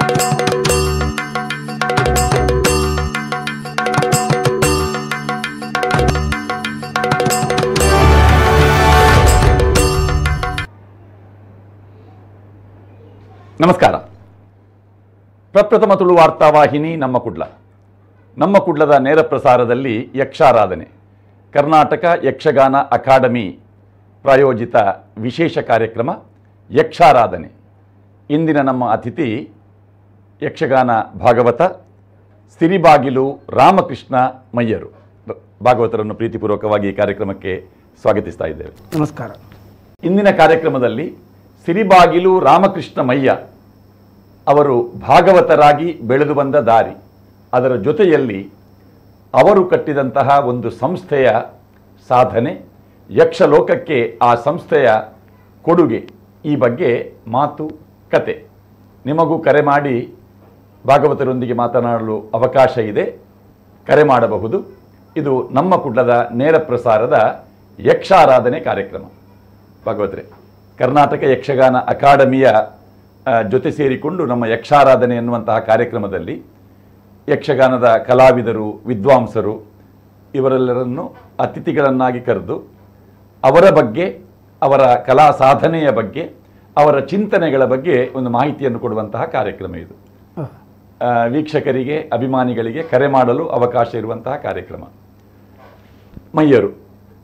ನಮಸ್ಕಾರ. ಪ್ರಪ್ರಥಮ ತುಳು ವಾರ್ತಾವಾಹಿನಿ ನಮ್ಮ ಕುಡ್ಲದ ನೇರ ಪ್ರಸಾರದಲ್ಲಿ ಯಕ್ಷಾರಾಧನೆ ಕರ್ನಾಟಕ ಯಕ್ಷಗಾನ ಅಕಾಡೆಮಿ ಪ್ರಾಯೋಜಿತ ವಿಶೇಷ ಕಾರ್ಯಕ್ರಮ ಯಕ್ಷಾರಾಧನೆ. ಇಂದಿನ ನಮ್ಮ ಅತಿಥಿ ಯಕ್ಷಗಾನ ಭಾಗವತ ಸಿರಿಬಾಗಿಲು ರಾಮಕೃಷ್ಣ ಮಯ್ಯರು. ಭಾಗವತರನ್ನು ಪ್ರೀತಿಪೂರ್ವಕವಾಗಿ ಈ ಕಾರ್ಯಕ್ರಮಕ್ಕೆ ಸ್ವಾಗತಿಸ್ತಾ ಇದ್ದೇವೆ. ನಮಸ್ಕಾರ. ಇಂದಿನ ಕಾರ್ಯಕ್ರಮದಲ್ಲಿ ಸಿರಿಬಾಗಿಲು ರಾಮಕೃಷ್ಣ ಮಯ್ಯ ಅವರು ಭಾಗವತರಾಗಿ ಬೆಳೆದು ಬಂದ ದಾರಿ, ಅದರ ಜೊತೆಯಲ್ಲಿ ಅವರು ಕಟ್ಟಿದಂತಹ ಒಂದು ಸಂಸ್ಥೆಯ ಸಾಧನೆ, ಯಕ್ಷಲೋಕಕ್ಕೆ ಆ ಸಂಸ್ಥೆಯ ಕೊಡುಗೆ, ಈ ಬಗ್ಗೆ ಮಾತು ಕತೆ. ನಿಮಗೂ ಕರೆ ಮಾಡಿ ಭಾಗವತರೊಂದಿಗೆ ಮಾತನಾಡಲು ಅವಕಾಶ ಇದೆ, ಕರೆ ಮಾಡಬಹುದು. ಇದು ನಮ್ಮ ಕುಡ್ಲದ ನೇರ ಪ್ರಸಾರದ ಯಕ್ಷಾರಾಧನೆ ಕಾರ್ಯಕ್ರಮ. ಭಾಗವತರೇ, ಕರ್ನಾಟಕ ಯಕ್ಷಗಾನ ಅಕಾಡೆಮಿಯ ಜೊತೆ ಸೇರಿಕೊಂಡು ನಮ್ಮ ಯಕ್ಷಾರಾಧನೆ ಎನ್ನುವಂತಹ ಕಾರ್ಯಕ್ರಮದಲ್ಲಿ ಯಕ್ಷಗಾನದ ಕಲಾವಿದರು, ವಿದ್ವಾಂಸರು ಇವರೆಲ್ಲರನ್ನು ಅತಿಥಿಗಳನ್ನಾಗಿ ಕರೆದು ಅವರ ಬಗ್ಗೆ, ಅವರ ಕಲಾ ಸಾಧನೆಯ ಬಗ್ಗೆ, ಅವರ ಚಿಂತನೆಗಳ ಬಗ್ಗೆ ಒಂದು ಮಾಹಿತಿಯನ್ನು ಕೊಡುವಂತಹ ಕಾರ್ಯಕ್ರಮ ಇದು. ವೀಕ್ಷಕರಿಗೆ, ಅಭಿಮಾನಿಗಳಿಗೆ ಕರೆ ಮಾಡಲು ಅವಕಾಶ ಇರುವಂತಹ ಕಾರ್ಯಕ್ರಮ. ಮಯ್ಯರು,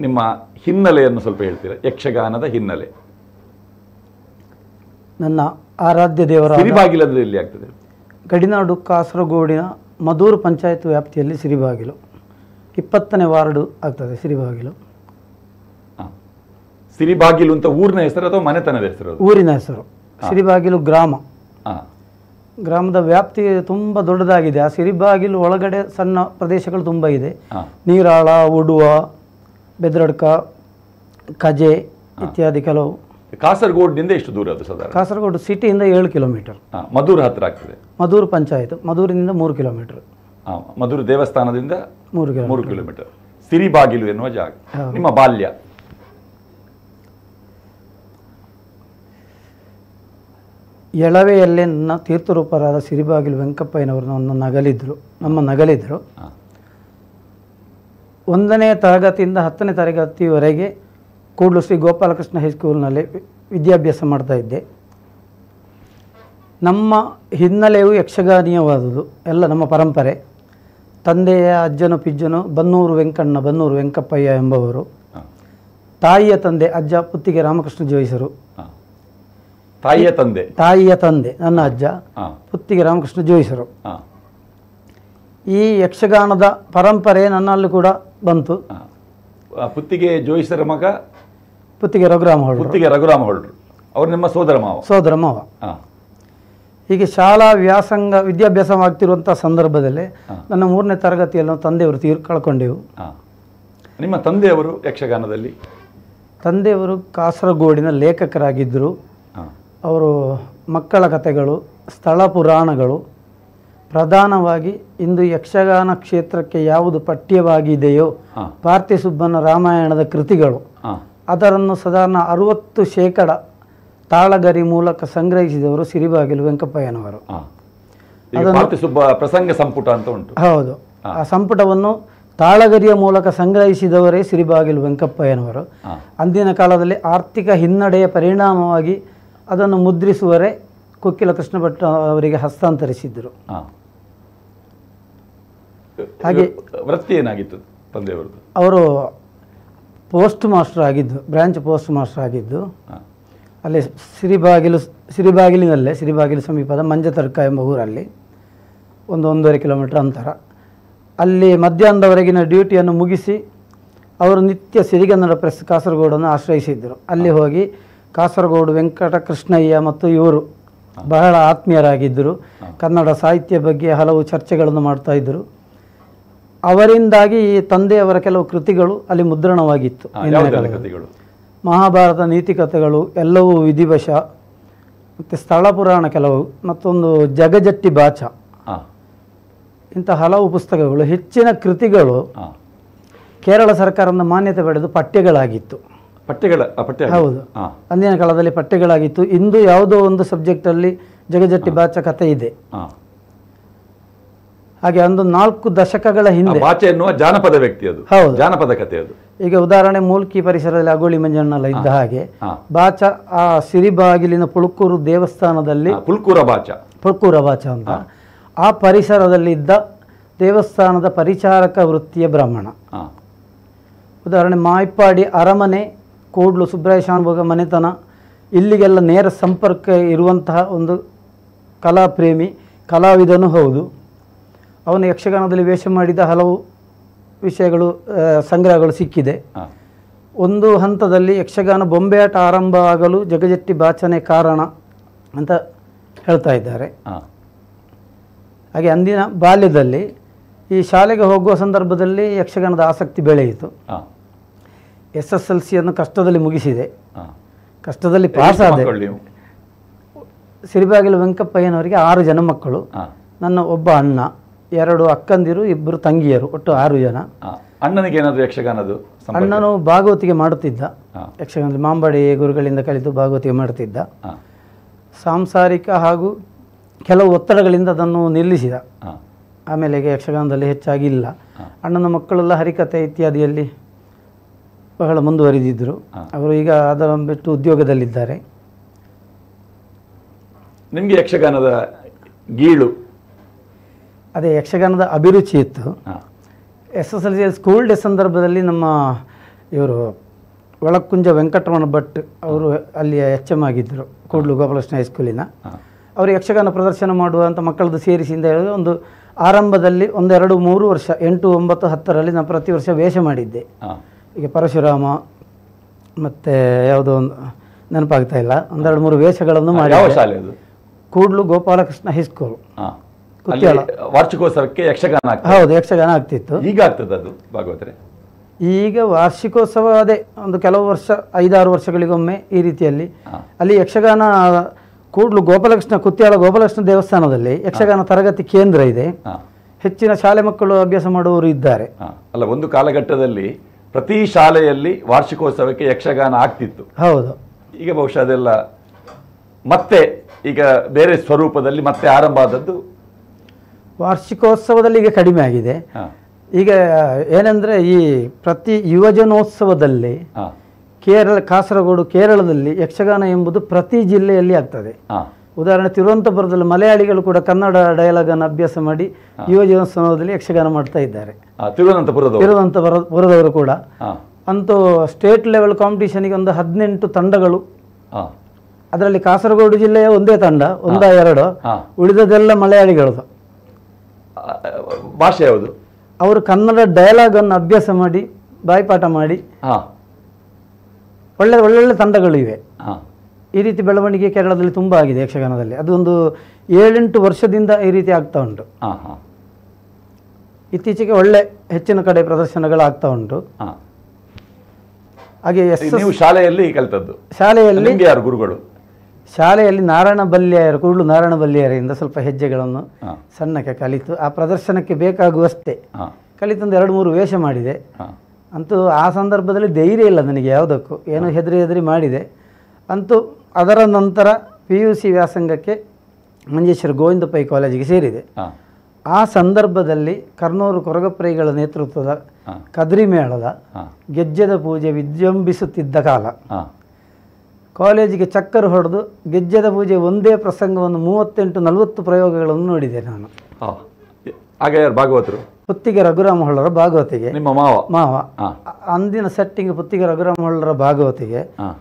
ನಿಮ್ಮ ಹಿನ್ನೆಲೆಯನ್ನು ಸ್ವಲ್ಪ ಹೇಳ್ತೀರಾ? ಯಕ್ಷಗಾನದ ಹಿನ್ನೆಲೆ. ನನ್ನ ಆರಾಧ್ಯ ದೇವರ ಸಿರಿಬಾಗಿಲು ಎಲ್ಲಿ ಆಗ್ತದೆ? ಗಡಿನಾಡು ಕಾಸರಗೋಡಿನ ಮಧೂರು ಪಂಚಾಯತ್ ವ್ಯಾಪ್ತಿಯಲ್ಲಿ ಸಿರಿಬಾಗಿಲು 20ನೇ ವಾರ್ಡು ಆಗ್ತದೆ. ಸಿರಿಬಾಗಿಲು ಸಿರಿಬಾಗಿಲು ಅಂತ ಊರಿನ ಹೆಸರು ಅಥವಾ ಮನೆತನದ ಹೆಸರು? ಊರಿನ ಹೆಸರು. ಸಿರಿಬಾಗಿಲು ಗ್ರಾಮದ ವ್ಯಾಪ್ತಿ ತುಂಬ ದೊಡ್ಡದಾಗಿದೆ. ಆ ಸಿರಿಬಾಗಿಲು ಒಳಗಡೆ ಸಣ್ಣ ಪ್ರದೇಶಗಳು ತುಂಬ ಇದೆ. ನೀರಾಳ, ಉಡುವ, ಬೆದ್ರಡ್ಕ, ಕಜೆ ಇತ್ಯಾದಿ ಕೆಲವು. ಕಾಸರಗೋಡಿನಿಂದ ಎಷ್ಟು ದೂರ ಅದು ಸಾಧಾರಣ? ಕಾಸರಗೋಡು ಸಿಟಿಯಿಂದ 7 ಕಿಲೋಮೀಟರ್. ಮಧೂರು ಹತ್ರ ಆಗ್ತದೆ. ಮಧೂರು ಪಂಚಾಯತ್, ಮಧೂರಿನಿಂದ 3 ಕಿಲೋಮೀಟರ್. ಮಧೂರು ದೇವಸ್ಥಾನದಿಂದ 3 ಕಿಲೋಮೀಟರ್. ಸಿರಿಬಾಗಿಲು ಎನ್ನುವ ಜಾಗ. ನಿಮ್ಮ ಬಾಲ್ಯ? ಎಳವೆಯಲ್ಲೇ ನನ್ನ ತೀರ್ಥರೂಪರಾದ ಸಿರಿಬಾಗಿಲು ವೆಂಕಪ್ಪಯ್ಯನವರು ನಮ್ಮ ನಗಲಿದ್ರು. 1ನೇ ತರಗತಿಯಿಂದ 10ನೇ ತರಗತಿವರೆಗೆ ಕೂಡ್ಲು ಶ್ರೀ ಗೋಪಾಲಕೃಷ್ಣ ಹೈಸ್ಕೂಲ್ನಲ್ಲಿ ವಿದ್ಯಾಭ್ಯಾಸ ಮಾಡ್ತಾ ಇದ್ದೆ. ನಮ್ಮ ಹಿನ್ನೆಲೆಯು ಯಕ್ಷಗಾನೀಯವಾದುದು, ಎಲ್ಲ ನಮ್ಮ ಪರಂಪರೆ. ತಂದೆಯ ಅಜ್ಜನು ಪಿಜ್ಜನು ಬನ್ನೂರು ವೆಂಕಪ್ಪಯ್ಯ ಎಂಬವರು. ತಾಯಿಯ ತಂದೆ ಅಜ್ಜ ಪುತ್ತಿಗೆ ರಾಮಕೃಷ್ಣ ಜೋಯಿಸರು. ತಾಯಿಯ ತಂದೆ ನನ್ನ ಅಜ್ಜ ಪುತ್ತಿಗೆ ರಾಮಕೃಷ್ಣ ಜೋಯಿಸರು. ಈ ಯಕ್ಷಗಾನದ ಪರಂಪರೆ ನನ್ನಲ್ಲಿ ಕೂಡ ಬಂತು. ಪುತ್ತಿಗೆ ಜೋಯಿಸರ ಮಗ ಪುತ್ತಿಗೆ ರಘುರಾಮ ಹೊಳ್ರು. ಅವರು ನಿಮ್ಮ ಸೋದರ ಮಾವ. ಹೀಗೆ ಶಾಲಾ ವ್ಯಾಸಂಗ ವಿದ್ಯಾಭ್ಯಾಸವಾಗ್ತಿರುವಂಥ ಸಂದರ್ಭದಲ್ಲಿ ನನ್ನ 3ನೇ ತರಗತಿಯಲ್ಲಿ ತಂದೆಯವರು ಕಳ್ಕೊಂಡೆವು. ನಿಮ್ಮ ತಂದೆಯವರು ಯಕ್ಷಗಾನದಲ್ಲಿ? ತಂದೆಯವರು ಕಾಸರಗೋಡಿನ ಲೇಖಕರಾಗಿದ್ದರು. ಅವರು ಮಕ್ಕಳ ಕಥೆಗಳು, ಸ್ಥಳ ಪುರಾಣಗಳು, ಪ್ರಧಾನವಾಗಿ ಇಂದು ಯಕ್ಷಗಾನ ಕ್ಷೇತ್ರಕ್ಕೆ ಯಾವುದು ಪಠ್ಯವಾಗಿದೆಯೋ ಪಾರ್ಥಿಸುಬ್ಬನ ರಾಮಾಯಣದ ಕೃತಿಗಳು, ಅದನ್ನು ಸಾಧಾರಣ 60% ತಾಳಗರಿ ಮೂಲಕ ಸಂಗ್ರಹಿಸಿದವರು ಸಿರಿಬಾಗಿಲು ವೆಂಕಪ್ಪಯ್ಯನವರು. ಪ್ರಸಂಗ ಸಂಪುಟ ಅಂತ ಉಂಟು. ಹೌದು, ಆ ಸಂಪುಟವನ್ನು ತಾಳಗರಿಯ ಮೂಲಕ ಸಂಗ್ರಹಿಸಿದವರೇ ಸಿರಿಬಾಗಿಲು ವೆಂಕಪ್ಪಯ್ಯನವರು. ಅಂದಿನ ಕಾಲದಲ್ಲಿ ಆರ್ಥಿಕ ಹಿನ್ನಡೆಯ ಪರಿಣಾಮವಾಗಿ ಅದನ್ನು ಮುದ್ರಿಸುವರೇ ಕುಕ್ಕಿಲ ಕೃಷ್ಣ ಭಟ್ ಅವರಿಗೆ ಹಸ್ತಾಂತರಿಸಿದ್ದರು. ಹಾಗೆ ವೃತ್ತಿ ಏನಾಗಿತ್ತು ತಂದೆಯವರದ್ದು? ಅವರು ಪೋಸ್ಟ್ ಮಾಸ್ಟರ್ ಆಗಿದ್ದು, ಬ್ರಾಂಚ್ ಪೋಸ್ಟ್ ಮಾಸ್ಟರ್ ಆಗಿದ್ದು. ಅಲ್ಲಿ ಸಿರಿಬಾಗಿಲಿನಲ್ಲೇ, ಸಿರಿಬಾಗಿಲು ಸಮೀಪದ ಮಂಜತರ್ಕ ಎಂಬ ಊರಲ್ಲಿ, 1.5 ಕಿಲೋಮೀಟರ್ ಅಂತರ. ಅಲ್ಲಿ ಮಧ್ಯಾಹ್ನದವರೆಗಿನ ಡ್ಯೂಟಿಯನ್ನು ಮುಗಿಸಿ ಅವರು ನಿತ್ಯ ಸಿರಿಗನ್ನಡ ಪ್ರೆಸ್ ಕಾಸರಗೋಡನ್ನು ಆಶ್ರಯಿಸಿದ್ದರು. ಅಲ್ಲಿ ಹೋಗಿ ಕಾಸರಗೋಡು ವೆಂಕಟಕೃಷ್ಣಯ್ಯ ಮತ್ತು ಇವರು ಬಹಳ ಆತ್ಮೀಯರಾಗಿದ್ದರು. ಕನ್ನಡ ಸಾಹಿತ್ಯ ಬಗ್ಗೆ ಹಲವು ಚರ್ಚೆಗಳನ್ನು ಮಾಡ್ತಾ ಇದ್ದರು. ಅವರಿಂದಾಗಿ ತಂದೆಯವರ ಕೆಲವು ಕೃತಿಗಳು ಅಲ್ಲಿ ಮುದ್ರಣವಾಗಿತ್ತು. ಮಹಾಭಾರತ ನೀತಿಕಥೆಗಳು ಎಲ್ಲವೂ ವಿಧಿವಶ, ಮತ್ತು ಸ್ಥಳ ಪುರಾಣ ಕೆಲವು, ಮತ್ತೊಂದು ಜಗಜಟ್ಟಿ ಬಾಚ, ಇಂಥ ಹಲವು ಪುಸ್ತಕಗಳು, ಹೆಚ್ಚಿನ ಕೃತಿಗಳು ಕೇರಳ ಸರ್ಕಾರದಿಂದ ಮಾನ್ಯತೆ ಪಡೆದು ಪಠ್ಯಗಳಾಗಿತ್ತು. ಹೌದು, ಅಂದಿನ ಕಾಲದಲ್ಲಿ ಪಠ್ಯಗಳಾಗಿತ್ತು. ಇಂದು ಯಾವುದೋ ಒಂದು ಸಬ್ಜೆಕ್ಟಲ್ಲಿ ಜಗಜಟ್ಟಿ ಬಾಚ ಕಥೆ ಇದೆ. ಹಾ. ಹಾಗೆ ಒಂದು 4 ದಶಕಗಳ ಹಿಂದೆ ಬಾಚೆ ಎನ್ನುವ ಜಾನಪದ ವ್ಯಕ್ತಿ ಅದು. ಹೌದು. ಜಾನಪದ ಕಥೆ ಅದು. ಈಗ ಉದಾಹರಣೆ ಮೂಲ್ಕಿ ಪರಿಸರದಲ್ಲಿ ಅಗೋಳಿ ಮಂಜಣ್ಣಲ್ಲ ಇದ್ದ ಹಾಗೆ ಬಾಚ ಆ ಸಿರಿಬಾಗಿಲಿನ ಪುಳುಕೂರು ದೇವಸ್ಥಾನದಲ್ಲಿ ಪುಳುಕೂರ ಬಾಚ ಅಂತ ಆ ಪರಿಸರದಲ್ಲಿ ಇದ್ದ ದೇವಸ್ಥಾನದ ಪರಿಚಾರಕ ವೃತ್ತಿಯ ಬ್ರಾಹ್ಮಣ. ಉದಾಹರಣೆ ಮಾಯ್ಪಾಡಿ ಅರಮನೆ, ಕೋಡ್ಲು ಸುಬ್ರಾಯ ಶಾನುಭೋಗ ಮನೆತನ, ಇಲ್ಲಿಗೆಲ್ಲ ನೇರ ಸಂಪರ್ಕ ಇರುವಂತಹ ಒಂದು ಕಲಾಪ್ರೇಮಿ ಕಲಾವಿದನೂ ಹೌದು. ಅವನು ಯಕ್ಷಗಾನದಲ್ಲಿ ವೇಷ ಮಾಡಿದ ಹಲವು ವಿಷಯಗಳು ಸಂಗ್ರಹಗಳು ಸಿಕ್ಕಿದೆ. ಒಂದು ಹಂತದಲ್ಲಿ ಯಕ್ಷಗಾನ ಬೊಂಬೆಯಾಟ ಆರಂಭ ಆಗಲು ಜಗಜಟ್ಟಿ ಬಾಚನೆ ಕಾರಣ ಅಂತ ಹೇಳ್ತಾ ಇದ್ದಾರೆ. ಹಾಗೆ ಅಂದಿನ ಬಾಲ್ಯದಲ್ಲಿ ಈ ಶಾಲೆಗೆ ಹೋಗುವ ಸಂದರ್ಭದಲ್ಲಿ ಯಕ್ಷಗಾನದ ಆಸಕ್ತಿ ಬೆಳೆಯಿತು. SSLCಯನ್ನು ಕಷ್ಟದಲ್ಲಿ ಮುಗಿಸಿದೆ. ಕಷ್ಟದಲ್ಲಿ ಪಾಸಾದೆ. ಸಿರಿಬಾಗಿಲು ವೆಂಕಪ್ಪಯ್ಯನವರಿಗೆ 6 ಜನ ಮಕ್ಕಳು, ನನ್ನ ಒಬ್ಬ ಅಣ್ಣ, 2 ಅಕ್ಕಂದಿರು, 2 ತಂಗಿಯರು, ಒಟ್ಟು 6 ಜನ. ಅಣ್ಣನಿಗೆ ಏನಾದರೂ ಯಕ್ಷಗಾನದು? ಅಣ್ಣನು ಭಾಗವತಿಗೆ ಮಾಡುತ್ತಿದ್ದ. ಯಕ್ಷಗಾನದಲ್ಲಿ ಮಾಂಬಾಡಿ ಗುರುಗಳಿಂದ ಕಲಿತು ಭಾಗವತಿಗೆ ಮಾಡುತ್ತಿದ್ದ. ಸಾಂಸಾರಿಕ ಹಾಗೂ ಕೆಲವು ಒತ್ತಡಗಳಿಂದ ಅದನ್ನು ನಿಲ್ಲಿಸಿದ. ಆಮೇಲೆ ಈಗ ಯಕ್ಷಗಾನದಲ್ಲಿ ಹೆಚ್ಚಾಗಿ ಇಲ್ಲ. ಅಣ್ಣನ ಮಕ್ಕಳೆಲ್ಲ ಹರಿಕಥೆ ಇತ್ಯಾದಿಯಲ್ಲಿ ಬಹಳ ಮುಂದುವರಿದಿದ್ದರು. ಅವರು ಈಗ ಅದನ್ನು ಬಿಟ್ಟು ಉದ್ಯೋಗದಲ್ಲಿದ್ದಾರೆ. ನಿಮಗೆ ಯಕ್ಷಗಾನದ ಗೀಳು? ಅದೇ ಯಕ್ಷಗಾನದ ಅಭಿರುಚಿ ಇತ್ತು. SSLC ಸ್ಕೂಲ್ ಡೇ ಸಂದರ್ಭದಲ್ಲಿ ನಮ್ಮ ಇವರು ಒಳಕುಂಜ ವೆಂಕಟರಮಣ ಭಟ್ ಅವರು ಅಲ್ಲಿಯ HM ಆಗಿದ್ದರು, ಕೂಡ್ಲು ಗೋಪಾಲಕೃಷ್ಣ ಹೈಸ್ಕೂಲಿನ. ಅವರು ಯಕ್ಷಗಾನ ಪ್ರದರ್ಶನ ಮಾಡುವಂಥ ಮಕ್ಕಳದ್ದು ಸೇರಿಸಿಂದ ಹೇಳಿದ್ರೆ ಒಂದು ಆರಂಭದಲ್ಲಿ 1, 2, 3 ವರ್ಷ 8, 9, 10ರಲ್ಲಿ ನಾನು ಪ್ರತಿ ವರ್ಷ ವೇಷ ಮಾಡಿದ್ದೆ. ಈಗ ಪರಶುರಾಮ ಮತ್ತು ಯಾವುದೋ ಒಂದು ನೆನಪಾಗ್ತಾ ಇಲ್ಲ, 1, 2, 3 ವೇಷಗಳನ್ನು ಮಾಡಿ. ಕೂಡ್ಲು ಗೋಪಾಲಕೃಷ್ಣ ಹೈಸ್ಕೂಲ್ ಕುತ್ಯಾಳ ವಾರ್ಷಿಕೋತ್ಸವಕ್ಕೆ ಯಕ್ಷಗಾನ. ಹೌದು, ಯಕ್ಷಗಾನ ಆಗ್ತಿತ್ತು. ಈಗ ಆಗ್ತದೆ ಅದು ಭಾಗವತರೆ? ಈಗ ವಾರ್ಷಿಕೋತ್ಸವ ಅದೇ ಒಂದು ಕೆಲವು ವರ್ಷ 5-6 ವರ್ಷಗಳಿಗೊಮ್ಮೆ ಈ ರೀತಿಯಲ್ಲಿ. ಅಲ್ಲಿ ಯಕ್ಷಗಾನ ಕೂಡ್ಲು ಕುತ್ಯಾಳ ಗೋಪಾಲಕೃಷ್ಣ ದೇವಸ್ಥಾನದಲ್ಲಿ ಯಕ್ಷಗಾನ ತರಗತಿ ಕೇಂದ್ರ ಇದೆ. ಹೆಚ್ಚಿನ ಶಾಲೆ ಮಕ್ಕಳು ಅಭ್ಯಾಸ ಮಾಡುವವರು ಇದ್ದಾರೆ. ಅಲ್ಲ, ಒಂದು ಕಾಲಘಟ್ಟದಲ್ಲಿ ಪ್ರತಿ ಶಾಲೆಯಲ್ಲಿ ವಾರ್ಷಿಕೋತ್ಸವಕ್ಕೆ ಯಕ್ಷಗಾನ ಆಗ್ತಿತ್ತು. ಹೌದು. ಈಗ ಬಹುಶಃ ಅದೆಲ್ಲ ಮತ್ತೆ ಈಗ ಬೇರೆ ಸ್ವರೂಪದಲ್ಲಿ ಮತ್ತೆ ಆರಂಭ ಆದದ್ದು. ವಾರ್ಷಿಕೋತ್ಸವದಲ್ಲಿ ಈಗ ಕಡಿಮೆ ಆಗಿದೆ. ಈಗ ಏನಂದ್ರೆ ಈ ಪ್ರತಿ ಯುವಜನೋತ್ಸವದಲ್ಲಿ ಕಾಸರಗೋಡು ಕೇರಳದಲ್ಲಿ ಯಕ್ಷಗಾನ ಎಂಬುದು ಪ್ರತಿ ಜಿಲ್ಲೆಯಲ್ಲಿ ಆಗ್ತದೆ. ಉದಾಹರಣೆ ತಿರುವನಂತಪುರದಲ್ಲಿ ಮಲಯಾಳಿಗಳು ಕೂಡ ಕನ್ನಡ ಡಯಲಾಗನ್ನು ಅಭ್ಯಾಸ ಮಾಡಿ ಯುವಜನೋತ್ಸವದಲ್ಲಿ ಯಕ್ಷಗಾನ ಮಾಡ್ತಾ ಇದ್ದಾರೆ. ತಿರುವನಂತಪುರದವರು ಕೂಡ ಅಂತೂ ಸ್ಟೇಟ್ ಲೆವೆಲ್ ಕಾಂಪಿಟೇಷನ್ಗೆ ಒಂದು 18 ತಂಡಗಳು. ಅದರಲ್ಲಿ ಕಾಸರಗೋಡು ಜಿಲ್ಲೆಯ ಒಂದೇ ತಂಡ, 1-2, ಉಳಿದದೆಲ್ಲ ಮಲಯಾಳಿಗಳದು. ಭಾಷೆ ಯಾವುದು? ಅವರು ಕನ್ನಡ ಡಯಲಾಗ್ ಅನ್ನು ಅಭ್ಯಾಸ ಮಾಡಿ ಬಾಯ್ಪಾಠ ಮಾಡಿ ಒಳ್ಳೆ ತಂಡಗಳು ಇವೆ. ಈ ರೀತಿ ಬೆಳವಣಿಗೆ ಕೇರಳದಲ್ಲಿ ತುಂಬ ಆಗಿದೆ ಯಕ್ಷಗಾನದಲ್ಲಿ. ಅದೊಂದು 7-8 ವರ್ಷದಿಂದ ಈ ರೀತಿ ಆಗ್ತಾ ಉಂಟು. ಇತ್ತೀಚೆಗೆ ಹೆಚ್ಚಿನ ಕಡೆ ಪ್ರದರ್ಶನಗಳಾಗ್ತಾ ಉಂಟು. ಹಾಗೆ ಶಾಲೆಯಲ್ಲಿ ಕಲಿತದ್ದು? ಶಾಲೆಯಲ್ಲಿ ಯಾರು ಗುರುಗಳು? ಶಾಲೆಯಲ್ಲಿ ಕೂಡ್ಲು ನಾರಾಯಣ ಬಲ್ಲಿಯರಿಂದ ಸ್ವಲ್ಪ ಹೆಜ್ಜೆಗಳನ್ನು ಸಣ್ಣಕ್ಕೆ ಕಲಿತು ಆ ಪ್ರದರ್ಶನಕ್ಕೆ ಬೇಕಾಗುವಷ್ಟೇ ಕಲಿತೊಂದು 2-3 ವೇಷ ಮಾಡಿದೆ. ಅಂತೂ ಆ ಸಂದರ್ಭದಲ್ಲಿ ಧೈರ್ಯ ಇಲ್ಲ ನನಗೆ ಯಾವುದಕ್ಕೂ, ಏನೋ ಹೆದರಿ ಮಾಡಿದೆ. ಅಂತೂ ಅದರ ನಂತರ PUC ವ್ಯಾಸಂಗಕ್ಕೆ ಮಂಜೇಶ್ವರ ಗೋವಿಂದ ಪೈ ಕಾಲೇಜಿಗೆ ಸೇರಿದೆ. ಆ ಸಂದರ್ಭದಲ್ಲಿ ಕರ್ನೂರು ಕೊರಗಪ್ರೈಗಳ ನೇತೃತ್ವದ ಕದ್ರಿ ಮೇಳದ ಗೆಜ್ಜೆದ ಪೂಜೆ ವಿಜೃಂಭಿಸುತ್ತಿದ್ದ ಕಾಲ. ಕಾಲೇಜಿಗೆ ಚಕ್ಕರ್ ಹೊಡೆದು ಗೆಜ್ಜೆದ ಪೂಜೆ ಒಂದೇ ಪ್ರಸಂಗವನ್ನು 38-40 ಪ್ರಯೋಗಗಳನ್ನು ನೋಡಿದೆ ನಾನು. ಭಾಗವತರು ಪುತ್ತಿಗೆ ರಘುರಾಮ ಹೊಳ್ಳರ ಭಾಗವತಿಗೆ ನಿಮ್ಮ ಮಾವ ಅಂದಿನ ಸೆಟ್ಟಿಂಗ್ ಪುತ್ತಿಗೆ ರಘುರಾಮ ಹೊಳ್ಳರ ಭಾಗವತಿಗೆ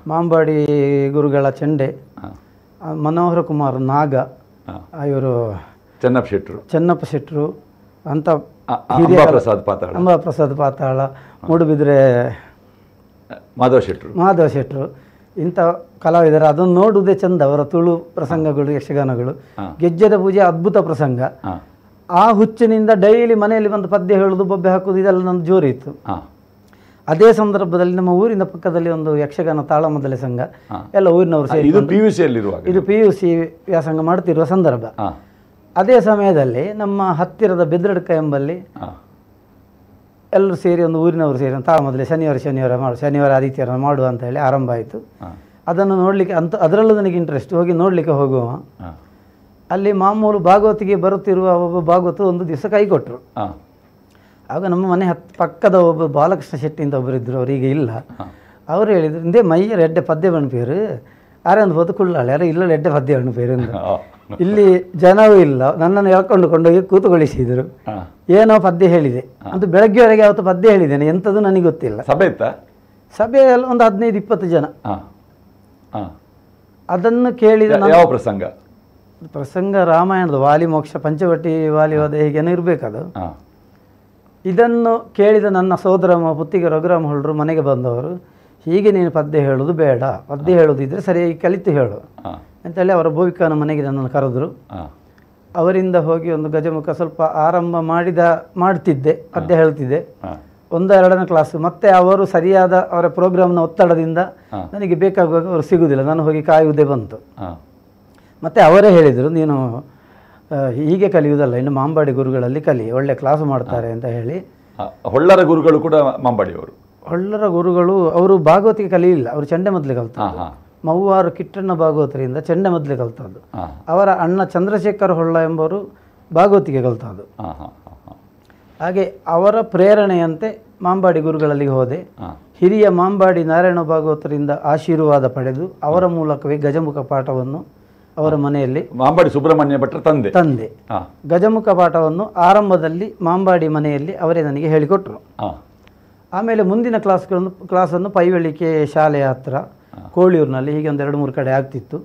ಮಾಂಬಾಡಿ ಗುರುಗಳ ಚೆಂಡೆ, ಮನೋಹರ ಕುಮಾರ್ ನಾಗ, ಇವರು ಚೆನ್ನಪ್ಪ ಶೆಟ್ರು ಅಂತ ಅಂಬಾಪ್ರಸಾದ್ ಪಾತಾಳ, ಮೂಡುಬಿದ್ರೆ ಮಾಧವ ಶೆಟ್ರು ಇಂಥ ಕಲಾವಿದರು. ಅದನ್ನು ನೋಡುವುದೇ ಚಂದ. ಅವರ ತುಳು ಪ್ರಸಂಗಗಳು, ಯಕ್ಷಗಾನಗಳು, ಗೆಜ್ಜೆದ ಪೂಜೆ ಅದ್ಭುತ ಪ್ರಸಂಗ. ಆ ಹುಚ್ಚಿನಿಂದ ಡೈಲಿ ಮನೆಯಲ್ಲಿ ಬಂದು ಪದ್ಯ ಹೇಳುವುದು, ಬೊಬ್ಬೆ ಹಾಕುವುದು, ಇದೆಲ್ಲ ನನ್ನ ಜೋರಿತ್ತು. ಅದೇ ಸಂದರ್ಭದಲ್ಲಿ ನಮ್ಮ ಊರಿನ ಪಕ್ಕದಲ್ಲಿ ಒಂದು ಯಕ್ಷಗಾನ ತಾಳಮದ್ದಲೆ ಸಂಘ, ಎಲ್ಲ ಊರಿನವರು ಸೇರಿ ಇದು PUC ವ್ಯಾಸಂಗ ಮಾಡ್ತಿರುವ ಸಂದರ್ಭ. ಅದೇ ಸಮಯದಲ್ಲಿ ನಮ್ಮ ಹತ್ತಿರದ ಬೆದ್ರಡ್ಕ ಎಂಬಲ್ಲಿ ಎಲ್ಲರೂ ಸೇರಿ ಒಂದು ಊರಿನವರು ಸೇರಿ ತಾಳಮದ್ದಲೆ ಶನಿವಾರ ಆದಿತ್ಯವಾರ ಮಾಡುವ ಅಂತ ಹೇಳಿ ಆರಂಭ ಆಯಿತು. ಅದನ್ನು ನೋಡಲಿಕ್ಕೆ ಅದರಲ್ಲೂ ನನಗೆ ಇಂಟ್ರೆಸ್ಟ್, ಹೋಗಿ ನೋಡಲಿಕ್ಕೆ ಹೋಗುವ. ಅಲ್ಲಿ ಮಾಮೂಲು ಭಾಗವತಿಗೆ ಬರುತ್ತಿರುವ ಒಬ್ಬ ಭಾಗವತರು ಒಂದು ದಿವಸ ಕೈ ಕೊಟ್ಟರು. ಆಗ ನಮ್ಮ ಮನೆ ಪಕ್ಕದ ಒಬ್ಬ ಬಾಲಕೃಷ್ಣ ಶೆಟ್ಟಿ ಅಂತ ಒಬ್ಬರಿದ್ದರು, ಅವರಿಗೆ ಇಲ್ಲ. ಅವರು ಹೇಳಿದರು, ಇಂದೇ ಮೈಯರು ಎಡ್ಡೆ ಪದ್ಯ ಬಣ್ಪೇರು ಆರೊಂದು ಹೊತ್ತು ಕುಳ್ಳಾಳೆ ಯಾರು ಇಲ್ಲ ಎಡ್ಡೆ ಪದ್ಯ ಬಣ್ಪೇರು ಅಂತ. ಇಲ್ಲಿ ಜನವೂ ಇಲ್ಲ, ನನ್ನನ್ನು ಎಳ್ಕೊಂಡು ಕೊಂಡೋಗಿ ಕೂತುಗೊಳಿಸಿದರು. ಏನೋ ಪದ್ಯ ಹೇಳಿದೆ ಅಂತ ಬೆಳಗ್ಗೆವರೆಗೆ ಯಾವತ್ತು ಪದ್ಯ ಹೇಳಿದ್ದೇನೆ, ಎಂಥದ್ದು ನನಗೆ ಗೊತ್ತಿಲ್ಲ. ಸಭೆಯಲ್ಲಿ ಒಂದು 15-20 ಜನ. ಅದನ್ನು ಕೇಳಿದ ಯಾವ ಪ್ರಸಂಗ ರಾಮಾಯಣದ ವಾಲಿ ಮೋಕ್ಷ ಪಂಚವಟಿ ವಾಲಿವಾದ ಹೀಗೇನೋ ಇರಬೇಕದು. ಇದನ್ನು ಕೇಳಿದ ನನ್ನ ಸೋದರ ಪುತ್ತಿಗೆ ರಘುರಾಮ ಹೊಳ್ರು ಮನೆಗೆ ಬಂದವರು, ಹೀಗೆ ನೀನು ಪದ್ಯ ಹೇಳೋದು ಬೇಡ, ಪದ್ಯ ಹೇಳೋದಿದ್ರೆ ಸರಿಯಾಗಿ ಕಲಿತು ಹೇಳು ಅಂತೇಳಿ ಅವರ ಬೋವಿಕನ ಮನೆಗೆ ನನ್ನನ್ನು ಕರೆದರು. ಅವರಿಂದ ಹೋಗಿ ಒಂದು ಗಜಮುಖ ಸ್ವಲ್ಪ ಆರಂಭ ಮಾಡ್ತಿದ್ದೆ, ಪದ್ಯ ಹೇಳ್ತಿದ್ದೆ 1-2ನೇ ಕ್ಲಾಸು. ಮತ್ತೆ ಅವರು ಸರಿಯಾದ ಅವರ ಪ್ರೋಗ್ರಾಮ್ನ ಒತ್ತಡದಿಂದ ನನಗೆ ಬೇಕಾಗುವಾಗ ಅವರು ಸಿಗುವುದಿಲ್ಲ, ನಾನು ಹೋಗಿ ಕಾಯುವುದೇ ಬಂತು. ಮತ್ತು ಅವರೇ ಹೇಳಿದರು, ನೀನು ಹೀಗೆ ಕಲಿಯುವುದಲ್ಲ, ಇನ್ನು ಮಾಂಬಾಡಿ ಗುರುಗಳಲ್ಲಿ ಕಲಿ, ಒಳ್ಳೆ ಕ್ಲಾಸು ಮಾಡ್ತಾರೆ ಅಂತ ಹೇಳಿ. ಹೊಳ್ಳರ ಗುರುಗಳು ಕೂಡ ಮಾಂಬಾಡಿಯವರು. ಹೊಳ್ಳರ ಗುರುಗಳು ಅವರು ಭಾಗವತಿಗೆ ಕಲಿಯಿಲ್ಲ, ಅವರು ಚಂಡೆ ಮೊದಲೇ ಕಲ್ತದ್ದು. ಮವ್ವಾರು ಕಿಟ್ಟಣ್ಣ ಭಾಗವತರಿಂದ ಚಂಡೆ ಮೊದಲೇ ಕಲ್ತದ್ದು. ಅವರ ಅಣ್ಣ ಚಂದ್ರಶೇಖರ ಹೊಳ್ಳ ಎಂಬವರು ಭಾಗವತಿಗೆ ಕಲ್ತದ್ದು. ಹಾಗೆ ಅವರ ಪ್ರೇರಣೆಯಂತೆ ಮಾಂಬಾಡಿ ಗುರುಗಳಲ್ಲಿ ಹೋದೆ. ಹಿರಿಯ ಮಾಂಬಾಡಿ ನಾರಾಯಣ ಭಾಗವತರಿಂದ ಆಶೀರ್ವಾದ ಪಡೆದು ಅವರ ಮೂಲಕವೇ ಗಜಮುಖ ಪಾಠವನ್ನು ಅವರ ಮನೆಯಲ್ಲಿ ಮಾಂಬಾಡಿ ಸುಬ್ರಹ್ಮಣ್ಯ ಭಟ್ರ ತಂದೆ ಗಜಮುಖ ಪಾಠವನ್ನು ಆರಂಭದಲ್ಲಿ ಮಾಂಬಾಡಿ ಮನೆಯಲ್ಲಿ ಅವರೇ ನನಗೆ ಹೇಳಿಕೊಟ್ರು. ಆಮೇಲೆ ಮುಂದಿನ ಕ್ಲಾಸನ್ನು ಪೈವಳಿಕೆ ಶಾಲೆಯ ಹತ್ರ ಕೋಳಿಯೂರಿನಲ್ಲಿ ಹೀಗೆ ಒಂದು 2-3 ಕಡೆ ಆಗ್ತಿತ್ತು.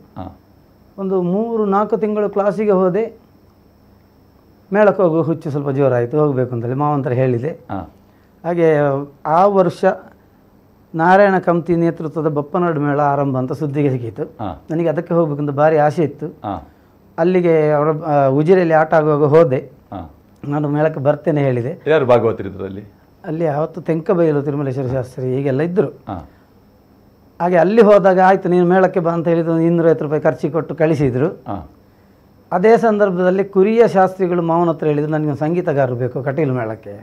ಒಂದು 3-4 ತಿಂಗಳು ಕ್ಲಾಸಿಗೆ ಹೋದೆ. ಮೇಳಕ್ಕೆ ಹೋಗೋ ಹುಚ್ಚು ಸ್ವಲ್ಪ ಜೋರಾಯಿತು, ಹೋಗಬೇಕು ಅಂತೇಳಿ ಮಾವಂತರ ಹೇಳಿದೆ. ಹಾಗೆ ಆ ವರ್ಷ ನಾರಾಯಣ ಕಮ್ತಿ ನೇತೃತ್ವದ ಬಪ್ಪನಾಡು ಮೇಳ ಆರಂಭ ಅಂತ ಸುದ್ದಿಗೆ ಸಿಕ್ಕಿತು. ನನಗೆ ಅದಕ್ಕೆ ಹೋಗ್ಬೇಕಂತ ಭಾರಿ ಆಸೆ ಇತ್ತು. ಅಲ್ಲಿಗೆ ಅವರ ಉಜಿರೆಯಲ್ಲಿ ಆಟ ಆಗುವಾಗ ಹೋದೆ. ನಾನು ಮೇಳಕ್ಕೆ ಬರ್ತೇನೆ ಹೇಳಿದೆ. ಯಾರು ಭಾಗವತರಿದ್ರಲ್ಲಿ? ಅಲ್ಲಿ ಆವತ್ತು ತೆಂಕಬೈಲು ತಿರುಮಲೇಶ್ವರ ಶಾಸ್ತ್ರಿ ಹೀಗೆಲ್ಲ ಇದ್ದರು. ಹಾಗೆ ಅಲ್ಲಿ ಹೋದಾಗ ಆಯಿತು ನೀನು ಮೇಳಕ್ಕೆ ಬಾ ಅಂತ ಹೇಳಿದ್ರು. 250 ರೂಪಾಯಿ ಖರ್ಚಿಗೆ ಕೊಟ್ಟು ಕಳಿಸಿದರು. ಅದೇ ಸಂದರ್ಭದಲ್ಲಿ ಕುರಿಯ ಶಾಸ್ತ್ರಿಗಳು ಮಾವನ ಹತ್ರ ಹೇಳಿದ್ರು, ನನಗೆ ಸಂಗೀತಗಾರರು ಬೇಕು ಕಟೀಲು ಮೇಳಕ್ಕೆ,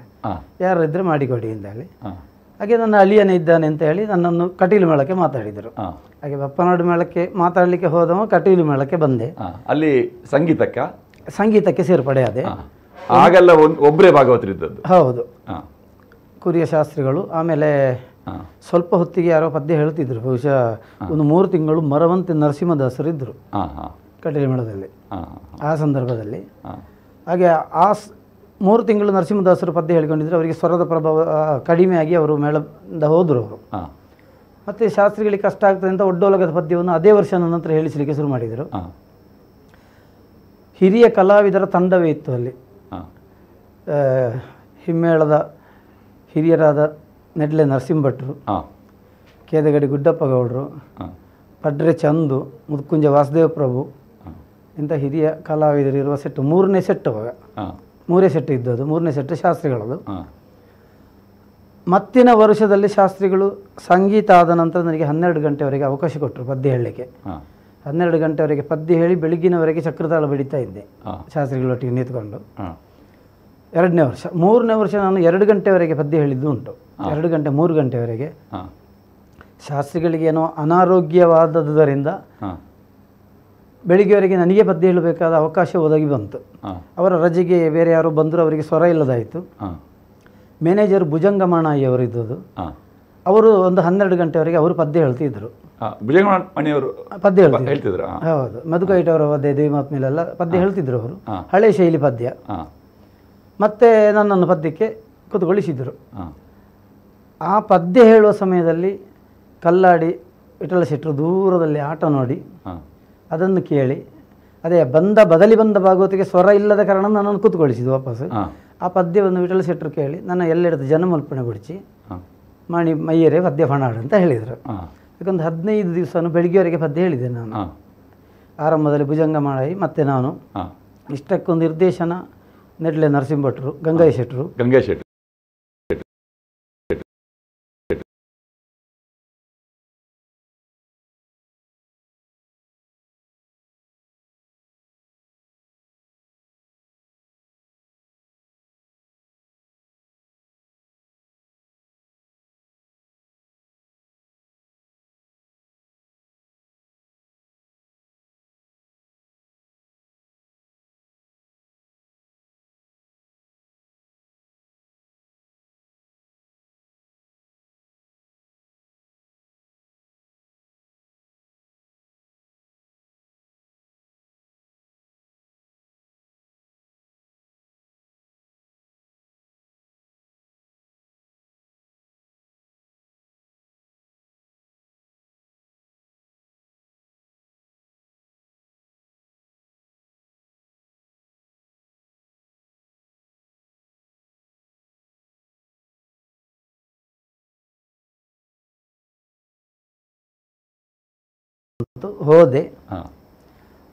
ಯಾರು ಇದ್ದರೆ ಮಾಡಿಕೊಡಿ ಅಂತ ಹೇಳಿ. ಹಾಗೆ ನನ್ನ ಅಳಿಯನೇ ಇದ್ದಾನೆ ಅಂತ ಹೇಳಿ ನನ್ನನ್ನು ಕಟೀಲು ಮೇಳಕ್ಕೆ ಮಾತಾಡಿದರು. ಹಾಗೆ ಬಪ್ಪನಾಡು ಮೇಳಕ್ಕೆ ಮಾತಾಡಲಿಕ್ಕೆ ಹೋದವ ಕಟೀಲು ಮೇಳಕ್ಕೆ ಬಂದೆ. ಅಲ್ಲಿ ಸಂಗೀತಕ್ಕೆ ಸೇರ್ಪಡೆಯಾದೆ. ಆಗೆಲ್ಲ ಒಬ್ಬರೇ ಭಾಗವತರಿದ್ದದ್ದು? ಹೌದು, ಕುರಿಯ ಶಾಸ್ತ್ರಿಗಳು. ಆಮೇಲೆ ಸ್ವಲ್ಪ ಹೊತ್ತಿಗೆ ಯಾರೋ ಪದ್ಯ ಹೇಳ್ತಿದ್ರು. ಬಹುಶಃ ಒಂದು 3 ತಿಂಗಳು ಮರವಂತೆ ನರಸಿಂಹದಾಸರು ಇದ್ದರು ಕಟೀಲು ಮೇಳದಲ್ಲಿ ಆ ಸಂದರ್ಭದಲ್ಲಿ. ಹಾಗೆ ಆ 3 ತಿಂಗಳು ನರಸಿಂಹದಾಸರು ಪದ್ಯ ಹೇಳಿಕೊಂಡಿದ್ರು. ಅವರಿಗೆ ಸ್ವರದ ಪ್ರಭಾವ ಕಡಿಮೆಯಾಗಿ ಅವರು ಮೇಳದಿಂದ ಹೋದರು ಅವರು. ಮತ್ತು ಶಾಸ್ತ್ರಿಗಳಿಗೆ ಕಷ್ಟ ಆಗ್ತದೆ ಅಂತ ಒಡ್ಡೋಲಗದ ಪದ್ಯವನ್ನು ಅದೇ ವರ್ಷ ನನ್ನ ಹತ್ರ ಹೇಳಿಸಲಿಕ್ಕೆ ಶುರು ಮಾಡಿದರು. ಹಿರಿಯ ಕಲಾವಿದರ ತಂಡವೇ ಇತ್ತು ಅಲ್ಲಿ. ಹಿಮ್ಮೇಳದ ಹಿರಿಯರಾದ ನೆಡ್ಲೆ ನರಸಿಂಹಭಟ್ರು, ಕೇದಗಡಿ ಗುಡ್ಡಪ್ಪ ಗೌಡರು, ಪಡ್ರೆ ಚಂದು, ಮುದ್ಕುಂಜ ವಾಸುದೇವ ಪ್ರಭು ಇಂಥ ಹಿರಿಯ ಕಲಾವಿದರು ಇರುವ ಸೆಟ್ಟು 3ನೇ ಸೆಟ್. ಅವಾಗ 3 ಸೆಟ್ ಇದ್ದದ್ದು. 3ನೇ ಸೆಟ್ ಶಾಸ್ತ್ರಿಗಳದು. ಮತ್ತಿನ ವರ್ಷದಲ್ಲಿ ಶಾಸ್ತ್ರಿಗಳು ಸಂಗೀತ ಆದ ನಂತರ ನನಗೆ 12 ಗಂಟೆವರೆಗೆ ಅವಕಾಶ ಕೊಟ್ಟರು ಪದ್ಯ ಹೇಳಲಿಕ್ಕೆ. 12 ಗಂಟೆವರೆಗೆ ಪದ್ಯ ಹೇಳಿ ಬೆಳಗ್ಗಿನವರೆಗೆ ಚಕ್ರತಾಳ ಬಡಿತಾ ಇದ್ದೆ ಶಾಸ್ತ್ರಿಗಳೊಟ್ಟಿಗೆ ನಿಂತ್ಕೊಂಡು. 2ನೇ ವರ್ಷ. 3ನೇ ವರ್ಷ ನಾನು 2 ಗಂಟೆವರೆಗೆ ಪದ್ಯ ಹೇಳಿದ್ದು ಉಂಟು. 2 ಗಂಟೆ 3 ಗಂಟೆವರೆಗೆ. ಶಾಸ್ತ್ರಿಗಳಿಗೇನೋ ಅನಾರೋಗ್ಯವಾದದ್ದರಿಂದ ಬೆಳಿಗ್ಗೆವರೆಗೆ ನನಗೆ ಪದ್ಯ ಹೇಳಬೇಕಾದ ಅವಕಾಶ ಒದಗಿ ಬಂತು. ಅವರ ರಜೆಗೆ ಬೇರೆ ಯಾರೋ ಬಂದರು, ಅವರಿಗೆ ಸ್ವರ ಇಲ್ಲದಾಯಿತು. ಮ್ಯಾನೇಜರ್ ಭುಜಂಗಮಣಾಯಿ ಅವರು ಇದ್ದದ್ದು. ಅವರು ಒಂದು 12 ಗಂಟೆವರೆಗೆ ಅವರು ಪದ್ಯ ಹೇಳ್ತಿದ್ರು. ಪದ್ಯ ಹೇಳ್ತಿದ್ರು. ಹೌದು, ಮಧುಕೈಟವರ ಪದ್ಯ ದೇವಿಮಾತ್ಮೇಲೆಲ್ಲ ಪದ್ಯ ಹೇಳ್ತಿದ್ರು ಅವರು, ಹಳೆ ಶೈಲಿ ಪದ್ಯ. ಮತ್ತೆ ನನ್ನನ್ನು ಪದ್ಯಕ್ಕೆ ಕೂತ್ಗೊಳಿಸಿದರು. ಆ ಪದ್ಯ ಹೇಳುವ ಸಮಯದಲ್ಲಿ ಕಲ್ಲಾಡಿ ವಿಠಲ ಶೆಟ್ಟರು ದೂರದಲ್ಲಿ ಆಟ ನೋಡಿ ಅದನ್ನು ಕೇಳಿ, ಅದೇ ಬದಲಿ ಬಂದ ಭಾಗವತಿಗೆ ಸ್ವರ ಇಲ್ಲದ ಕಾರಣ ನನ್ನನ್ನು ಕೂತ್ಕೊಳಿಸಿದ್ದು ವಾಪಸ್. ಆ ಪದ್ಯವನ್ನು ವಿಠಲ ಶೆಟ್ಟರು ಕೇಳಿ ನನ್ನ ಎಲ್ಲೆಡದು ಜನಮಲ್ಪಣೆ ಬಿಡಿಸಿ ಮಾಡಿ ಮೈಯರೇ ಪದ್ಯ ಫಣಾಡು ಅಂತ ಹೇಳಿದರು. ಯಾಕಂದ್ರೆ 15 ದಿವಸ ಬೆಳಿಗ್ಗೆವರೆಗೆ ಪದ್ಯ ಹೇಳಿದೆ ನಾನು. ಆರಂಭದಲ್ಲಿ ಭುಜಂಗಮಾಳಾಯಿ ಮತ್ತೆ ನಾನು. ಇಷ್ಟಕ್ಕೊಂದು ನಿರ್ದೇಶನ ನೆಡ್ಲೆ ನರಸಿಂಹಭಟ್ರು, ಗಂಗಯ್ಯ ಶೆಟ್ಟರು. ಬಂತು, ಹೋದೆ. ಹಾಂ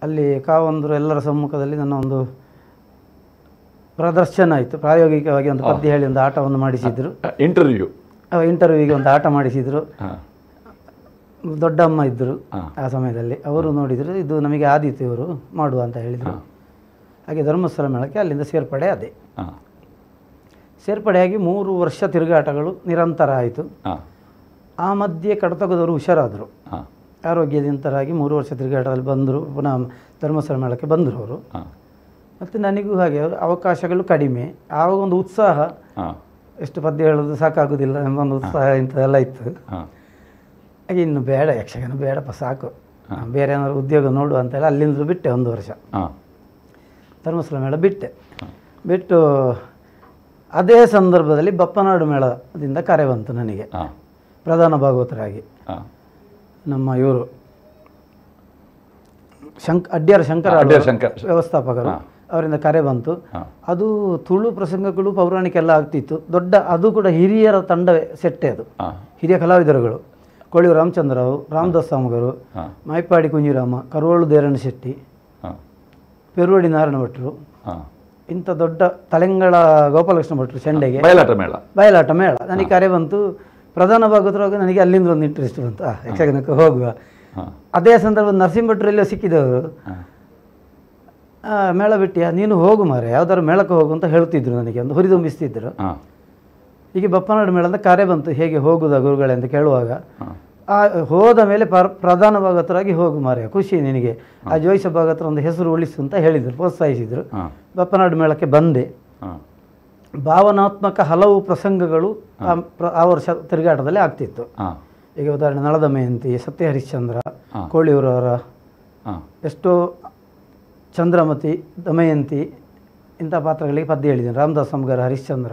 ಅಲ್ಲಿ ಕಾವಂದರು ಎಲ್ಲರ ಸಮ್ಮುಖದಲ್ಲಿ ನನ್ನ ಒಂದು ಪ್ರದರ್ಶನ ಆಯಿತು. ಪ್ರಾಯೋಗಿಕವಾಗಿ ಒಂದು ಪದ್ಯ ಹೇಳಿ ಒಂದು ಆಟವನ್ನು ಮಾಡಿಸಿದರು. ಇಂಟರ್ವ್ಯೂಗೆ ಒಂದು ಆಟ ಮಾಡಿಸಿದರು. ದೊಡ್ಡಮ್ಮ ಇದ್ದರು ಆ ಸಮಯದಲ್ಲಿ. ಅವರು ನೋಡಿದರು, ಇದು ನಮಗೆ ಆದೀತು ಇವರು ಮಾಡುವ ಅಂತ ಹೇಳಿದರು. ಹಾಗೆ ಧರ್ಮಸ್ಥಳ ಮೇಳಕ್ಕೆ ಅಲ್ಲಿಂದ ಸೇರ್ಪಡೆ ಆದೆ. ಸೇರ್ಪಡೆಯಾಗಿ 3 ವರ್ಷ ತಿರುಗಾಟಗಳು ನಿರಂತರ ಆಯಿತು. ಆ ಮಧ್ಯೆ ಕಡತಗದವರು ಹುಷಾರಾದರು, ಆರೋಗ್ಯದಿಂತರಾಗಿ 3 ವರ್ಷ ತಿರುಗಾಟದಲ್ಲಿ ಬಂದರು. ಪುನಃ ಧರ್ಮಸ್ಥಳ ಮೇಳಕ್ಕೆ ಬಂದರು ಅವರು. ಮತ್ತು ನನಗೂ ಹಾಗೆ ಅವಕಾಶಗಳು ಕಡಿಮೆ. ಆವಾಗ ಒಂದು ಉತ್ಸಾಹ, ಎಷ್ಟು ಪದ್ಯ ಹೇಳೋದು ಸಾಕಾಗೋದಿಲ್ಲ ಎಂಬ ಒಂದು ಉತ್ಸಾಹ ಇಂಥದ್ದೆಲ್ಲ ಇತ್ತು. ಹಾಗೆ ಇನ್ನು ಬೇಡ, ಯಕ್ಷಗಾನ ಬೇಡಪ್ಪ ಸಾಕು, ಬೇರೆ ಏನಾದ್ರು ಉದ್ಯೋಗ ನೋಡು ಅಂತೆಲ್ಲ ಅಲ್ಲಿಂದ ಬಿಟ್ಟೆ. 1 ವರ್ಷ ಧರ್ಮಸ್ಥಳ ಮೇಳ ಬಿಟ್ಟು ಅದೇ ಸಂದರ್ಭದಲ್ಲಿ ಬಪ್ಪನಾಡು ಮೇಳದಿಂದ ಕರೆ ಬಂತು ನನಗೆ, ಪ್ರಧಾನ ಭಾಗವತರಾಗಿ. ನಮ್ಮ ಇವರು ಅಡ್ಯಾರ ಶಂಕರ ವ್ಯವಸ್ಥಾಪಕರು, ಅವರಿಂದ ಕರೆ ಬಂತು. ಅದು ತುಳು ಪ್ರಸಂಗಗಳು ಪೌರಾಣಿಕ ಎಲ್ಲ ಆಗ್ತಿತ್ತು. ದೊಡ್ಡ, ಅದು ಕೂಡ ಹಿರಿಯರ ತಂಡವೇ ಸೆಟ್ಟೆ. ಅದು ಹಿರಿಯ ಕಲಾವಿದರುಗಳು, ಕೊಳಿಯೂರು ರಾಮಚಂದ್ರರಾವ್, ರಾಮದಾಸ್ ಸಾಮಗರು, ಮಾಯ್ಪಾಡಿ ಕುಂಜಿರಾಮ, ಕರುವಳು ದೇರಣ್ಣ ಶೆಟ್ಟಿ, ಪೆರುವಡಿ ನಾರಾಯಣ ಭಟ್ರು, ಇಂಥ ದೊಡ್ಡ ತಲೆಂಗಳ ಗೋಪಾಲಕೃಷ್ಣ ಭಟ್ರು, ಚೆಂಡೆಗೆ ಬಯಲಾಟ ಮೇಳ. ನನಗೆ ಕರೆ ಬಂತು. ಪ್ರಧಾನ ಭಾಗವತರಾಗ ನನಗೆ ಅಲ್ಲಿಂದ ಒಂದು ಇಂಟ್ರೆಸ್ಟ್ ಬಂತು, ಯಕ್ಷಗಾನಕ್ಕೆ ಹೋಗುವ. ಅದೇ ಸಂದರ್ಭ ನರಸಿಂಹ ಭಟ್ರೆಲ್ಲೋ ಸಿಕ್ಕಿದವರು, ಮೇಳ ಬಿಟ್ಟಿಯಾ ನೀನು ಹೋಗು ಮಾರೆ, ಯಾವ್ದಾದ್ರು ಮೇಳಕ್ಕೆ ಹೋಗು ಅಂತ ಹೇಳ್ತಿದ್ರು ನನಗೆ, ಒಂದು ಹುರಿದುಂಬಿಸ್ತಿದ್ರು. ಹೀಗೆ ಬಪ್ಪನಾಡು ಮೇಳದ ಕರೆ ಬಂತು, ಹೇಗೆ ಹೋಗುದಾ ಗುರುಗಳೇ ಅಂತ ಕೇಳುವಾಗ, ಹೋದ ಮೇಲೆ ಪ್ರಧಾನ ಭಾಗವತರಾಗಿ ಹೋಗು ಮಾರೆ, ಖುಷಿ ನಿನಗೆ, ಆ ಜೋಯಿಸ ಭಾಗವತರ ಒಂದು ಹೆಸರು ಉಳಿಸು ಅಂತ ಹೇಳಿದರು, ಪ್ರೋತ್ಸಾಹಿಸಿದರು. ಬಪ್ಪನಾಡು ಮೇಳಕ್ಕೆ ಬಂದೆ. ಭಾವನಾತ್ಮಕ ಹಲವು ಪ್ರಸಂಗಗಳು ಆ ವರ್ಷ ತಿರುಗಾಟದಲ್ಲಿ ಆಗ್ತಿತ್ತು. ಈಗ ಉದಾಹರಣೆ ನಳದ ಮಯಂತಿ, ಸತ್ಯ ಹರಿಶ್ಚಂದ್ರ, ಕೋಳಿಯೂರವರ ಎಷ್ಟೋ ಚಂದ್ರಮತಿ, ದಮಯಂತಿ, ಇಂಥ ಪಾತ್ರಗಳಿಗೆ ಪದ್ಯ ಹೇಳಿದ್ದೇನೆ. ರಾಮದಾಸ್ ಸಾಮಗಾರ, ಹರಿಶ್ಚಂದ್ರ,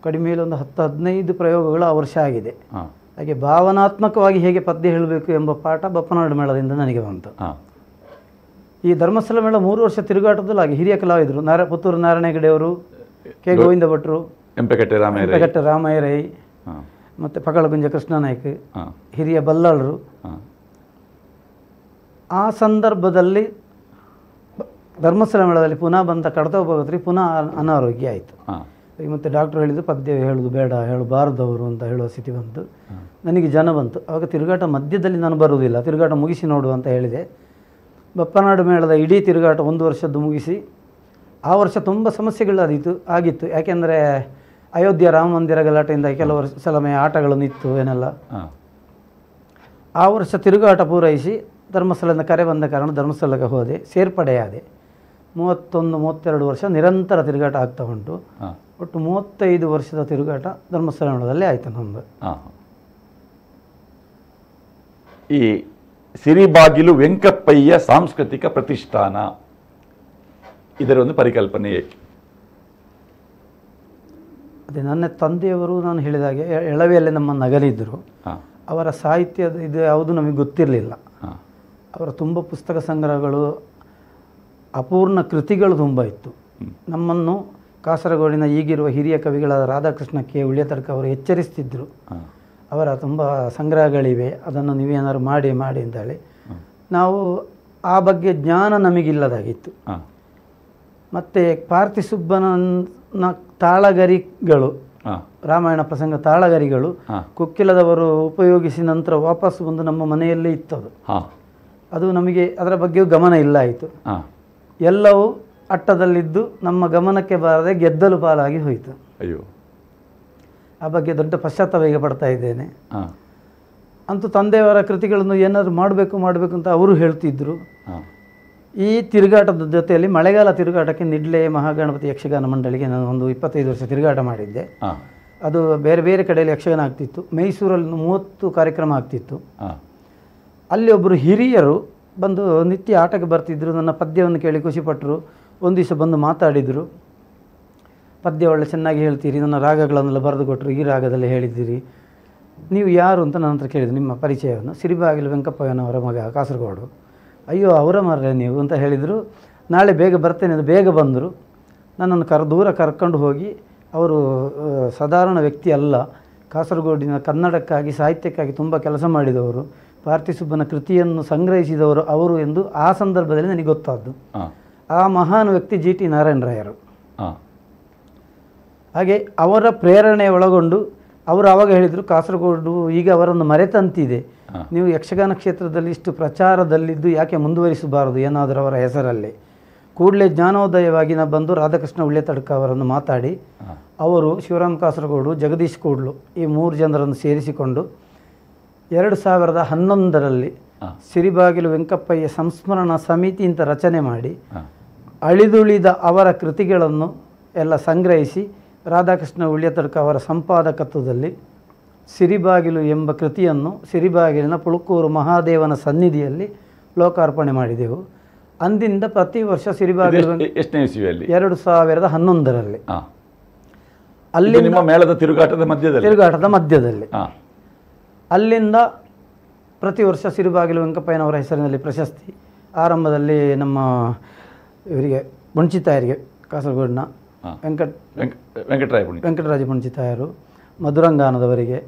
ಕಡಿಮೆಯಲ್ಲಿ ಒಂದು 10-15 ಪ್ರಯೋಗಗಳು ಆ ವರ್ಷ ಆಗಿದೆ. ಹಾಗೆ ಭಾವನಾತ್ಮಕವಾಗಿ ಹೇಗೆ ಪದ್ಯ ಹೇಳಬೇಕು ಎಂಬ ಪಾಠ ಬಪ್ಪನಾಡು ಮೇಳದಿಂದ ನನಗೆ ಬಂತು. ಈ ಧರ್ಮಸ್ಥಳ ಮೇಳ 3 ವರ್ಷ ತಿರುಗಾಟದಲ್ಲಿ ಹಾಗೆ ಹಿರಿಯ ಕಲಾವಿದರು, ಪುತ್ತೂರು ನಾರಾಯಣ ಹೆಗಡೆಯವರು, ಕೆ ಗೋವಿಂದ ಭಟ್ರು, ಎಂಪೆಕಟ್ಟೆ ರಾಮಯ್ಯ ರೈ, ಮತ್ತು ಪಗಳಗುಂಜ ಕೃಷ್ಣ ನಾಯ್ಕ, ಹಿರಿಯ ಬಲ್ಲಾಳರು. ಆ ಸಂದರ್ಭದಲ್ಲಿ ಧರ್ಮಸ್ಥಳ ಮೇಳದಲ್ಲಿ ಪುನಃ ಬಂದ ಕಡತ ಭಾಗವತರಿಗೆ ಪುನಃ ಅನಾರೋಗ್ಯ ಆಯಿತು. ಮತ್ತು ಡಾಕ್ಟ್ರು ಹೇಳಿದ್ದು ಪದ್ಯ ಹೇಳೋದು ಬೇಡ, ಹೇಳಬಾರ್ದವರು ಅಂತ ಹೇಳುವ ಸ್ಥಿತಿ ಬಂತು. ನನಗೆ ಜನ ಬಂತು. ಆವಾಗ ತಿರುಗಾಟ ಮಧ್ಯದಲ್ಲಿ ನಾನು ಬರುವುದಿಲ್ಲ, ತಿರುಗಾಟ ಮುಗಿಸಿ ನೋಡು ಅಂತ ಹೇಳಿದೆ. ಬಪ್ಪನಾಡು ಮೇಳದ ಇಡೀ ತಿರುಗಾಟ 1 ವರ್ಷದ್ದು ಮುಗಿಸಿ, ಆ ವರ್ಷ ತುಂಬ ಸಮಸ್ಯೆಗಳಾಗಿತ್ತು. ಯಾಕೆಂದರೆ ಅಯೋಧ್ಯೆ ರಾಮ ಮಂದಿರ ಗಲಾಟೆಯಿಂದ ಕೆಲವು ಸಲಮೆ ಆಟಗಳನ್ನು ಇತ್ತು ಏನೆಲ್ಲ. ಆ ವರ್ಷ ತಿರುಗಾಟ ಪೂರೈಸಿ ಧರ್ಮಸ್ಥಳದಿಂದ ಕರೆ ಬಂದ ಕಾರಣ ಧರ್ಮಸ್ಥಳಕ್ಕೆ ಹೋದೆ, ಸೇರ್ಪಡೆಯಾದೆ. 31-32 ವರ್ಷ ನಿರಂತರ ತಿರುಗಾಟ ಆಗ್ತಾ ಉಂಟು. ಒಟ್ಟು 35 ವರ್ಷದ ತಿರುಗಾಟ ಧರ್ಮಸ್ಥಳ ಮೇಳದಲ್ಲಿ ಆಯಿತು ನಮ್ಮದು. ಈ ಸಿರಿಬಾಗಿಲು ವೆಂಕಪ್ಪಯ್ಯ ಸಾಂಸ್ಕೃತಿಕ ಪ್ರತಿಷ್ಠಾನ, ಇದರ ಒಂದು ಪರಿಕಲ್ಪನೆ ಏಕೆ? ಅದೇ ನನ್ನ ತಂದೆಯವರು, ನಾನು ಹೇಳಿದ ಹಾಗೆ ಎಳವೆಯಲ್ಲಿ ನಮ್ಮ ನಗಲಿದ್ದರು. ಅವರ ಸಾಹಿತ್ಯದ ಇದು ಯಾವುದು ನಮಗೆ ಗೊತ್ತಿರಲಿಲ್ಲ. ಅವರ ತುಂಬ ಪುಸ್ತಕ ಸಂಗ್ರಹಗಳು, ಅಪೂರ್ಣ ಕೃತಿಗಳು ತುಂಬ ಇತ್ತು. ನಮ್ಮನ್ನು ಕಾಸರಗೋಡಿನ ಈಗಿರುವ ಹಿರಿಯ ಕವಿಗಳಾದ ರಾಧಾಕೃಷ್ಣ ಕೆ ಉಳಿಯತರ್ಕ ಅವರು ಎಚ್ಚರಿಸ್ತಿದ್ದರು, ಅವರ ತುಂಬ ಸಂಗ್ರಹಗಳಿವೆ, ಅದನ್ನು ನೀವೇನಾದ್ರು ಮಾಡಿ ಅಂತೇಳಿ. ನಾವು ಆ ಬಗ್ಗೆ ಜ್ಞಾನ ನಮಗಿಲ್ಲದಾಗಿತ್ತು. ಮತ್ತು ಪಾರ್ಥಿಸುಬ್ಬನ ತಾಳಗರಿಗಳು, ರಾಮಾಯಣ ಪ್ರಸಂಗ ತಾಳಗರಿಗಳು ಕೊಕ್ಕಿಲದವರು ಉಪಯೋಗಿಸಿ ನಂತರ ವಾಪಸ್ಸು ಬಂದು ನಮ್ಮ ಮನೆಯಲ್ಲೇ ಇತ್ತದು. ಅದು ನಮಗೆ ಅದರ ಬಗ್ಗೆಯೂ ಗಮನ ಇಲ್ಲ ಆಯಿತು. ಎಲ್ಲವೂ ಅಟ್ಟದಲ್ಲಿದ್ದು ನಮ್ಮ ಗಮನಕ್ಕೆ ಬಾರದೆ ಗೆದ್ದಲು ಪಾಲಾಗಿ ಹೋಯಿತು. ಅಯ್ಯೋ, ಆ ಬಗ್ಗೆ ದೊಡ್ಡ ಪಶ್ಚಾತ್ತಾಪ ಈಗ ಪಡ್ತಾ ಇದ್ದೇನೆ. ಅಂತೂ ತಂದೆಯವರ ಕೃತಿಗಳನ್ನು ಏನಾದರೂ ಮಾಡಬೇಕು ಅಂತ ಅವರು ಹೇಳ್ತಿದ್ರು. ಈ ತಿರುಗಾಟದ ಜೊತೆಯಲ್ಲಿ ಮಳೆಗಾಲ ತಿರುಗಾಟಕ್ಕೆ ನಿಡ್ಲೆ ಮಹಾಗಣಪತಿ ಯಕ್ಷಗಾನ ಮಂಡಳಿಗೆ ನಾನು ಒಂದು 25 ವರ್ಷ ತಿರುಗಾಟ ಮಾಡಿದ್ದೆ. ಅದು ಬೇರೆ ಬೇರೆ ಕಡೆಯಲ್ಲಿ ಯಕ್ಷಗಾನ ಆಗ್ತಿತ್ತು. ಮೈಸೂರಲ್ಲಿ 30 ಕಾರ್ಯಕ್ರಮ ಆಗ್ತಿತ್ತು. ಅಲ್ಲಿ ಒಬ್ಬರು ಹಿರಿಯರು ಬಂದು ನಿತ್ಯ ಆಟಕ್ಕೆ ಬರ್ತಿದ್ರು. ನನ್ನ ಪದ್ಯವನ್ನು ಕೇಳಿ ಖುಷಿಪಟ್ಟರು. ಒಂದು ದಿವಸ ಬಂದು ಮಾತಾಡಿದರು. ಪದ್ಯ ಒಳ್ಳೆ ಚೆನ್ನಾಗಿ ಹೇಳ್ತೀರಿ, ನನ್ನ ರಾಗಗಳನ್ನೆಲ್ಲ ಬರೆದು ಕೊಟ್ಟರು, ಈ ರಾಗದಲ್ಲಿ ಹೇಳಿದ್ದೀರಿ, ನೀವು ಯಾರು ಅಂತ ನನ್ನ ಹತ್ರ ಕೇಳಿದ್ರು ನಿಮ್ಮ ಪರಿಚಯವನ್ನು. ಸಿರಿಬಾಗಿಲು ವೆಂಕಪ್ಪಯ್ಯನವರ ಮಗ, ಕಾಸರಗೋಡು. ಅಯ್ಯೋ ಅವರ ಮಾರ್ರೆ ನೀವು ಅಂತ ಹೇಳಿದರು. ನಾಳೆ ಬೇಗ ಬರ್ತೇನೆ ಅಂತ ಬೇಗ ಬಂದರು. ನನ್ನನ್ನು ದೂರ ಕರ್ಕೊಂಡು ಹೋಗಿ, ಅವರು ಸಾಧಾರಣ ವ್ಯಕ್ತಿ ಅಲ್ಲ, ಕಾಸರಗೋಡಿನ ಕನ್ನಡಕ್ಕಾಗಿ ಸಾಹಿತ್ಯಕ್ಕಾಗಿ ತುಂಬ ಕೆಲಸ ಮಾಡಿದವರು, ಪಾರ್ಥಿಸುಬ್ಬನ ಕೃತಿಯನ್ನು ಸಂಗ್ರಹಿಸಿದವರು ಅವರು ಎಂದು ಆ ಸಂದರ್ಭದಲ್ಲಿ ನನಗೆ ಗೊತ್ತಾದ್ದು. ಹಾಂ ಆ ಮಹಾನ್ ವ್ಯಕ್ತಿ ಜಿ ಟಿ ನಾರಾಯಣರಾಯರು. ಹಾಂ ಹಾಗೆ ಅವರ ಪ್ರೇರಣೆ ಒಳಗೊಂಡು ಅವರು ಆವಾಗ ಹೇಳಿದರು, ಕಾಸರಗೋಡು ಈಗ ಅವರನ್ನು ಮರೆತಂತಿದೆ, ನೀವು ಯಕ್ಷಗಾನ ಕ್ಷೇತ್ರದಲ್ಲಿ ಇಷ್ಟು ಪ್ರಚಾರದಲ್ಲಿದ್ದು ಯಾಕೆ ಮುಂದುವರಿಸಬಾರದು ಏನಾದರೂ ಅವರ ಹೆಸರಲ್ಲಿ. ಕೂಡಲೇ ಜ್ಞಾನೋದಯವಾಗಿ ನಾ ಬಂದು ರಾಧಾಕೃಷ್ಣ ಉಳ್ಳೆತಡ್ಕ ಅವರನ್ನು ಮಾತಾಡಿ ಅವರು ಶಿವರಾಮ್ ಕಾಸರಗೋಡು, ಜಗದೀಶ್ ಕೂಡ್ಲು ಈ 3 ಜನರನ್ನು ಸೇರಿಸಿಕೊಂಡು 2011ರಲ್ಲಿ ಸಿರಿಬಾಗಿಲು ವೆಂಕಪ್ಪಯ್ಯ ಸಂಸ್ಮರಣಾ ಸಮಿತಿ ಅಂತ ರಚನೆ ಮಾಡಿ ಅಳಿದುಳಿದ ಅವರ ಕೃತಿಗಳನ್ನು ಎಲ್ಲ ಸಂಗ್ರಹಿಸಿ ರಾಧಾಕೃಷ್ಣ ಉಳ್ಳೆತಡ್ಕ ಅವರ ಸಂಪಾದಕತ್ವದಲ್ಲಿ ಸಿರಿಬಾಗಿಲು ಎಂಬ ಕೃತಿಯನ್ನು ಸಿರಿಬಾಗಿಲಿನ ಪುಳುಕೂರು ಮಹಾದೇವನ ಸನ್ನಿಧಿಯಲ್ಲಿ ಲೋಕಾರ್ಪಣೆ ಮಾಡಿದೆವು. ಅಂದಿಂದ ಪ್ರತಿ ವರ್ಷ ಸಿರಿಬಾಗಿಲು ಎಷ್ಟನೇ ಇಸ್ವಿಯಲ್ಲಿ? 2011ರಲ್ಲಿ. ಅಲ್ಲಿ ನಿಮ್ಮ ಮೇಳದ ತಿರುಗಾಟದ ಮಧ್ಯದಲ್ಲಿ ಅಲ್ಲಿಂದ ಪ್ರತಿ ವರ್ಷ ಸಿರಿಬಾಗಿಲು ವೆಂಕಪ್ಪಯ್ಯನವರ ಹೆಸರಿನಲ್ಲಿ ಪ್ರಶಸ್ತಿ. ಆರಂಭದಲ್ಲಿ ನಮ್ಮ ಇವರಿಗೆ ಬುಣ್ಚಿತಾಯರಿಗೆ, ಕಾಸರಗೋಡಿನ ವೆಂಕಟರಾಜ ಬುಣ್ಚಿತಾಯರು, ಮಧುರಂಗಾನದವರಿಗೆ,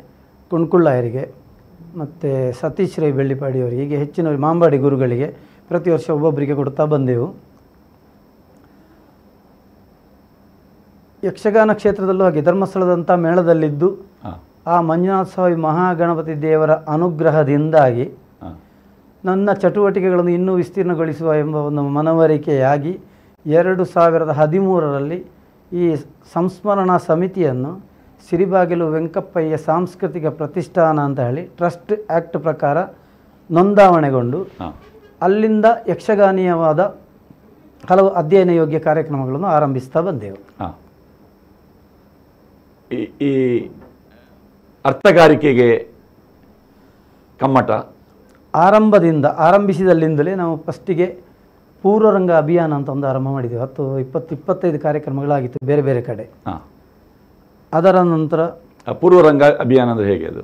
ಕುಣ್ಕುಳ್ಳಾಯರಿಗೆ ಮತ್ತು ಸತೀಶ್ ರೈ ಬೆಳ್ಳಿಪಾಡಿಯವರಿಗೆ, ಹೀಗೆ ಹೆಚ್ಚಿನ ಮಾಂಬಾಡಿ ಗುರುಗಳಿಗೆ ಪ್ರತಿ ವರ್ಷ ಒಬ್ಬೊಬ್ಬರಿಗೆ ಕೊಡ್ತಾ ಬಂದೆವು. ಯಕ್ಷಗಾನ ಕ್ಷೇತ್ರದಲ್ಲೂ ಹಾಗೆ ಧರ್ಮಸ್ಥಳದಂಥ ಮೇಳದಲ್ಲಿದ್ದು ಆ ಮಂಜುನಾಥ ಸ್ವಾಮಿ ಮಹಾಗಣಪತಿ ದೇವರ ಅನುಗ್ರಹದಿಂದಾಗಿ ನನ್ನ ಚಟುವಟಿಕೆಗಳನ್ನು ಇನ್ನೂ ವಿಸ್ತೀರ್ಣಗೊಳಿಸುವ ಎಂಬ ಒಂದು ಮನವರಿಕೆಯಾಗಿ 2013ರಲ್ಲಿ ಈ ಸಂಸ್ಮರಣಾ ಸಮಿತಿಯನ್ನು ಸಿರಿಬಾಗಿಲು ವೆಂಕಪ್ಪಯ್ಯ ಸಾಂಸ್ಕೃತಿಕ ಪ್ರತಿಷ್ಠಾನ ಅಂತ ಹೇಳಿ ಟ್ರಸ್ಟ್ ಆ್ಯಕ್ಟ್ ಪ್ರಕಾರ ನೋಂದಾವಣೆಗೊಂಡು ಅಲ್ಲಿಂದ ಯಕ್ಷಗಾನೀಯವಾದ ಹಲವು ಅಧ್ಯಯನ ಯೋಗ್ಯ ಕಾರ್ಯಕ್ರಮಗಳನ್ನು ಆರಂಭಿಸ್ತಾ ಬಂದೆವು. ಈ ಅರ್ಥಗಾರಿಕೆಗೆ ಕಮ್ಮಟ ಆರಂಭಿಸಿದಲ್ಲಿಂದಲೇ ನಾವು ಫಸ್ಟಿಗೆ ಪೂರ್ವರಂಗ ಅಭಿಯಾನ ಅಂತ ಒಂದು ಆರಂಭ ಮಾಡಿದ್ದೆವು. 25 ಕಾರ್ಯಕ್ರಮಗಳಾಗಿತ್ತು ಬೇರೆ ಬೇರೆ ಕಡೆ. ಅದರ ನಂತರ ಪೂರ್ವರಂಗ ಅಭಿಯಾನ ಅಂದರೆ ಹೇಗೆ ಅದು?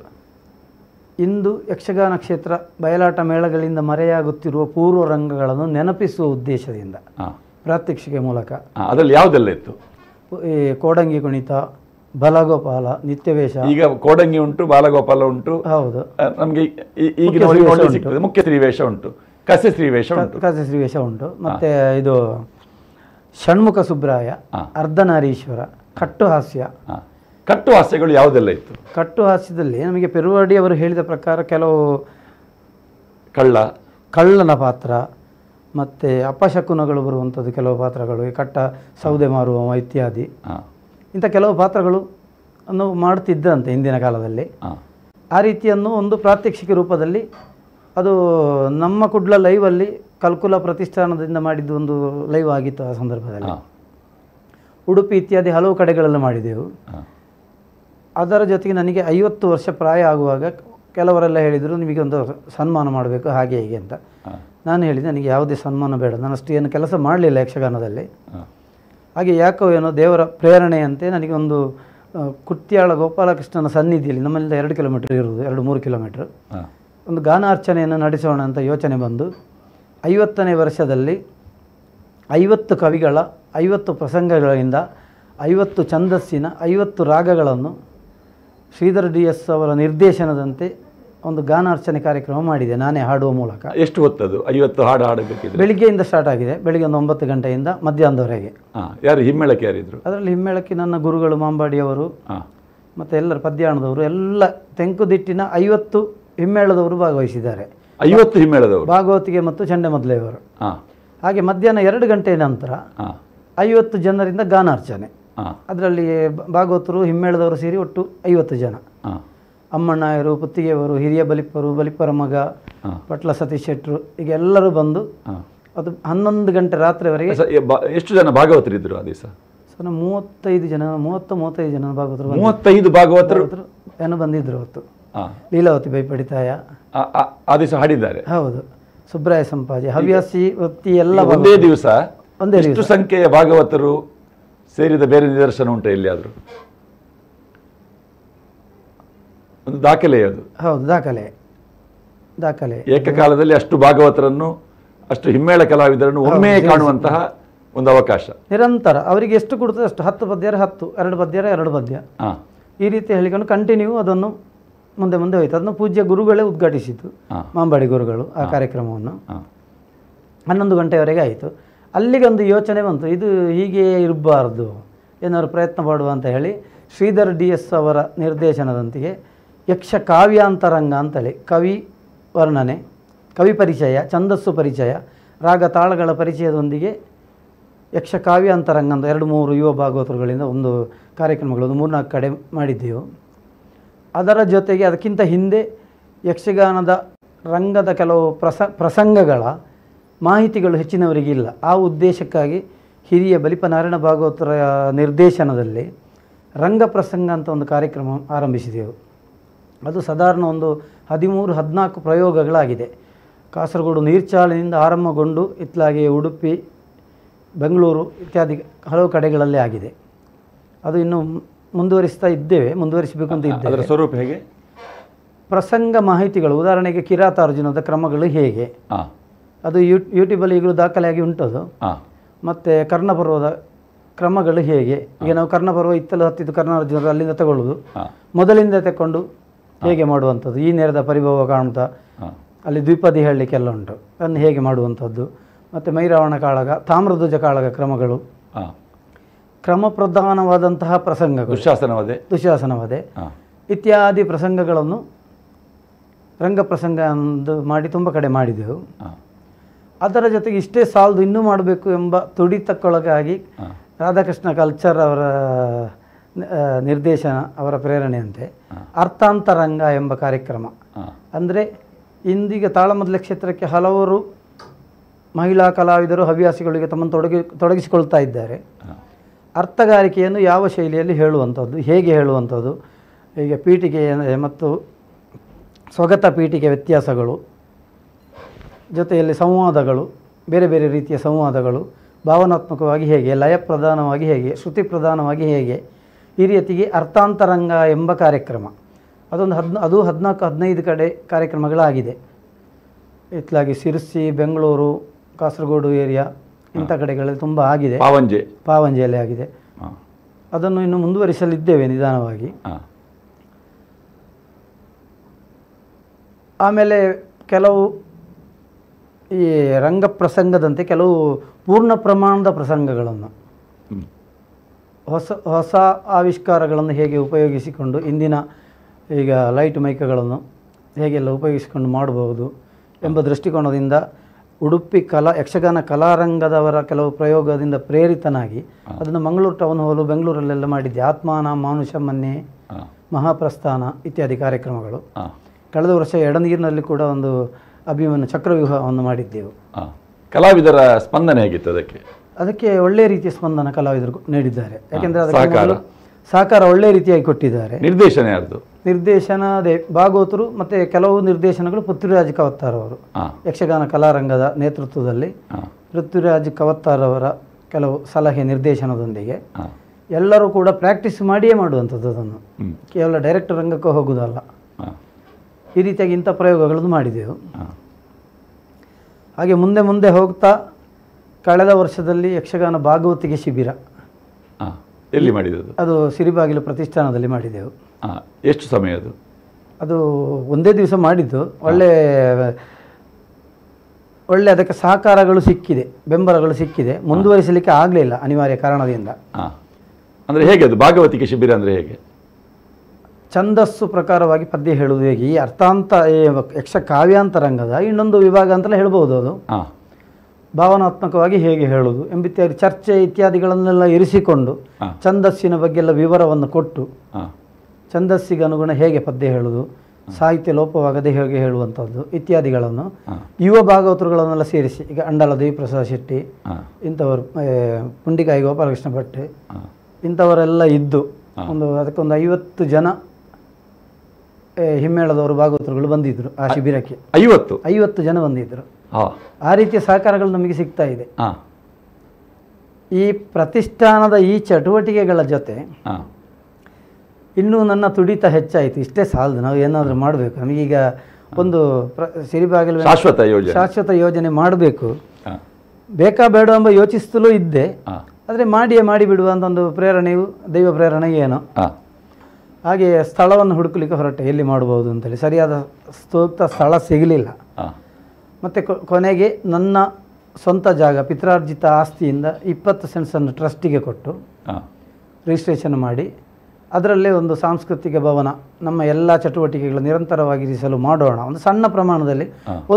ಇಂದು ಯಕ್ಷಗಾನ ಕ್ಷೇತ್ರ ಬಯಲಾಟ ಮೇಳಗಳಿಂದ ಮರೆಯಾಗುತ್ತಿರುವ ಪೂರ್ವರಂಗಗಳನ್ನು ನೆನಪಿಸುವ ಉದ್ದೇಶದಿಂದ ಪ್ರಾತ್ಯಕ್ಷಿಕೆ ಮೂಲಕ ಅದರಲ್ಲಿ ಯಾವುದೆಲ್ಲ ಇತ್ತು? ಈ ಕೋಡಂಗಿ ಕುಣಿತ, ಬಲಗೋಪಾಲ, ನಿತ್ಯವೇಷ. ಈಗ ಕೋಡಂಗಿ ಉಂಟು, ಬಾಲಗೋಪಾಲ ಉಂಟು. ಹೌದು, ನಮಗೆ ಈಗಿನ ಮುಖ್ಯ ಸ್ತ್ರೀವೇಷ ಉಂಟು, ಕಸೆ ಸ್ತ್ರೀವೇಷ ಉಂಟು. ಮತ್ತೆ ಇದು ಷಣ್ಮುಖ ಸುಬ್ರಾಯ, ಅರ್ಧನಾರೀಶ್ವರ, ಕಟ್ಟುಹಾಸ್ಯಗಳು ಯಾವುದೆಲ್ಲ ಇತ್ತು? ಕಟ್ಟುಹಾಸ್ಯದಲ್ಲಿ ನಮಗೆ ಪೆರುವಾಡಿ ಅವರು ಹೇಳಿದ ಪ್ರಕಾರ ಕೆಲವು ಕಳ್ಳನ ಪಾತ್ರ ಮತ್ತು ಅಪಶಕುನಗಳು ಬರುವಂಥದ್ದು ಕೆಲವು ಪಾತ್ರಗಳು, ಕಟ್ಟ ಸೌದೆ ಮಾರುವ ಇತ್ಯಾದಿ ಇಂಥ ಕೆಲವು ಪಾತ್ರಗಳು ಅನ್ನು ಮಾಡ್ತಿದ್ದಂತೆ ಹಿಂದಿನ ಕಾಲದಲ್ಲಿ. ಆ ರೀತಿಯನ್ನು ಒಂದು ಪ್ರಾತ್ಯಕ್ಷಿಕ ರೂಪದಲ್ಲಿ ಅದು ನಮ್ಮ ಕುಡ್ಲ ಲೈವಲ್ಲಿ ಕಲ್ಕುಲ ಪ್ರತಿಷ್ಠಾನದಿಂದ ಮಾಡಿದ್ದು ಒಂದು ಲೈವ್ ಆಗಿತ್ತು. ಆ ಸಂದರ್ಭದಲ್ಲಿ ಉಡುಪಿ ಇತ್ಯಾದಿ ಹಲವು ಕಡೆಗಳಲ್ಲಿ ಮಾಡಿದೆವು. ಅದರ ಜೊತೆಗೆ ನನಗೆ 50 ವರ್ಷ ಪ್ರಾಯ ಆಗುವಾಗ ಕೆಲವರೆಲ್ಲ ಹೇಳಿದರು, ನಿಮಗೊಂದು ಸನ್ಮಾನ ಮಾಡಬೇಕು ಹಾಗೆ ಹೀಗೆ ಅಂತ. ನಾನು ಹೇಳಿದೆ, ನನಗೆ ಯಾವುದೇ ಸನ್ಮಾನ ಬೇಡ, ನಾನಷ್ಟು ಏನು ಕೆಲಸ ಮಾಡಲಿಲ್ಲ ಯಕ್ಷಗಾನದಲ್ಲಿ. ಹಾಗೆ ಯಾಕೋ ಏನೋ ದೇವರ ಪ್ರೇರಣೆಯಂತೆ ನನಗೆ ಒಂದು ಕುಟ್ಯಾಳ ಗೋಪಾಲಕೃಷ್ಣನ ಸನ್ನಿಧಿಯಲ್ಲಿ, ನಮ್ಮಲ್ಲಿಂದ 2 ಕಿಲೋಮೀಟರ್ ಇರುವುದು, 2-3 ಕಿಲೋಮೀಟರ್, ಒಂದು ಗಾನಾರ್ಚನೆಯನ್ನು ನಡೆಸೋಣ ಅಂತ ಯೋಚನೆ ಬಂದು 50ನೇ ವರ್ಷದಲ್ಲಿ 50 ಕವಿಗಳ 50 ಪ್ರಸಂಗಗಳಿಂದ 50 ಛಂದಸ್ಸಿನ 50 ರಾಗಗಳನ್ನು ಶ್ರೀಧರ್ DS ಅವರ ನಿರ್ದೇಶನದಂತೆ ಒಂದು ಗಾನಾರ್ಚನೆ ಕಾರ್ಯಕ್ರಮ ಮಾಡಿದೆ, ನಾನೇ ಹಾಡುವ ಮೂಲಕ. ಎಷ್ಟು ಹೊತ್ತದು 50 ಹಾಡು ಹಾಡಬೇಕಿದೆ? ಬೆಳಿಗ್ಗೆಯಿಂದ ಸ್ಟಾರ್ಟ್ ಆಗಿದೆ, ಬೆಳಿಗ್ಗೆ ಒಂದು 9 ಗಂಟೆಯಿಂದ ಮಧ್ಯಾಹ್ನದವರೆಗೆ. ಯಾರು ಹಿಮ್ಮೇಳಕ್ಕೆ ಯಾರಿದ್ರು? ಅದರಲ್ಲಿ ಹಿಮ್ಮೇಳಕ್ಕೆ ನನ್ನ ಗುರುಗಳು ಮಾಂಬಾಡಿಯವರು ಮತ್ತು ಎಲ್ಲರ ಪದ್ಯಾಣದವರು, ಎಲ್ಲ ತೆಂಕುದಿಟ್ಟಿನ 50 ಹಿಮ್ಮೇಳದವರು ಭಾಗವಹಿಸಿದ್ದಾರೆ. 50 ಹಿಮ್ಮೇಳದವರು, ಭಾಗವತಿಗೆ ಮತ್ತು ಚಂಡೆ ಮೊದಲೆಯವರು. ಹಾಗೆ ಮಧ್ಯಾಹ್ನ 2 ಗಂಟೆ ನಂತರ 50 ಜನರಿಂದ ಗಾನಾರ್ಚನೆ. ಅದರಲ್ಲಿ ಭಾಗವತರು ಹಿಮ್ಮೇಳದವರು ಸೇರಿ ಒಟ್ಟು 50 ಜನ. ಅಮ್ಮಣ್ಣಾಯರು, ಪುತ್ತಿಗೆಯವರು, ಹಿರಿಯ ಬಲಿಪ್ಪರ ಮಗ, ಪಟ್ಲ ಸತೀಶ್ ಶೆಟ್ಟರು, ಈಗ ಎಲ್ಲರೂ ಬಂದು ಅದು 11 ಗಂಟೆ ರಾತ್ರಿವರೆಗೆ. ಎಷ್ಟು ಜನ ಭಾಗವತರಿದ್ದರು ಆ ದಿವಸ? 35 ಜನ, 30-35 ಜನ ಭಾಗವತರು. 35 ಭಾಗವತರು ಏನೋ ಬಂದಿದ್ರು ಅವತ್ತು. ಲೀಲಾವತಿ ಬೈಪಡಿತಾಯ ಆ ದಿವಸ ಹಾಡಿದ್ದಾರೆ. ಹೌದು, ಸುಬ್ರಾಯ ಸಂಪಾಜಿ, ಹವ್ಯಾಸಿ ವೃತ್ತಿ ಎಲ್ಲ ಒಂದೇ ದಿವಸ. ಎಷ್ಟು ಸಂಖ್ಯೆಯ ಭಾಗವತರು ಸೇರಿದ ಬೇರೆ ನಿದರ್ಶನ ಉಂಟು ಎಲ್ಲಿಯಾದರೂ? ಒಂದು ದಾಖಲೆ ಅದು. ಹೌದು, ದಾಖಲೆ. ಏಕಕಾಲದಲ್ಲಿ ಅಷ್ಟು ಭಾಗವತರನ್ನು, ಅಷ್ಟು ಹಿಮ್ಮೇಳ ಕಲಾವಿದರನ್ನು ಒಮ್ಮೆ ಕಾಣುವಂತಹ ಒಂದು ಅವಕಾಶ ನಿರಂತರ. ಅವರಿಗೆ ಎಷ್ಟು ಕೊಡ್ತದೆ ಅಷ್ಟು, 10 ಪದ್ಯರ 10, 2 ಪದ್ಯರ 2 ಪದ್ಯ, ಈ ರೀತಿ ಹೇಳಿಕೊಂಡು ಕಂಟಿನ್ಯೂ ಅದನ್ನು ಮುಂದೆ ಮುಂದೆ ಹೋಯಿತು. ಅದನ್ನು ಪೂಜ್ಯ ಗುರುಗಳೇ ಉದ್ಘಾಟಿಸಿತು, ಮಾಂಬಾಡಿ ಗುರುಗಳು ಆ ಕಾರ್ಯಕ್ರಮವನ್ನು. 11 ಗಂಟೆಯವರೆಗೆ ಆಯಿತು. ಅಲ್ಲಿಗೆ ಒಂದು ಯೋಚನೆ ಬಂತು, ಇದು ಹೀಗೆ ಇರಬಾರ್ದು, ಏನಾದ್ರು ಪ್ರಯತ್ನ ಮಾಡುವ ಅಂತ ಹೇಳಿ ಶ್ರೀಧರ್ DS ಅವರ ನಿರ್ದೇಶನದಂತೆಯೇ ಯಕ್ಷ ಕಾವ್ಯಾಂತರಂಗ ಅಂತೇಳಿ ಕವಿ ವರ್ಣನೆ, ಕವಿ ಪರಿಚಯ, ಛಂದಸ್ಸು ಪರಿಚಯ, ರಾಗ ತಾಳಗಳ ಪರಿಚಯದೊಂದಿಗೆ ಯಕ್ಷ ಕಾವ್ಯಾಂತರಂಗ ಅಂತ 2-3 ಯುವ ಭಾಗವತರುಗಳಿಂದ ಒಂದು ಕಾರ್ಯಕ್ರಮಗಳು 3-4 ಕಡೆ ಮಾಡಿದ್ದೆವು. ಅದರ ಜೊತೆಗೆ ಅದಕ್ಕಿಂತ ಹಿಂದೆ ಯಕ್ಷಗಾನದ ರಂಗದ ಕೆಲವು ಪ್ರಸಂಗಗಳ ಮಾಹಿತಿಗಳು ಹೆಚ್ಚಿನವರಿಗಿಲ್ಲ. ಆ ಉದ್ದೇಶಕ್ಕಾಗಿ ಹಿರಿಯ ಬಲಿಪನಾರಾಯಣ ಭಾಗವತರ ನಿರ್ದೇಶನದಲ್ಲಿ ರಂಗ ಪ್ರಸಂಗ ಅಂತ ಒಂದು ಕಾರ್ಯಕ್ರಮ ಆರಂಭಿಸಿದೆವು. ಅದು ಸಾಧಾರಣ ಒಂದು 13-14 ಪ್ರಯೋಗಗಳಾಗಿದೆ. ಕಾಸರಗೋಡು ನೀರ್ಚಾಲಿನಿಂದ ಆರಂಭಗೊಂಡು ಇತ್ಲಾಗಿ ಉಡುಪಿ, ಬೆಂಗಳೂರು ಇತ್ಯಾದಿ ಹಲವು ಕಡೆಗಳಲ್ಲೇ ಆಗಿದೆ. ಅದು ಇನ್ನು ಮುಂದುವರಿಸಬೇಕು ಅಂತ ಇದ್ದೇವೆ. ಅದರ ಸ್ವರೂಪ ಹೇಗೆ? ಪ್ರಸಂಗ ಮಾಹಿತಿಗಳು, ಉದಾಹರಣೆಗೆ ಕಿರಾತಾರ್ಜುನದ ಕ್ರಮಗಳು ಹೇಗೆ, ಅದು ಯೂಟ್ಯೂಬಲ್ಲಿ ಈಗಲೂ ದಾಖಲೆಯಾಗಿ ಉಂಟದು. ಮತ್ತು ಕರ್ಣಪರ್ವದ ಕ್ರಮಗಳು ಹೇಗೆ, ಈಗ ನಾವು ಕರ್ಣಪರ್ವ ಇತ್ತಲು ಹತ್ತಿದ್ದು ಕರ್ಣಾರ್ಜುನರು ಅಲ್ಲಿಂದ ತಗೊಳ್ಳೋದು, ಮೊದಲಿಂದ ತಗೊಂಡು ಹೇಗೆ ಮಾಡುವಂಥದ್ದು, ಈ ನೇರದ ಪರಿಭವ ಕಾಣ್ತಾ ಅಲ್ಲಿ ದ್ವಿಪದಿ ಹೇಳಲಿಕ್ಕೆಲ್ಲ ಉಂಟು, ಅದನ್ನು ಹೇಗೆ ಮಾಡುವಂಥದ್ದು. ಮತ್ತು ಮೈರಾವಣ ಕಾಳಗ, ತಾಮ್ರಧ್ವಜ ಕಾಳಗ ಕ್ರಮಗಳು, ಕ್ರಮ ಪ್ರಧಾನವಾದಂತಹ ಪ್ರಸಂಗಗಳು, ದುಶ್ಯಾಸನವಧೆ ಇತ್ಯಾದಿ ಪ್ರಸಂಗಗಳನ್ನು ರಂಗ ಪ್ರಸಂಗ ಎಂದು ಮಾಡಿ ತುಂಬ ಕಡೆ ಮಾಡಿದೆವು. ಅದರ ಜೊತೆಗೆ ಇಷ್ಟೇ ಸಾಲದು, ಇನ್ನೂ ಮಾಡಬೇಕು ಎಂಬ ತುಡಿತಕ್ಕೊಳಗಾಗಿ ರಾಧಾಕೃಷ್ಣ ಕಲ್ಚರ್ ಅವರ ನಿರ್ದೇಶನ, ಅವರ ಪ್ರೇರಣೆಯಂತೆ ಅರ್ಥಾಂತರಂಗ ಎಂಬ ಕಾರ್ಯಕ್ರಮ. ಅಂದರೆ ಇಂದಿಗೆ ತಾಳಮದ್ದಲೆ ಕ್ಷೇತ್ರಕ್ಕೆ ಹಲವರು ಮಹಿಳಾ ಕಲಾವಿದರು, ಹವ್ಯಾಸಿಗಳಿಗೆ ತಮ್ಮನ್ನು ತೊಡಗಿಸಿಕೊಳ್ತಾ ಇದ್ದಾರೆ. ಅರ್ಥಗಾರಿಕೆಯನ್ನು ಯಾವ ಶೈಲಿಯಲ್ಲಿ ಹೇಳುವಂಥದ್ದು, ಹೇಗೆ ಹೇಳುವಂಥದ್ದು, ಈಗ ಪೀಠಿಕೆ ಮತ್ತು ಸ್ವಗತ ಪೀಠಿಕೆ ವ್ಯತ್ಯಾಸಗಳು, ಜೊತೆಯಲ್ಲಿ ಸಂವಾದಗಳು, ಬೇರೆ ಬೇರೆ ರೀತಿಯ ಸಂವಾದಗಳು, ಭಾವನಾತ್ಮಕವಾಗಿ ಹೇಗೆ, ಲಯ ಪ್ರಧಾನವಾಗಿ ಹೇಗೆ, ಶ್ರುತಿ ಪ್ರಧಾನವಾಗಿ ಹೇಗೆ, ಈ ರೀತಿಗೆ ಅರ್ಥಾಂತರಂಗ ಎಂಬ ಕಾರ್ಯಕ್ರಮ. ಅದು 14-15 ಕಡೆ ಕಾರ್ಯಕ್ರಮಗಳಾಗಿದೆ. ಇತ್ಲಾಗಿ ಸಿರ್ಸಿ, ಬೆಂಗಳೂರು, ಕಾಸರಗೋಡು ಏರಿಯಾ ಇಂಥ ಕಡೆಗಳಲ್ಲಿ ತುಂಬ ಆಗಿದೆ. ಪಾವಂಜೆಯಲ್ಲಿ ಆಗಿದೆ. ಅದನ್ನು ಇನ್ನು ಮುಂದುವರಿಸಲಿದ್ದೇವೆ ನಿಧಾನವಾಗಿ. ಆಮೇಲೆ ಕೆಲವು ಈ ರಂಗ ಪ್ರಸಂಗದಂತೆ ಕೆಲವು ಪೂರ್ಣ ಪ್ರಮಾಣದ ಪ್ರಸಂಗಗಳನ್ನು, ಹೊಸ ಆವಿಷ್ಕಾರಗಳನ್ನು ಹೇಗೆ ಉಪಯೋಗಿಸಿಕೊಂಡು, ಇಂದಿನ ಈಗ ಲೈಟ್ ಮೈಕ್ಗಳನ್ನು ಹೇಗೆಲ್ಲ ಉಪಯೋಗಿಸಿಕೊಂಡು ಮಾಡಬಹುದು ಎಂಬ ದೃಷ್ಟಿಕೋನದಿಂದ ಉಡುಪಿ ಯಕ್ಷಗಾನ ಕಲಾರಂಗದವರ ಕೆಲವು ಪ್ರಯೋಗದಿಂದ ಪ್ರೇರಿತನಾಗಿ ಅದನ್ನು ಮಂಗಳೂರು ಟೌನ್ ಹಾಲು, ಬೆಂಗಳೂರಲ್ಲೆಲ್ಲ ಮಾಡಿದ್ದೆ. ಆತ್ಮಾನ, ಮಾನುಷ ಮನ್ನೆ, ಮಹಾಪ್ರಸ್ಥಾನ ಇತ್ಯಾದಿ ಕಾರ್ಯಕ್ರಮಗಳು. ಕಳೆದ ವರ್ಷ ಎಡನೀರಿನಲ್ಲಿ ಕೂಡ ಒಂದು ಅಭಿಮನ್ಯು ಚಕ್ರವ್ಯೂಹವನ್ನು ಮಾಡಿದ್ದೆವು. ಕಲಾವಿದರ ಸ್ಪಂದನೆ ಹೇಗಿತ್ತು? ಅದಕ್ಕೆ ಒಳ್ಳೆಯ ರೀತಿಯ ಸ್ಪಂದನ ಕಲಾವಿದರು ನೀಡಿದ್ದಾರೆ. ಯಾಕೆಂದರೆ ಅದಕ್ಕೆ ಸಹಕಾರ ಒಳ್ಳೆಯ ರೀತಿಯಾಗಿ ಕೊಟ್ಟಿದ್ದಾರೆ. ನಿರ್ದೇಶನ ಅದೇ ಭಾಗವತರು, ಮತ್ತು ಕೆಲವು ನಿರ್ದೇಶನಗಳು ಪೃಥ್ವಿರಾಜ್ ಕವತ್ತಾರ್ ಅವರು, ಯಕ್ಷಗಾನ ಕಲಾರಂಗದ ನೇತೃತ್ವದಲ್ಲಿ ಪೃಥ್ವಿರಾಜ್ ಕವತ್ತಾರ್ ಅವರ ಕೆಲವು ಸಲಹೆ ನಿರ್ದೇಶನದೊಂದಿಗೆ ಎಲ್ಲರೂ ಕೂಡ ಪ್ರಾಕ್ಟೀಸ್ ಮಾಡಿಯೇ ಮಾಡುವಂಥದ್ದು. ಅದನ್ನು ಕೇವಲ ಡೈರೆಕ್ಟ್ ರಂಗಕ್ಕೆ ಹೋಗುವುದಲ್ಲ. ಈ ರೀತಿಯಾಗಿ ಇಂಥ ಪ್ರಯೋಗಗಳನ್ನು ಮಾಡಿದೆವು. ಹಾಗೆ ಮುಂದೆ ಮುಂದೆ ಹೋಗ್ತಾ ಕಳೆದ ವರ್ಷದಲ್ಲಿ ಯಕ್ಷಗಾನ ಭಾಗವತಿಗೆ ಶಿಬಿರ ಎಲ್ಲಿ ಮಾಡಿದ್ದು? ಅದು ಸಿರಿಬಾಗಿಲು ಪ್ರತಿಷ್ಠಾನದಲ್ಲಿ ಮಾಡಿದೆವು. ಎಷ್ಟು ಸಮಯ? ಅದು ಒಂದೇ ದಿವಸ ಮಾಡಿದ್ದು. ಒಳ್ಳೆ ಅದಕ್ಕೆ ಸಹಕಾರಗಳು ಸಿಕ್ಕಿದೆ, ಬೆಂಬಲಗಳು ಸಿಕ್ಕಿದೆ. ಮುಂದುವರಿಸಲಿಕ್ಕೆ ಆಗಲಿಲ್ಲ ಅನಿವಾರ್ಯ ಕಾರಣದಿಂದ. ಅಂದರೆ ಹೇಗೆ ಅದು ಭಾಗವತಿಕೆ ಶಿಬಿರ ಅಂದರೆ ಹೇಗೆ? ಛಂದಸ್ಸು ಪ್ರಕಾರವಾಗಿ ಪದ್ಯ ಹೇಳುವುದು ಹೇಗೆ, ಈ ಯಕ್ಷ ಕಾವ್ಯಾಂತರಂಗದ ಇನ್ನೊಂದು ವಿಭಾಗ ಅಂತಲೇ ಹೇಳ್ಬೋದು. ಅದು ಭಾವನಾತ್ಮಕವಾಗಿ ಹೇಗೆ ಹೇಳುವುದು ಎಂಬಿತ್ಯಾದಿ ಚರ್ಚೆ ಇತ್ಯಾದಿಗಳನ್ನೆಲ್ಲ ಇರಿಸಿಕೊಂಡು ಛಂದಸ್ಸಿನ ಬಗ್ಗೆಲ್ಲ ವಿವರವನ್ನು ಕೊಟ್ಟು, ಛಂದಸ್ಸಿಗೆ ಅನುಗುಣ ಹೇಗೆ ಪದ್ಯ ಹೇಳುವುದು, ಸಾಹಿತ್ಯ ಲೋಪವಾಗದೆ ಹೇಗೆ ಹೇಳುವಂಥದ್ದು ಇತ್ಯಾದಿಗಳನ್ನು ಯುವ ಭಾಗವತರುಗಳನ್ನೆಲ್ಲ ಸೇರಿಸಿ, ಈಗ ಅಂಡಲ ದೇವಿಪ್ರಸಾದ್ ಶೆಟ್ಟಿ ಇಂಥವರು, ಪುಂಡಿಕಾಯಿ ಗೋಪಾಲಕೃಷ್ಣ ಭಟ್ ಇಂಥವರೆಲ್ಲ ಇದ್ದು ಅದಕ್ಕೊಂದು 50 ಜನ ಹಿಮ್ಮೇಳದವರು ಭಾಗವತರುಗಳು ಬಂದಿದ್ದರು ಆ ಶಿಬಿರಕ್ಕೆ. 50 ಜನ ಬಂದಿದ್ದರು. ಆ ರೀತಿಯ ಸಹಕಾರಗಳು ನಮಗೆ ಸಿಗ್ತಾ ಇದೆ. ಈ ಪ್ರತಿಷ್ಠಾನದ ಈ ಚಟುವಟಿಕೆಗಳ ಜೊತೆ ಇನ್ನೂ ನನ್ನ ತುಡಿತ ಹೆಚ್ಚಾಯಿತು. ಇಷ್ಟೇ ಸಾಲದು, ನಾವು ಏನಾದರೂ ಮಾಡಬೇಕು. ನಮಗೀಗ ಒಂದು ಸಿರಿಬಾಗಿಲು ಶಾಶ್ವತ ಯೋಜನೆ ಮಾಡಬೇಕು, ಬೇಕಾ ಬೇಡ ಎಂಬ ಯೋಚಿಸಲೂ ಇದ್ದೆ. ಆದರೆ ಮಾಡಿಬಿಡುವ ಅಂತ ಒಂದು ಪ್ರೇರಣೆಯು ದೈವ ಪ್ರೇರಣೆ ಏನೋ. ಹಾಗೆ ಸ್ಥಳವನ್ನು ಹುಡುಕಲಿಕ್ಕೆ ಹೊರಟೆ, ಎಲ್ಲಿ ಮಾಡ್ಬೋದು ಅಂತೇಳಿ. ಸರಿಯಾದ ಸೂಕ್ತ ಸ್ಥಳ ಸಿಗಲಿಲ್ಲ. ಮತ್ತು ಕೊನೆಗೆ ನನ್ನ ಸ್ವಂತ ಜಾಗ ಪಿತ್ರಾರ್ಜಿತ ಆಸ್ತಿಯಿಂದ 20 ಸೆಂಟ್ಸನ್ನು ಟ್ರಸ್ಟಿಗೆ ಕೊಟ್ಟು ರಿಜಿಸ್ಟ್ರೇಷನ್ ಮಾಡಿ, ಅದರಲ್ಲೇ ಒಂದು ಸಾಂಸ್ಕೃತಿಕ ಭವನ ನಮ್ಮ ಎಲ್ಲ ಚಟುವಟಿಕೆಗಳು ನಿರಂತರವಾಗಿರಿಸಲು ಮಾಡೋಣ. ಒಂದು ಸಣ್ಣ ಪ್ರಮಾಣದಲ್ಲಿ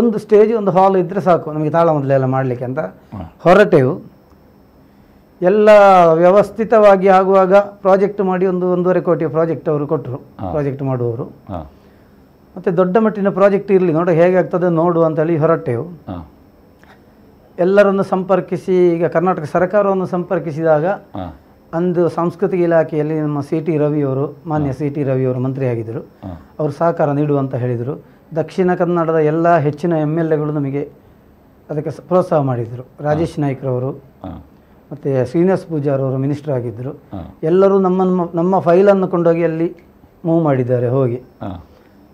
ಒಂದು ಸ್ಟೇಜ್, ಒಂದು ಹಾಲ್ ಇದ್ದರೆ ಸಾಕು ನಮಗೆ ತಾಳಮದ್ದಳೆಲ್ಲ ಮಾಡಲಿಕ್ಕೆ ಅಂತ ಹೊರಟೆವು. ಎಲ್ಲ ವ್ಯವಸ್ಥಿತವಾಗಿ ಆಗುವಾಗ ಪ್ರಾಜೆಕ್ಟ್ ಮಾಡಿ 1.5 ಕೋಟಿಯ ಪ್ರಾಜೆಕ್ಟ್ ಅವರು ಕೊಟ್ಟರು, ಪ್ರಾಜೆಕ್ಟ್ ಮಾಡುವವರು. ಮತ್ತು ದೊಡ್ಡ ಮಟ್ಟಿನ ಪ್ರಾಜೆಕ್ಟ್ ಇರಲಿ, ನೋಡು ಹೇಗೆ ಆಗ್ತದೆ ನೋಡು ಅಂತೇಳಿ ಹೊರಟೆವು. ಎಲ್ಲರನ್ನು ಸಂಪರ್ಕಿಸಿ, ಈಗ ಕರ್ನಾಟಕ ಸರ್ಕಾರವನ್ನು ಸಂಪರ್ಕಿಸಿದಾಗ ಅಂದು ಸಾಂಸ್ಕೃತಿಕ ಇಲಾಖೆಯಲ್ಲಿ ನಮ್ಮ CT ರವಿಯವರು, ಮಾನ್ಯ CT ರವಿಯವರು ಮಂತ್ರಿಯಾಗಿದ್ದರು. ಅವರು ಸಹಕಾರ ನೀಡುವಂತ ಹೇಳಿದರು. ದಕ್ಷಿಣ ಕನ್ನಡದ ಎಲ್ಲ ಹೆಚ್ಚಿನ MLAಗಳು ನಮಗೆ ಅದಕ್ಕೆ ಪ್ರೋತ್ಸಾಹ ಮಾಡಿದರು. ರಾಜೇಶ್ ನಾಯ್ಕರವರು ಮತ್ತು ಶ್ರೀನಿವಾಸ್ ಪೂಜಾರವರು ಮಿನಿಸ್ಟರ್ ಆಗಿದ್ದರು. ಎಲ್ಲರೂ ನಮ್ಮ ಫೈಲನ್ನು ಕೊಂಡೋಗಿ ಅಲ್ಲಿ ಮೂವ್ ಮಾಡಿದ್ದಾರೆ ಹೋಗಿ.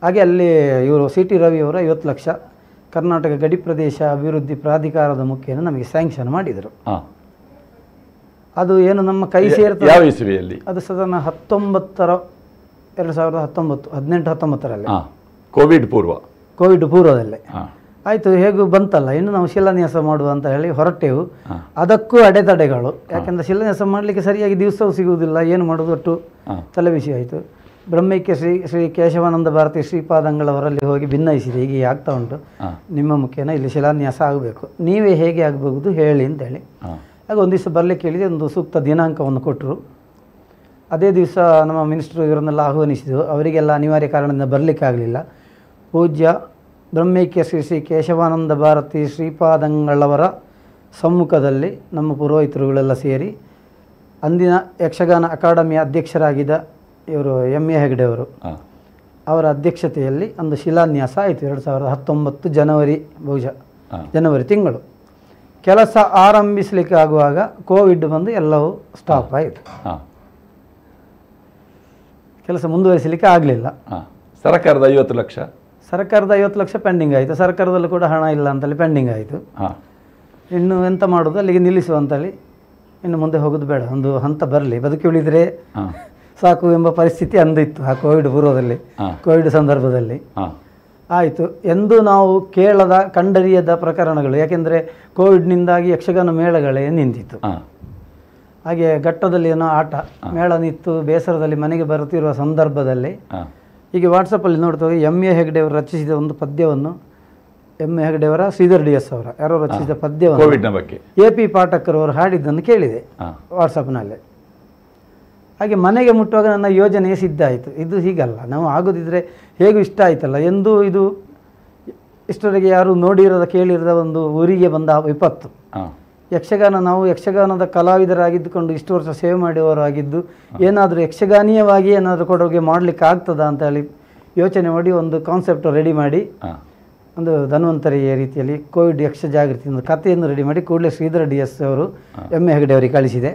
ಹಾಗೆ ಅಲ್ಲಿ ಇವರು CT ರವಿಯವರು 50 ಲಕ್ಷ ಕರ್ನಾಟಕ ಗಡಿ ಪ್ರದೇಶ ಅಭಿವೃದ್ಧಿ ಪ್ರಾಧಿಕಾರದ ಮುಖೇನ ನಮಗೆ ಸ್ಯಾಂಕ್ಷನ್ ಮಾಡಿದರು. ಅದು ಏನು ನಮ್ಮ ಕೈ ಸೇರ್ತದೆ. ಯಾವ ಇಸವಿಯಲ್ಲಿ? ಅದು ಸಾಧಾರಣ 2019 ಕೋವಿಡ್ ಪೂರ್ವದಲ್ಲೇ ಆಯಿತು. ಹೇಗೂ ಬಂತಲ್ಲ, ಇನ್ನು ನಾವು ಶಿಲಾನ್ಯಾಸ ಮಾಡುವ ಅಂತ ಹೇಳಿ ಹೊರಟೆವು. ಅದಕ್ಕೂ ಅಡೆತಡೆಗಳು, ಯಾಕೆಂದರೆ ಶಿಲಾನ್ಯಾಸ ಮಾಡಲಿಕ್ಕೆ ಸರಿಯಾಗಿ ದಿವಸವೂ ಸಿಗುವುದಿಲ್ಲ. ಏನು ಮಾಡೋದು, ಒಟ್ಟು ತಲೆಬಿಸಿ ಆಯಿತು. ಬ್ರಹ್ಮೈಕ್ಯ ಶ್ರೀ ಕೇಶವಾನಂದ ಭಾರತಿ ಶ್ರೀಪಾದಂಗಳವರಲ್ಲಿ ಹೋಗಿ ಭಿನ್ನಯಿಸಿದೆ. ಹೀಗೆ ಆಗ್ತಾ ಉಂಟು, ನಿಮ್ಮ ಮುಖೇನ ಇಲ್ಲಿ ಶಿಲಾನ್ಯಾಸ ಆಗಬೇಕು, ನೀವೇ ಹೇಗೆ ಆಗಬಹುದು ಹೇಳಿ ಅಂತೇಳಿ. ಆಗ ಒಂದು ದಿವಸ ಬರಲಿಕ್ಕೆ ಹೇಳಿದೆ. ಒಂದು ಸೂಕ್ತ ದಿನಾಂಕವನ್ನು ಕೊಟ್ಟರು. ಅದೇ ದಿವಸ ನಮ್ಮ ಮಿನಿಸ್ಟ್ರು ಇವರನ್ನೆಲ್ಲ ಆಹ್ವಾನಿಸಿದರು. ಅವರಿಗೆಲ್ಲ ಅನಿವಾರ್ಯ ಕಾರಣದಿಂದ ಬರಲಿಕ್ಕಾಗಲಿಲ್ಲ. ಪೂಜ್ಯ ಬ್ರಹ್ಮೈಕ್ಯ ಶ್ರೀ ಕೇಶವಾನಂದ ಭಾರತಿ ಶ್ರೀಪಾದಂಗಳವರ ಸಮ್ಮುಖದಲ್ಲಿ ನಮ್ಮ ಪುರೋಹಿತರುಗಳೆಲ್ಲ ಸೇರಿ ಅಂದಿನ ಯಕ್ಷಗಾನ ಅಕಾಡೆಮಿಯ ಅಧ್ಯಕ್ಷರಾಗಿದ್ದ ಇವರು MA ಹೆಗ್ಡೆ ಅವರು, ಅವರ ಅಧ್ಯಕ್ಷತೆಯಲ್ಲಿ ಒಂದು ಶಿಲಾನ್ಯಾಸ ಆಯಿತು. 2019 ಜನವರಿ, ಬಹುಶಃ ಜನವರಿ ತಿಂಗಳು. ಕೆಲಸ ಆರಂಭಿಸಲಿಕ್ಕೆ ಆಗುವಾಗ ಕೋವಿಡ್ ಬಂದು ಎಲ್ಲವೂ ಸ್ಟಾಪ್ ಆಯಿತು. ಕೆಲಸ ಮುಂದುವರಿಸಲಿಕ್ಕೆ ಆಗಲಿಲ್ಲ. ಸರ್ಕಾರದ 50 ಲಕ್ಷ ಪೆಂಡಿಂಗ್ ಆಯಿತು. ಸರ್ಕಾರದಲ್ಲೂ ಕೂಡ ಹಣ ಇಲ್ಲ ಅಂತೇಳಿ ಪೆಂಡಿಂಗ್ ಆಯಿತು. ಇನ್ನು ಎಂತ ಮಾಡೋದು, ಅಲ್ಲಿಗೆ ನಿಲ್ಲಿಸುವ ಅಂತೇಳಿ, ಇನ್ನು ಮುಂದೆ ಹೋಗೋದು ಬೇಡ, ಒಂದು ಹಂತ ಬರಲಿ, ಬದುಕಿ ಉಳಿದರೆ ಸಾಕು ಎಂಬ ಪರಿಸ್ಥಿತಿ ಅಂದಿತ್ತು ಆ ಕೋವಿಡ್ ಪೂರ್ವದಲ್ಲಿ, ಕೋವಿಡ್ ಸಂದರ್ಭದಲ್ಲಿ. ಆಯಿತು ಎಂದು ನಾವು ಕೇಳದ ಕಂಡರಿಯದ ಪ್ರಕರಣಗಳು, ಯಾಕೆಂದರೆ ಕೋವಿಡ್ನಿಂದಾಗಿ ಯಕ್ಷಗಾನ ಮೇಳಗಳೇ ನಿಂತಿತ್ತು. ಹಾಗೆ ಘಟ್ಟದಲ್ಲಿ ಏನೋ ಆಟ ಮೇಳ ನಿಂತು ಬೇಸರದಲ್ಲಿ ಮನೆಗೆ ಬರುತ್ತಿರುವ ಸಂದರ್ಭದಲ್ಲಿ ಹೀಗೆ ವಾಟ್ಸಪ್ಪಲ್ಲಿ ನೋಡ್ತೇವೆ, MA ಹೆಗ್ಡೆಯವರು ರಚಿಸಿದ ಒಂದು ಪದ್ಯವನ್ನು, MA ಹೆಗ್ಡೆಯವರ ಶ್ರೀಧರ್ DS ಅವರ ಯಾರೋ ರಚಿಸಿದ ಪದ್ಯವನ್ನು AP ಪಾಠಕರವರು ಹಾಡಿದ್ದನ್ನು ಕೇಳಿದೆ ವಾಟ್ಸಪ್ನಲ್ಲಿ. ಹಾಗೆ ಮನೆಗೆ ಮುಟ್ಟುವಾಗ ನನ್ನ ಯೋಜನೆ ಸಿದ್ಧ ಆಯಿತು. ಇದು ಹೀಗಲ್ಲ, ನಾವು ಆಗೋದಿದ್ರೆ ಹೇಗೂ ಇಷ್ಟ ಆಯ್ತಲ್ಲ ಎಂದು. ಇದು ಇಷ್ಟವರೆಗೆ ಯಾರು ನೋಡಿರದ ಕೇಳಿರದ ಒಂದು ಊರಿಗೆ ಬಂದ ವಿಪತ್ತು. ಯಕ್ಷಗಾನ, ನಾವು ಯಕ್ಷಗಾನದ ಕಲಾವಿದರಾಗಿದ್ದುಕೊಂಡು ಇಷ್ಟು ವರ್ಷ ಸೇವೆ ಮಾಡುವವರಾಗಿದ್ದು ಏನಾದರೂ ಯಕ್ಷಗಾನೀಯವಾಗಿ ಏನಾದರೂ ಕೊಡುಗೆ ಮಾಡಲಿಕ್ಕೆ ಆಗ್ತದಾ ಅಂತ ಹೇಳಿ ಯೋಚನೆ ಮಾಡಿ ಒಂದು ಕಾನ್ಸೆಪ್ಟ್ ರೆಡಿ ಮಾಡಿ, ಒಂದು ಧನ್ವಂತರಿಯ ರೀತಿಯಲ್ಲಿ ಕೋವಿಡ್ ಯಕ್ಷ ಜಾಗೃತಿ ಒಂದು ಕಥೆಯನ್ನು ರೆಡಿ ಮಾಡಿ ಕೂಡಲೇ ಶ್ರೀಧರ್ DS ಅವರು MA ಹೆಗ್ಡೆ ಅವರಿಗೆ ಕಳಿಸಿದೆ.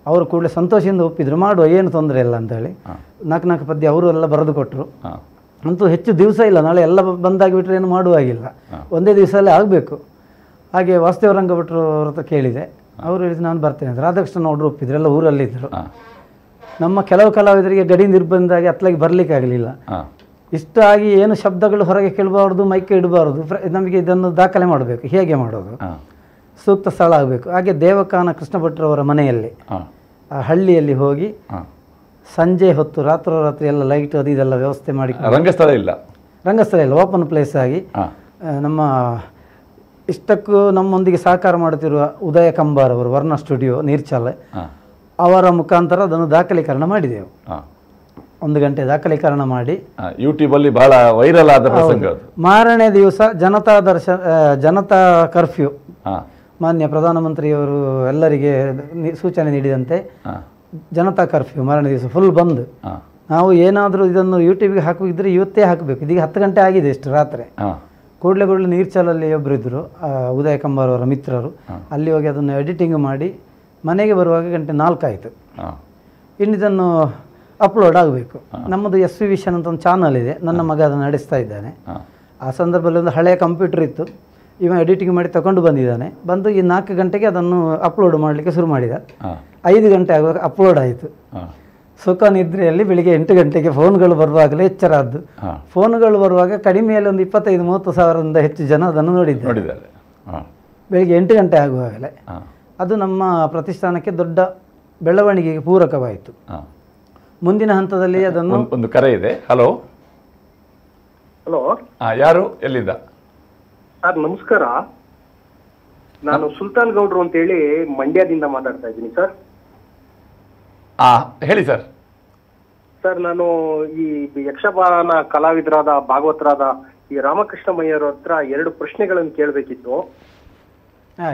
ಅವರು ಕೂಡಲೇ ಸಂತೋಷದಿಂದ ಒಪ್ಪಿದ್ರು, ಮಾಡುವ, ಏನು ತೊಂದರೆ ಇಲ್ಲ ಅಂತೇಳಿ. 4 ಪದ್ಯ ಅವರು ಎಲ್ಲ ಬರೆದು ಕೊಟ್ಟರು. ಅಂತೂ ಹೆಚ್ಚು ದಿವಸ ಇಲ್ಲ, ನಾಳೆ ಎಲ್ಲ ಬಂದಾಗಿಬಿಟ್ರೆ ಏನು ಮಾಡುವಾಗಿಲ್ಲ, ಒಂದೇ ದಿವಸದಲ್ಲೇ ಆಗಬೇಕು. ಹಾಗೆ ವಾಸುದೇವ ರಂಗಭಟ್ರು ಅವ್ರ ಹತ್ರ ಕೇಳಿದೆ. ಅವರು ಹೇಳಿದ್ರು ನಾನು ಬರ್ತೇನೆ ಅಂತ. ರಾಧಾಕೃಷ್ಣ ಅವರು ಒಪ್ಪಿದ್ರು, ಎಲ್ಲ ಊರಲ್ಲಿದ್ದರು. ನಮ್ಮ ಕೆಲವು ಕಲಾವಿದರಿಗೆ ಗಡಿ ನಿರ್ಬಂಧಾಗಿ ಅತ್ಲಾಗಿ ಬರಲಿಕ್ಕಾಗಲಿಲ್ಲ. ಇಷ್ಟ ಆಗಿ ಏನು ಶಬ್ದಗಳು ಹೊರಗೆ ಕೇಳಬಾರ್ದು, ಮೈಕೆ ಇಡಬಾರ್ದು, ನಮಗೆ ಇದನ್ನು ದಾಖಲೆ ಮಾಡಬೇಕು, ಹೇಗೆ ಮಾಡೋದು, ಸೂಕ್ತ ಸ್ಥಳ ಆಗಬೇಕು. ಹಾಗೆ ದೇವಕಾನ ಕೃಷ್ಣ ಭಟ್ರವರ ಮನೆಯಲ್ಲಿ ಆ ಹಳ್ಳಿಯಲ್ಲಿ ಹೋಗಿ ಸಂಜೆ ಹೊತ್ತು ರಾತ್ರೋರಾತ್ರಿ ಎಲ್ಲ ಲೈಟ್ ಅದು ಇದೆಲ್ಲ ವ್ಯವಸ್ಥೆ ಮಾಡಿ, ರಂಗಸ್ಥಳ ಇಲ್ಲ, ಓಪನ್ ಪ್ಲೇಸ್ ಆಗಿ ನಮ್ಮ ಇಷ್ಟಕ್ಕೂ ನಮ್ಮೊಂದಿಗೆ ಸಹಕಾರ ಮಾಡುತ್ತಿರುವ ಉದಯ ಕಂಬಾರ್ ಅವರು, ವರ್ಣ ಸ್ಟುಡಿಯೋ ನೀರ್ಚಾಲೆ, ಅವರ ಮುಖಾಂತರ ಅದನ್ನು ದಾಖಲೀಕರಣ ಮಾಡಿದೆವು. 1 ಗಂಟೆ ದಾಖಲೀಕರಣ ಮಾಡಿ ಯೂಟ್ಯೂಬಲ್ಲಿ ಬಹಳ ವೈರಲ್ ಆದ ಪ್ರಸಂಗ. ಮಾರನೇ ದಿವಸ ಜನತಾ ಕರ್ಫ್ಯೂ, ಮಾನ್ಯ ಪ್ರಧಾನಮಂತ್ರಿಯವರು ಎಲ್ಲರಿಗೆ ಸೂಚನೆ ನೀಡಿದಂತೆ ಜನತಾ ಕರ್ಫ್ಯೂ ಮಾರನೇ ದಿವಸ ಫುಲ್ ಬಂದ್. ನಾವು ಏನಾದರೂ ಇದನ್ನು ಯೂಟ್ಯೂಬ್ಗೆ ಹಾಕಿದ್ರೆ ಇವತ್ತೇ ಹಾಕಬೇಕು. ಇದೀಗ 10 ಗಂಟೆ ಆಗಿದೆ ಇಷ್ಟು ರಾತ್ರಿ. ಕೂಡಲೇ ನೀರ್ಚಾಲಲ್ಲಿ ಒಬ್ಬರು ಇದ್ದರು, ಉದಯ ಕಂಬಾರ್ ಅವರ ಮಿತ್ರರು. ಅಲ್ಲಿ ಹೋಗಿ ಅದನ್ನು ಎಡಿಟಿಂಗ್ ಮಾಡಿ ಮನೆಗೆ ಬರುವಾಗ 4 ಆಯಿತು. ಇನ್ನು ಇದನ್ನು ಅಪ್ಲೋಡ್ ಆಗಬೇಕು. ನಮ್ಮದು SV ವಿಷನ್ ಅಂತ ಒಂದು ಚಾನಲ್ ಇದೆ, ನನ್ನ ಮಗ ಅದನ್ನು ನಡೆಸ್ತಾ ಇದ್ದಾನೆ. ಆ ಸಂದರ್ಭದಲ್ಲಿ ಒಂದು ಹಳೆಯ ಕಂಪ್ಯೂಟರ್ ಇತ್ತು, ಇವ ಎಡಿಟಿಂಗ್ ಮಾಡಿ ತಗೊಂಡು ಬಂದಿದ್ದಾನೆ. ಬಂದು ಈ 4 ಗಂಟೆಗೆ ಅದನ್ನು ಅಪ್ಲೋಡ್ ಮಾಡಲಿಕ್ಕೆ ಶುರು ಮಾಡಿದ. 5 ಗಂಟೆ ಆಗುವಾಗ ಅಪ್ಲೋಡ್ ಆಯಿತು. ಸುಖ ನಿದ್ರೆಯಲ್ಲಿ ಬೆಳಿಗ್ಗೆ 8 ಗಂಟೆಗೆ ಫೋನ್ಗಳು ಬರುವಾಗಲೇ ಎಚ್ಚರಾದ್ದು. ಫೋನ್ಗಳು ಬರುವಾಗ ಕಡಿಮೆಯಲ್ಲಿ ಒಂದು 25-30 ಸಾವಿರದಿಂದ ಹೆಚ್ಚು ಜನ ಅದನ್ನು ನೋಡಿದ್ದಾರೆ. ಬೆಳಿಗ್ಗೆ 8 ಗಂಟೆ ಆಗುವಾಗಲೇ ಅದು ನಮ್ಮ ಪ್ರತಿಷ್ಠಾನಕ್ಕೆ ದೊಡ್ಡ ಬೆಳವಣಿಗೆಗೆ ಪೂರಕವಾಯಿತು. ಮುಂದಿನ ಹಂತದಲ್ಲಿ ಅದನ್ನು ಒಂದು ಕರೆ ಇದೆ. ಹಲೋ ಹಲೋ, ಯಾರು, ಎಲ್ಲಿಂದ? ಸರ್ ನಮಸ್ಕಾರ. ನಾನು ಸುಲ್ತಾನ್ ಗೌಡ್ರು ಅಂತೇಳಿ ಮಂಡ್ಯದಿಂದ ಮಾತಾಡ್ತಾ ಇದ್ದೀನಿ ಸರ್. ಹೇಳಿ ಸರ್. ಸರ್ ನಾನು ಈ ಯಕ್ಷಗಾನ ಕಲಾವಿದರಾದ ಭಾಗವತರಾದ ಈ ರಾಮಕೃಷ್ಣ ಮಯ್ಯರ ಹತ್ರ 2 ಪ್ರಶ್ನೆಗಳನ್ನು ಕೇಳಬೇಕಿತ್ತು.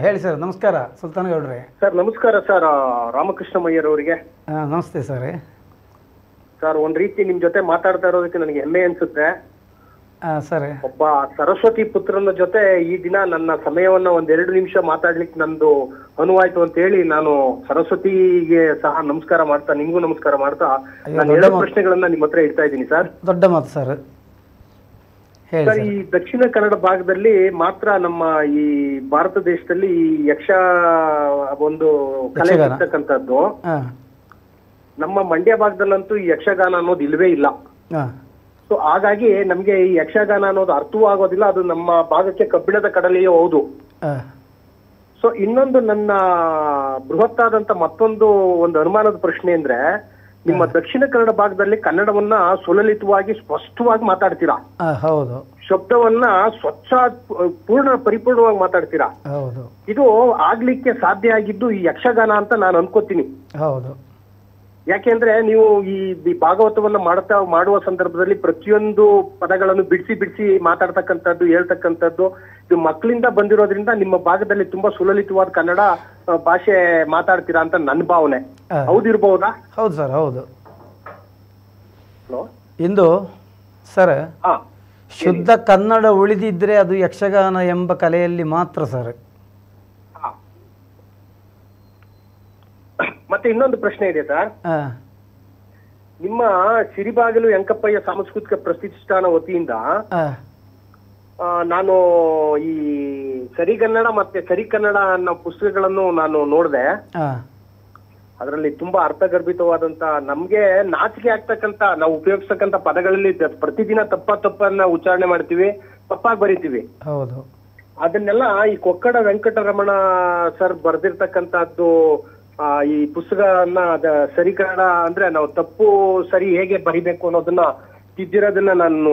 ಹೇಳಿ ಸರ್. ನಮಸ್ಕಾರ ಸುಲ್ತಾನ್ ಗೌಡ್ರೆ. ಸರ್ ನಮಸ್ಕಾರ ಸರ್, ರಾಮಕೃಷ್ಣ ಮಯ್ಯರ್ ಅವರಿಗೆ. ನಮಸ್ತೆ ಸರ್. ಸರ್ ಒಂದ್ ರೀತಿ ನಿಮ್ ಜೊತೆ ಮಾತಾಡ್ತಾ ಇರೋದಕ್ಕೆ ನನಗೆ ಹೆಮ್ಮೆ ಅನ್ಸುತ್ತೆ. ಸರ್, ಒಬ್ಬ ಸರಸ್ವತಿ ಪುತ್ರನ ಜೊತೆ ಈ ದಿನ ನನ್ನ ಸಮಯವನ್ನ 1-2 ನಿಮಿಷ ಮಾತಾಡ್ಲಿಕ್ಕೆ ನಂದು ಅನುವಾಯ್ತು ಅಂತ ಹೇಳಿ ನಾನು ಸರಸ್ವತಿಗೆ ಸಹ ನಮಸ್ಕಾರ ಮಾಡ್ತಾ, ನಿಮ್ಗೂ ನಮಸ್ಕಾರ ಮಾಡ್ತಾ ನಾನು 2 ಪ್ರಶ್ನೆಗಳನ್ನ ನಿಮ್ಮ ಹತ್ರ ಇಡ್ತಾ ಇದ್ದೀನಿ ಸರ್. ದೊಡ್ಡ ಮಾತು ಸರ್. ಸರ್, ಈ ದಕ್ಷಿಣ ಕನ್ನಡ ಭಾಗದಲ್ಲಿ ಮಾತ್ರ ನಮ್ಮ ಈ ಭಾರತ ದೇಶದಲ್ಲಿ ಈ ಯಕ್ಷ ಒಂದು ಕಲೆ ಇರ್ತಕ್ಕಂಥದ್ದು. ನಮ್ಮ ಮಂಡ್ಯ ಭಾಗದಲ್ಲಂತೂ ಈ ಯಕ್ಷಗಾನ ಅನ್ನೋದು ಇಲ್ವೇ ಇಲ್ಲ. ಸೊ ಹಾಗಾಗಿ ನಮ್ಗೆ ಈ ಯಕ್ಷಗಾನ ಅನ್ನೋದು ಅರ್ಥವೂ ಆಗೋದಿಲ್ಲ. ಅದು ನಮ್ಮ ಭಾಗಕ್ಕೆ ಕಬ್ಬಿಣದ ಕಡಲೆಯೂ ಹೌದು. ಸೊ ಇನ್ನೊಂದು ನನ್ನ ಬೃಹತ್ತಾದಂತ ಮತ್ತೊಂದು ಒಂದು ಅನುಮಾನದ ಪ್ರಶ್ನೆ ಅಂದ್ರೆ, ನಿಮ್ಮ ದಕ್ಷಿಣ ಕನ್ನಡ ಭಾಗದಲ್ಲಿ ಕನ್ನಡವನ್ನ ಸುಲಲಿತವಾಗಿ ಸ್ಪಷ್ಟವಾಗಿ ಮಾತಾಡ್ತೀರಾ. ಹೌದು. ಶಬ್ದವನ್ನ ಸ್ವಚ್ಛ ಪರಿಪೂರ್ಣವಾಗಿ ಮಾತಾಡ್ತೀರಾ. ಹೌದು. ಇದು ಆಗ್ಲಿಕ್ಕೆ ಸಾಧ್ಯ ಆಗಿದ್ದು ಈ ಯಕ್ಷಗಾನ ಅಂತ ನಾನು ಅನ್ಕೋತೀನಿ. ಹೌದು. ಯಾಕೆಂದ್ರೆ ನೀವು ಈ ಭಾಗವತವನ್ನ ಮಾಡುವ ಸಂದರ್ಭದಲ್ಲಿ ಪ್ರತಿಯೊಂದು ಪದಗಳನ್ನು ಬಿಡಿಸಿ ಮಾತಾಡ್ತಕ್ಕಂಥದ್ದು, ಹೇಳ್ತಕ್ಕಂಥದ್ದು ಇದು ಮಕ್ಕಳಿಂದ ಬಂದಿರೋದ್ರಿಂದ ನಿಮ್ಮ ಭಾಗದಲ್ಲಿ ತುಂಬಾ ಸುಲಲಿತವಾದ ಕನ್ನಡ ಭಾಷೆ ಮಾತಾಡ್ತೀರಾ ಅಂತ ನನ್ನ ಭಾವನೆ. ಹೌದಿರ್ಬಹುದಾ? ಹೌದು ಸರ್, ಹೌದು. ಹಲೋ, ಇಂದು ಸರ್ ಶುದ್ಧ ಕನ್ನಡ ಉಳಿದಿದ್ರೆ ಅದು ಯಕ್ಷಗಾನ ಎಂಬ ಕಲೆಯಲ್ಲಿ ಮಾತ್ರ ಸರ್. ಮತ್ತೆ ಇನ್ನೊಂದು ಪ್ರಶ್ನೆ ಇದೆ ಸರ್. ನಿಮ್ಮ ಸಿರಿಬಾಗಿಲು ವೆಂಕಪ್ಪಯ್ಯ ಸಾಂಸ್ಕೃತಿಕ ಪ್ರತಿಷ್ಠಾನ ವತಿಯಿಂದ ನಾನು ಈ ಸರಿಗನ್ನಡ ಮತ್ತೆ ಸರಿಕನ್ನಡ ಅನ್ನೋ ಪುಸ್ತಕಗಳನ್ನು ನಾನು ನೋಡಿದೆ. ಅದರಲ್ಲಿ ತುಂಬಾ ಅರ್ಥಗರ್ಭಿತವಾದಂತ, ನಮ್ಗೆ ನಾಚಿಕೆ ಆಗ್ತಕ್ಕಂತ, ನಾವು ಉಪಯೋಗಿಸ್ತಕ್ಕಂತ ಪದಗಳಲ್ಲಿ ಪ್ರತಿದಿನ ತಪ್ಪನ್ನ ಉಚ್ಚಾರಣೆ ಮಾಡ್ತೀವಿ, ತಪ್ಪಾಗಿ ಬರೀತೀವಿ. ಹೌದು. ಅದನ್ನೆಲ್ಲ ಈ ಕೊಕ್ಕಡ ವೆಂಕಟರಮಣ ಸರ್ ಬರ್ದಿರ್ತಕ್ಕಂಥದ್ದು ಈ ಪುಸ್ತಕನ ಸರಿ ಕನ್ನಡ ಅಂದ್ರೆ ನಾವು ತಪ್ಪು ಸರಿ ಹೇಗೆ ಬರಿಬೇಕು ಅನ್ನೋದನ್ನ ತಿದ್ದಿರೋದನ್ನ ನಾನು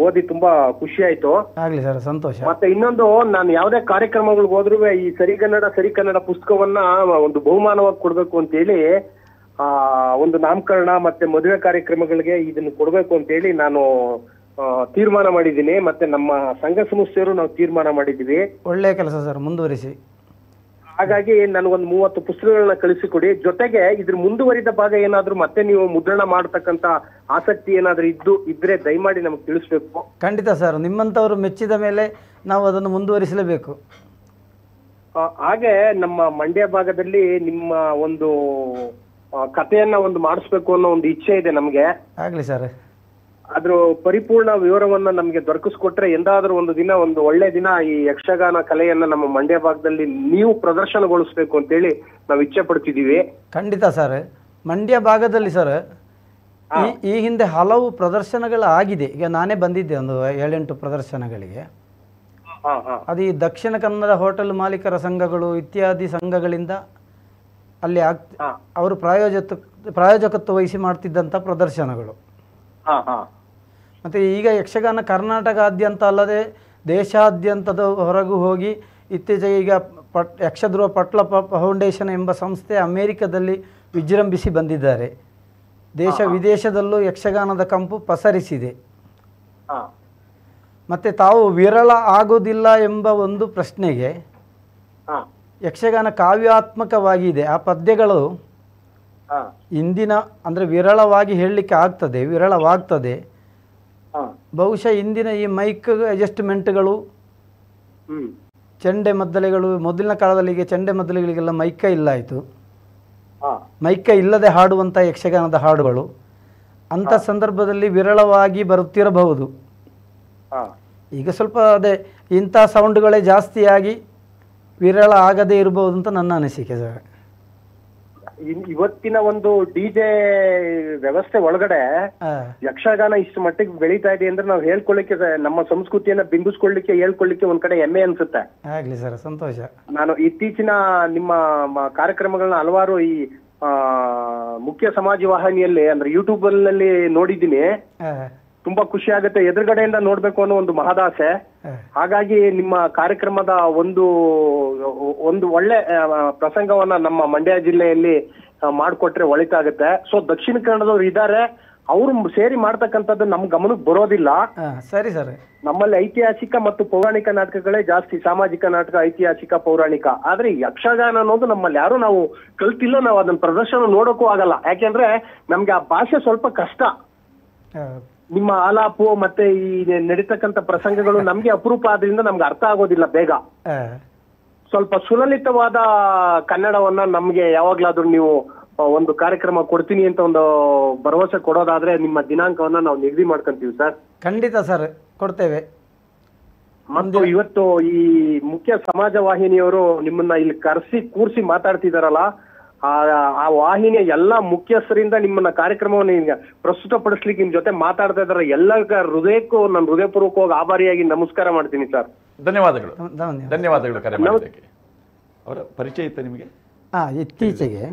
ಓದಿ ತುಂಬಾ ಖುಷಿ ಆಯ್ತು. ಆಗ್ಲಿ ಸರ್, ಸಂತೋಷ. ಮತ್ತೆ ಇನ್ನೊಂದು, ನಾನು ಯಾವ್ದೇ ಕಾರ್ಯಕ್ರಮಗಳಿಗೆ ಹೋದ್ರೂ ಈ ಸರಿ ಕನ್ನಡ ಪುಸ್ತಕವನ್ನ ಒಂದು ಬಹುಮಾನವಾಗಿ ಕೊಡ್ಬೇಕು ಅಂತ ಹೇಳಿ ಒಂದು ನಾಮಕರಣ ಮತ್ತೆ ಮದುವೆ ಕಾರ್ಯಕ್ರಮಗಳಿಗೆ ಇದನ್ನ ಕೊಡ್ಬೇಕು ಅಂತ ಹೇಳಿ ನಾನು ತೀರ್ಮಾನ ಮಾಡಿದ್ದೀನಿ. ಮತ್ತೆ ನಮ್ಮ ಸಂಘ ಸಂಸ್ಥೆಯವರು ನಾವು ತೀರ್ಮಾನ ಮಾಡಿದೀವಿ. ಒಳ್ಳೆ ಕೆಲಸ ಸರ್, ಮುಂದುವರಿಸಿ. ಹಾಗಾಗಿ ನನಗೊಂದು 30 ಪುಸ್ತಕಗಳನ್ನ ಕಳಿಸಿಕೊಡಿ. ಜೊತೆಗೆ ಇದ್ರ ಮುಂದುವರಿದ ಭಾಗ ಏನಾದ್ರು ಮತ್ತೆ ನೀವು ಮುದ್ರಣ ಮಾಡತಕ್ಕಂತ ಆಸಕ್ತಿ ಏನಾದ್ರೂ ಇದ್ರೆ ದಯಮಾಡಿ ನಮಗೆ ತಿಳಿಸ್ಬೇಕು. ಖಂಡಿತ ಸರ್, ನಿಮ್ಮಂತವರು ಮೆಚ್ಚಿದ ಮೇಲೆ ನಾವು ಅದನ್ನು ಮುಂದುವರಿಸಲೇಬೇಕು. ಹಾಗೆ ನಮ್ಮ ಮಂಡ್ಯ ಭಾಗದಲ್ಲಿ ನಿಮ್ಮ ಒಂದು ಕಥೆಯನ್ನ ಒಂದು ಮಾಡಿಸ್ಬೇಕು ಅನ್ನೋ ಒಂದು ಇಚ್ಛೆ ಇದೆ ನಮ್ಗೆ. ಆಗ್ಲಿ ಸರ್. ಅದ್ರ ಪರಿಪೂರ್ಣ ವಿವರವನ್ನ ನಮ್ಗೆ ದೊರಕಿಸ್ಕೊಟ್ರೆ ಎಂದಾದ್ರೂ ಒಂದು ದಿನ, ಒಂದು ಒಳ್ಳೆ ದಿನ ಈ ಯಕ್ಷಗಾನ ಕಲೆಯನ್ನ ನಮ್ಮ ಮಂಡ್ಯ ಭಾಗದಲ್ಲಿ ನೀವು ಪ್ರದರ್ಶನಗೊಳಿಸ್ಬೇಕು ಅಂತೇಳಿ ನಾವು ಇಚ್ಛೆ ಪಡ್ತಿದೀವಿ. ಖಂಡಿತ ಸರ್. ಮಂಡ್ಯ ಭಾಗದಲ್ಲಿ ಸರ್ ಈ ಹಿಂದೆ ಹಲವು ಪ್ರದರ್ಶನಗಳು ಆಗಿದೆ. ಈಗ ನಾನೇ ಬಂದಿದ್ದೆ ಒಂದು 7-8 ಪ್ರದರ್ಶನಗಳಿಗೆ. ಅದು ಈ ದಕ್ಷಿಣ ಕನ್ನಡ ಹೋಟೆಲ್ ಮಾಲೀಕರ ಸಂಘಗಳು ಇತ್ಯಾದಿ ಸಂಘಗಳಿಂದ ಅಲ್ಲಿ ಅವರು ಪ್ರಾಯೋಜಕತ್ವ ವಹಿಸಿ ಮಾಡ್ತಿದ್ದಂಥ ಪ್ರದರ್ಶನಗಳು. ಮತ್ತು ಈಗ ಯಕ್ಷಗಾನ ಕರ್ನಾಟಕಾದ್ಯಂತ ಅಲ್ಲದೆ ದೇಶಾದ್ಯಂತದ ಹೊರಗೂ ಹೋಗಿ ಇತ್ತೀಚೆಗೆ ಈಗ ಯಕ್ಷಧ್ರುವ ಪಟ್ಲ ಫೌಂಡೇಶನ್ ಎಂಬ ಸಂಸ್ಥೆ ಅಮೇರಿಕದಲ್ಲಿ ವಿಜೃಂಭಿಸಿ ಬಂದಿದ್ದಾರೆ. ದೇಶ ವಿದೇಶದಲ್ಲೂ ಯಕ್ಷಗಾನದ ಕಂಪು ಪಸರಿಸಿದೆ. ಮತ್ತು ತಾವು ವಿರಳ ಆಗೋದಿಲ್ಲ ಎಂಬ ಒಂದು ಪ್ರಶ್ನೆಗೆ ಯಕ್ಷಗಾನ ಕಾವ್ಯಾತ್ಮಕವಾಗಿದೆ. ಆ ಪದ್ಯಗಳು ಇಂದಿನ ಅಂದರೆ ವಿರಳವಾಗಿ ಹೇಳಲಿಕ್ಕೆ ಆಗ್ತದೆ, ವಿರಳವಾಗ್ತದೆ. ಬಹುಶಃ ಇಂದಿನ ಈ ಮೈಕ್ ಅಡ್ಜಸ್ಟ್ಮೆಂಟ್ಗಳು, ಚೆಂಡೆ ಮದ್ದಲೆಗಳು, ಮೊದಲಿನ ಕಾಲದಲ್ಲಿ ಈಗ ಚೆಂಡೆ ಮದ್ದಲೆಗಳಿಗೆಲ್ಲ ಮೈಕ ಇಲ್ಲ ಆಯಿತು. ಮೈಕ ಇಲ್ಲದೆ ಹಾಡುವಂಥ ಯಕ್ಷಗಾನದ ಹಾಡುಗಳು ಅಂಥ ಸಂದರ್ಭದಲ್ಲಿ ವಿರಳವಾಗಿ ಬರುತ್ತಿರಬಹುದು. ಈಗ ಸ್ವಲ್ಪ ಅದೇ ಇಂಥ ಸೌಂಡ್ಗಳೇ ಜಾಸ್ತಿಯಾಗಿ ವಿರಳ ಆಗದೇ ಇರಬಹುದು ಅಂತ ನನ್ನ ಅನಿಸಿಕೆ ಸರ್. ಇವತ್ತಿನ ಒಂದು ಡಿಜೆ ವ್ಯವಸ್ಥೆ ಒಳಗಡೆ ಯಕ್ಷಗಾನ ಇಷ್ಟು ಮಟ್ಟಿಗೆ ಬೆಳೀತಾ ಇದೆ ಅಂದ್ರೆ ನಾವು ಹೇಳ್ಕೊಳ್ಳಿಕ್ಕೆ, ನಮ್ಮ ಸಂಸ್ಕೃತಿಯನ್ನ ಬಿಂಬಿಸ್ಕೊಳ್ಳಿಕ್ಕೆ, ಹೇಳ್ಕೊಳ್ಳಿಕ್ಕೆ ಒಂದ್ ಕಡೆ ಹೆಮ್ಮೆ ಅನ್ಸುತ್ತೆ. ಆಗ್ಲಿ ಸರ್, ಸಂತೋಷ. ನಾನು ಇತ್ತೀಚಿನ ನಿಮ್ಮ ಕಾರ್ಯಕ್ರಮಗಳನ್ನ ಹಲವಾರು ಈ ಮುಖ್ಯ ಸಮಾಜ ವಾಹಿನಿಯಲ್ಲಿ ಅಂದ್ರೆ ಯೂಟ್ಯೂಬ್ ಅಲ್ಲಿ ನೋಡಿದ್ದೀನಿ. ತುಂಬಾ ಖುಷಿ ಆಗುತ್ತೆ, ಎದುರುಗಡೆಯಿಂದ ನೋಡ್ಬೇಕು ಅನ್ನೋ ಒಂದು ಮಹದಾಸೆ. ಹಾಗಾಗಿ ನಿಮ್ಮ ಕಾರ್ಯಕ್ರಮದ ಒಂದು ಒಳ್ಳೆ ಪ್ರಸಂಗವನ್ನ ನಮ್ಮ ಮಂಡ್ಯ ಜಿಲ್ಲೆಯಲ್ಲಿ ಮಾಡ್ಕೊಟ್ರೆ ಒಳಿತಾಗುತ್ತೆ. ಸೊ ದಕ್ಷಿಣ ಕನ್ನಡದವ್ರು ಇದ್ದಾರೆ, ಅವರು ಸೇರಿ ಮಾಡ್ತಕ್ಕಂಥದ್ದು ನಮ್ ಗಮನಕ್ಕೆ ಬರೋದಿಲ್ಲ. ಸರಿ ಸರ್. ನಮ್ಮಲ್ಲಿ ಐತಿಹಾಸಿಕ ಮತ್ತು ಪೌರಾಣಿಕ ನಾಟಕಗಳೇ ಜಾಸ್ತಿ, ಸಾಮಾಜಿಕ ನಾಟಕ, ಐತಿಹಾಸಿಕ, ಪೌರಾಣಿಕ. ಆದ್ರೆ ಯಕ್ಷಗಾನ ಅನ್ನೋದು ನಮ್ಮಲ್ಲಿ ಯಾರು ನಾವು ಕಲ್ತಿಲ್ಲ, ನಾವು ಅದನ್ನ ಪ್ರದರ್ಶನ ನೋಡೋಕ್ಕೂ ಆಗಲ್ಲ. ಯಾಕೆಂದ್ರೆ ನಮ್ಗೆ ಆ ಭಾಷೆ ಸ್ವಲ್ಪ ಕಷ್ಟ. ನಿಮ್ಮ ಆಲಾಪು ಮತ್ತೆ ಈ ನಡೀತಕ್ಕಂಥ ಪ್ರಸಂಗಗಳು ನಮ್ಗೆ ಅಪರೂಪ ಆದ್ರಿಂದ ನಮ್ಗೆ ಅರ್ಥ ಆಗೋದಿಲ್ಲ ಬೇಗ. ಸ್ವಲ್ಪ ಸುಲಲಿತವಾದ ಕನ್ನಡವನ್ನ ನಮ್ಗೆ ಯಾವಾಗ್ಲಾದ್ರೂ ನೀವು ಒಂದು ಕಾರ್ಯಕ್ರಮ ಕೊಡ್ತೀನಿ ಅಂತ ಒಂದು ಭರವಸೆ ಕೊಡೋದಾದ್ರೆ ನಿಮ್ಮ ದಿನಾಂಕವನ್ನ ನಾವು ನಿಗದಿ ಮಾಡ್ಕೊಂತೀವಿ ಸರ್. ಖಂಡಿತ ಸರ್, ಕೊಡ್ತೇವೆ. ಮತ್ತು ಇವತ್ತು ಈ ಮುಖ್ಯ ಸಮಾಜ ವಾಹಿನಿಯವರು ನಿಮ್ಮನ್ನ ಇಲ್ಲಿ ಕೂರಿಸಿ ಮಾತಾಡ್ತಿದಾರಲ್ಲ, ಆ ವಾಹಿನಿಯ ಎಲ್ಲಾ ಮುಖ್ಯಸ್ಥರಿಂದ ನಿಮ್ಮನ್ನ ಕಾರ್ಯಕ್ರಮವನ್ನು ಪ್ರಸ್ತುತಪಡಿಸ್ಲಿಕ್ಕೆ ನಿಮ್ ಜೊತೆ ಮಾತಾಡ್ತಾ ಇದಾರೆ. ಎಲ್ಲ ಹೃದಯಕ್ಕೂ ನಾನು ಹೃದಯಪೂರ್ವಕವಾಗಿ ಆಭಾರಿಯಾಗಿ ನಮಸ್ಕಾರ ಮಾಡ್ತೀನಿ ಸರ್. ಧನ್ಯವಾದಗಳು. ಧನ್ಯವಾದಗಳು ಕರೆ ಮಾಡಿದ್ದಕ್ಕೆ. ಅವರ ಪರಿಚಯ ಇತ್ತು ನಿಮಗೆ? ಇತ್ತೀಚೆಗೆ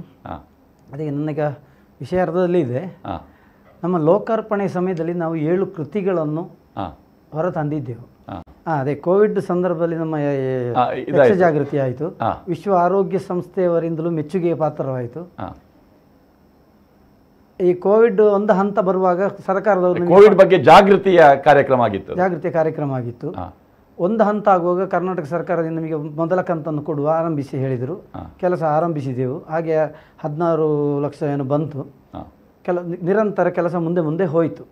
ಅದೇ ನನಗೆ ವಿಷಯಾರ್ಧದಲ್ಲಿ ಇದೆ. ನಮ್ಮ ಲೋಕಾರ್ಪಣೆ ಸಮಯದಲ್ಲಿ ನಾವು 7 ಕೃತಿಗಳನ್ನು ಹೊರ ತಂದಿದ್ದೆವು. ಅದೇ ಕೋವಿಡ್ ಸಂದರ್ಭದಲ್ಲಿ ನಮ್ಮ ಯಕ್ಷ ಜಾಗೃತಿ ಆಯಿತು, ವಿಶ್ವ ಆರೋಗ್ಯ ಸಂಸ್ಥೆಯವರಿಂದಲೂ ಮೆಚ್ಚುಗೆಗೆ ಪಾತ್ರವಾಯಿತು. ಈ ಕೋವಿಡ್ ಒಂದು ಹಂತ ಬರುವಾಗ ಸರ್ಕಾರದವರು ಕೋವಿಡ್ ಬಗ್ಗೆ ಜಾಗೃತಿಯ ಕಾರ್ಯಕ್ರಮ ಆಗಿತ್ತು. ಒಂದು ಹಂತ ಆಗುವಾಗ ಕರ್ನಾಟಕ ಸರ್ಕಾರದಿಂದ ನಮಗೆ ಮೊದಲ ಕಂತನ್ನು ಕೊಡುವ ಆರಂಭಿಸಿ ಹೇಳಿದರು. ಕೆಲಸ ಆರಂಭಿಸಿದೆವು. ಹಾಗೆ 16 ಲಕ್ಷ ಏನು ಬಂತು. ನಿರಂತರ ಕೆಲಸ ಮುಂದೆ ಹೋಯಿತು.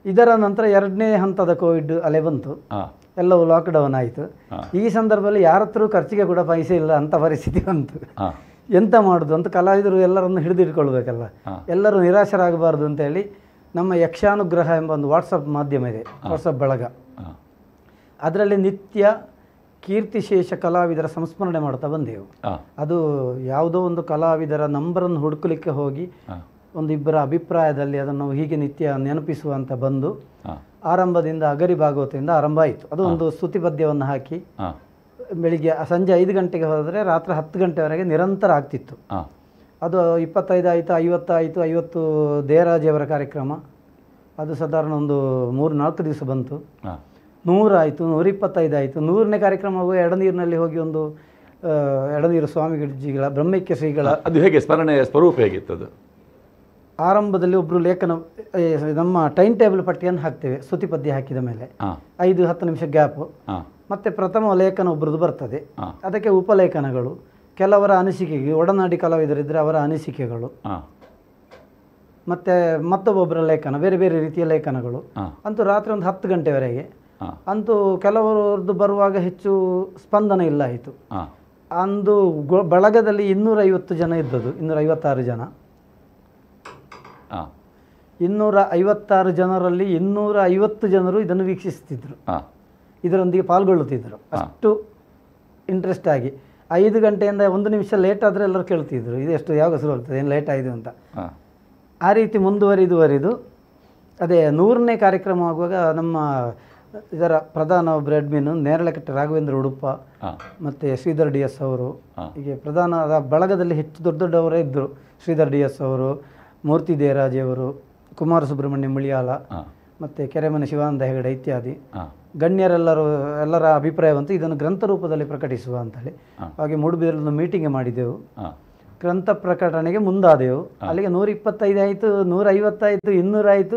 ಇದರ ನಂತರ 2ನೇ ಹಂತದ ಕೋವಿಡ್ ಅಲೆ ಬಂತು, ಎಲ್ಲವೂ ಲಾಕ್ಡೌನ್ ಆಯಿತು. ಈ ಸಂದರ್ಭದಲ್ಲಿ ಯಾರ ಹತ್ರ ಖರ್ಚಿಗೆ ಕೂಡ ಪೈಸೆ ಇಲ್ಲ ಅಂತ ಪರಿಸ್ಥಿತಿ ಬಂತು. ಎಂತ ಮಾಡೋದು ಅಂತ ಕಲಾವಿದರು ಎಲ್ಲರನ್ನು ಹಿಡಿದಿಟ್ಕೊಳ್ಬೇಕಲ್ಲ, ಎಲ್ಲರೂ ನಿರಾಶರಾಗಬಾರ್ದು ಅಂತೇಳಿ ನಮ್ಮ ಯಕ್ಷಾನುಗ್ರಹ ಎಂಬ ಒಂದು ವಾಟ್ಸಪ್ ಮಾಧ್ಯಮ ಇದೆ, ವಾಟ್ಸಪ್ ಬಳಗ. ಅದರಲ್ಲಿ ನಿತ್ಯ ಕೀರ್ತಿಶೇಷ ಕಲಾವಿದರ ಸಂಸ್ಮರಣೆ ಮಾಡ್ತಾ ಬಂದೆವು. ಅದು ಯಾವುದೋ ಒಂದು ಕಲಾವಿದರ ನಂಬರನ್ನು ಹುಡುಕಲಿಕ್ಕೆ ಹೋಗಿ ಒಂದಿಬ್ಬರ ಅಭಿಪ್ರಾಯದಲ್ಲಿ ಅದನ್ನು ಹೀಗೆ ನಿತ್ಯ ನೆನಪಿಸುವಂತ ಬಂದು ಆರಂಭದಿಂದ ಅಗರಿ ಭಾಗವತದಿಂದ ಆರಂಭ ಆಯಿತು. ಅದು ಒಂದು ಸ್ತುತಿಪದ್ಯವನ್ನು ಹಾಕಿ ಬೆಳಿಗ್ಗೆ ಸಂಜೆ 5 ಗಂಟೆಗೆ ಹೋದರೆ ರಾತ್ರಿ 10 ಗಂಟೆವರೆಗೆ ನಿರಂತರ ಆಗ್ತಿತ್ತು. ಅದು 25 ಆಯಿತು, 50 ಆಯಿತು, 50 ದೇವರಾಜಿಯವರ ಕಾರ್ಯಕ್ರಮ. ಅದು ಸಾಧಾರಣ ಒಂದು 3-4 ದಿವಸ ಬಂತು. 100 ಆಯಿತು, 125 ಆಯಿತು. 100ನೇ ಕಾರ್ಯಕ್ರಮ ಎಡನೀರಿನಲ್ಲಿ ಹೋಗಿ ಒಂದು ಎಡನೀರು ಸ್ವಾಮಿಗಳ ಬ್ರಹ್ಮೈಕ್ಯ ಶ್ರೀಗಳ ಅದು ಹೇಗೆ ಸ್ಮರಣೆಯ ಸ್ವರೂಪ ಹೇಗಿತ್ತು? ಆರಂಭದಲ್ಲಿ ಒಬ್ಬರು ಲೇಖನ, ನಮ್ಮ ಟೈಮ್ ಟೇಬಲ್ ಪಟ್ಟಿಯನ್ನು ಹಾಕ್ತೇವೆ ಸ್ತುತಿಪದ್ಯ ಹಾಕಿದ ಮೇಲೆ 5-10 ನಿಮಿಷ ಗ್ಯಾಪು. ಮತ್ತೆ ಪ್ರಥಮ ಲೇಖನ ಒಬ್ಬರದ್ದು ಬರ್ತದೆ, ಅದಕ್ಕೆ ಉಪಲೇಖನಗಳು, ಕೆಲವರ ಅನಿಸಿಕೆಗೆ, ಒಡನಾಡಿ ಕಲಾವಿದರಿದ್ದರೆ ಅವರ ಅನಿಸಿಕೆಗಳು, ಮತ್ತು ಮತ್ತೊಬ್ಬೊಬ್ಬರ ಲೇಖನ, ಬೇರೆ ಬೇರೆ ರೀತಿಯ ಲೇಖನಗಳು. ಅಂತೂ ರಾತ್ರಿ ಒಂದು 10 ಗಂಟೆವರೆಗೆ. ಅಂತೂ ಕೆಲವರದ್ದು ಬರುವಾಗ ಹೆಚ್ಚು ಸ್ಪಂದನೆ ಇಲ್ಲ ಆಯಿತು. ಅಂದು ಬಳಗದಲ್ಲಿ 250 ಜನ ಇದ್ದದ್ದು, 256 ಜನ. 256 ಜನರಲ್ಲಿ 250 ಜನರು ಇದನ್ನು ವೀಕ್ಷಿಸ್ತಿದ್ರು, ಇದರೊಂದಿಗೆ ಪಾಲ್ಗೊಳ್ಳುತ್ತಿದ್ದರು. ಅಷ್ಟು ಇಂಟ್ರೆಸ್ಟ್ ಆಗಿ 5 ಗಂಟೆಯಿಂದ 1 ನಿಮಿಷ ಲೇಟ್ ಆದರೆ ಎಲ್ಲರೂ ಕೇಳ್ತಿದ್ರು, ಇದು ಎಷ್ಟು ಯಾವಾಗ ಶುರು ಆಗ್ತದೆ, ಏನು ಲೇಟ್ ಆಯಿತು ಅಂತ. ಆ ರೀತಿ ಮುಂದುವರಿದು ಅದೇ 100ನೇ ಕಾರ್ಯಕ್ರಮ ಆಗುವಾಗ ನಮ್ಮ ಇದರ ಪ್ರಧಾನ ಒಬ್ಬರು ಅಡ್ಮಿನ್ ನೇರಳೆಕಟ್ಟೆ ರಾಘವೇಂದ್ರ ಉಡುಪ ಮತ್ತು ಶ್ರೀಧರ್ DS ಅವರು, ಹೀಗೆ ಪ್ರಧಾನ ಬಳಗದಲ್ಲಿ ಹೆಚ್ಚು ದೊಡ್ಡವರೇ ಇದ್ದರು. ಶ್ರೀಧರ್ DS ಅವರು, ಮೂರ್ತಿ ದೇವರಾಜಿಯವರು, ಕುಮಾರ ಸುಬ್ರಹ್ಮಣ್ಯ ಮುಳಿಯಾಲ, ಮತ್ತು ಕೆರೆಮನೆ ಶಿವಾನಂದ ಹೆಗಡೆ ಇತ್ಯಾದಿ ಎಲ್ಲರ ಅಭಿಪ್ರಾಯವಂತೂ ಇದನ್ನು ಗ್ರಂಥ ರೂಪದಲ್ಲಿ ಪ್ರಕಟಿಸುವ ಅಂತೇಳಿ ಹಾಗೆ ಮೂಡುಬಿದಿರೆಯಲ್ಲಿ ಮೀಟಿಂಗ್ ಮಾಡಿದೆವು. ಗ್ರಂಥ ಪ್ರಕಟಣೆಗೆ ಮುಂದಾದೆವು. ಅಲ್ಲಿಗೆ 125 ಆಯಿತು, 150 ಆಯಿತು, 200 ಆಯಿತು,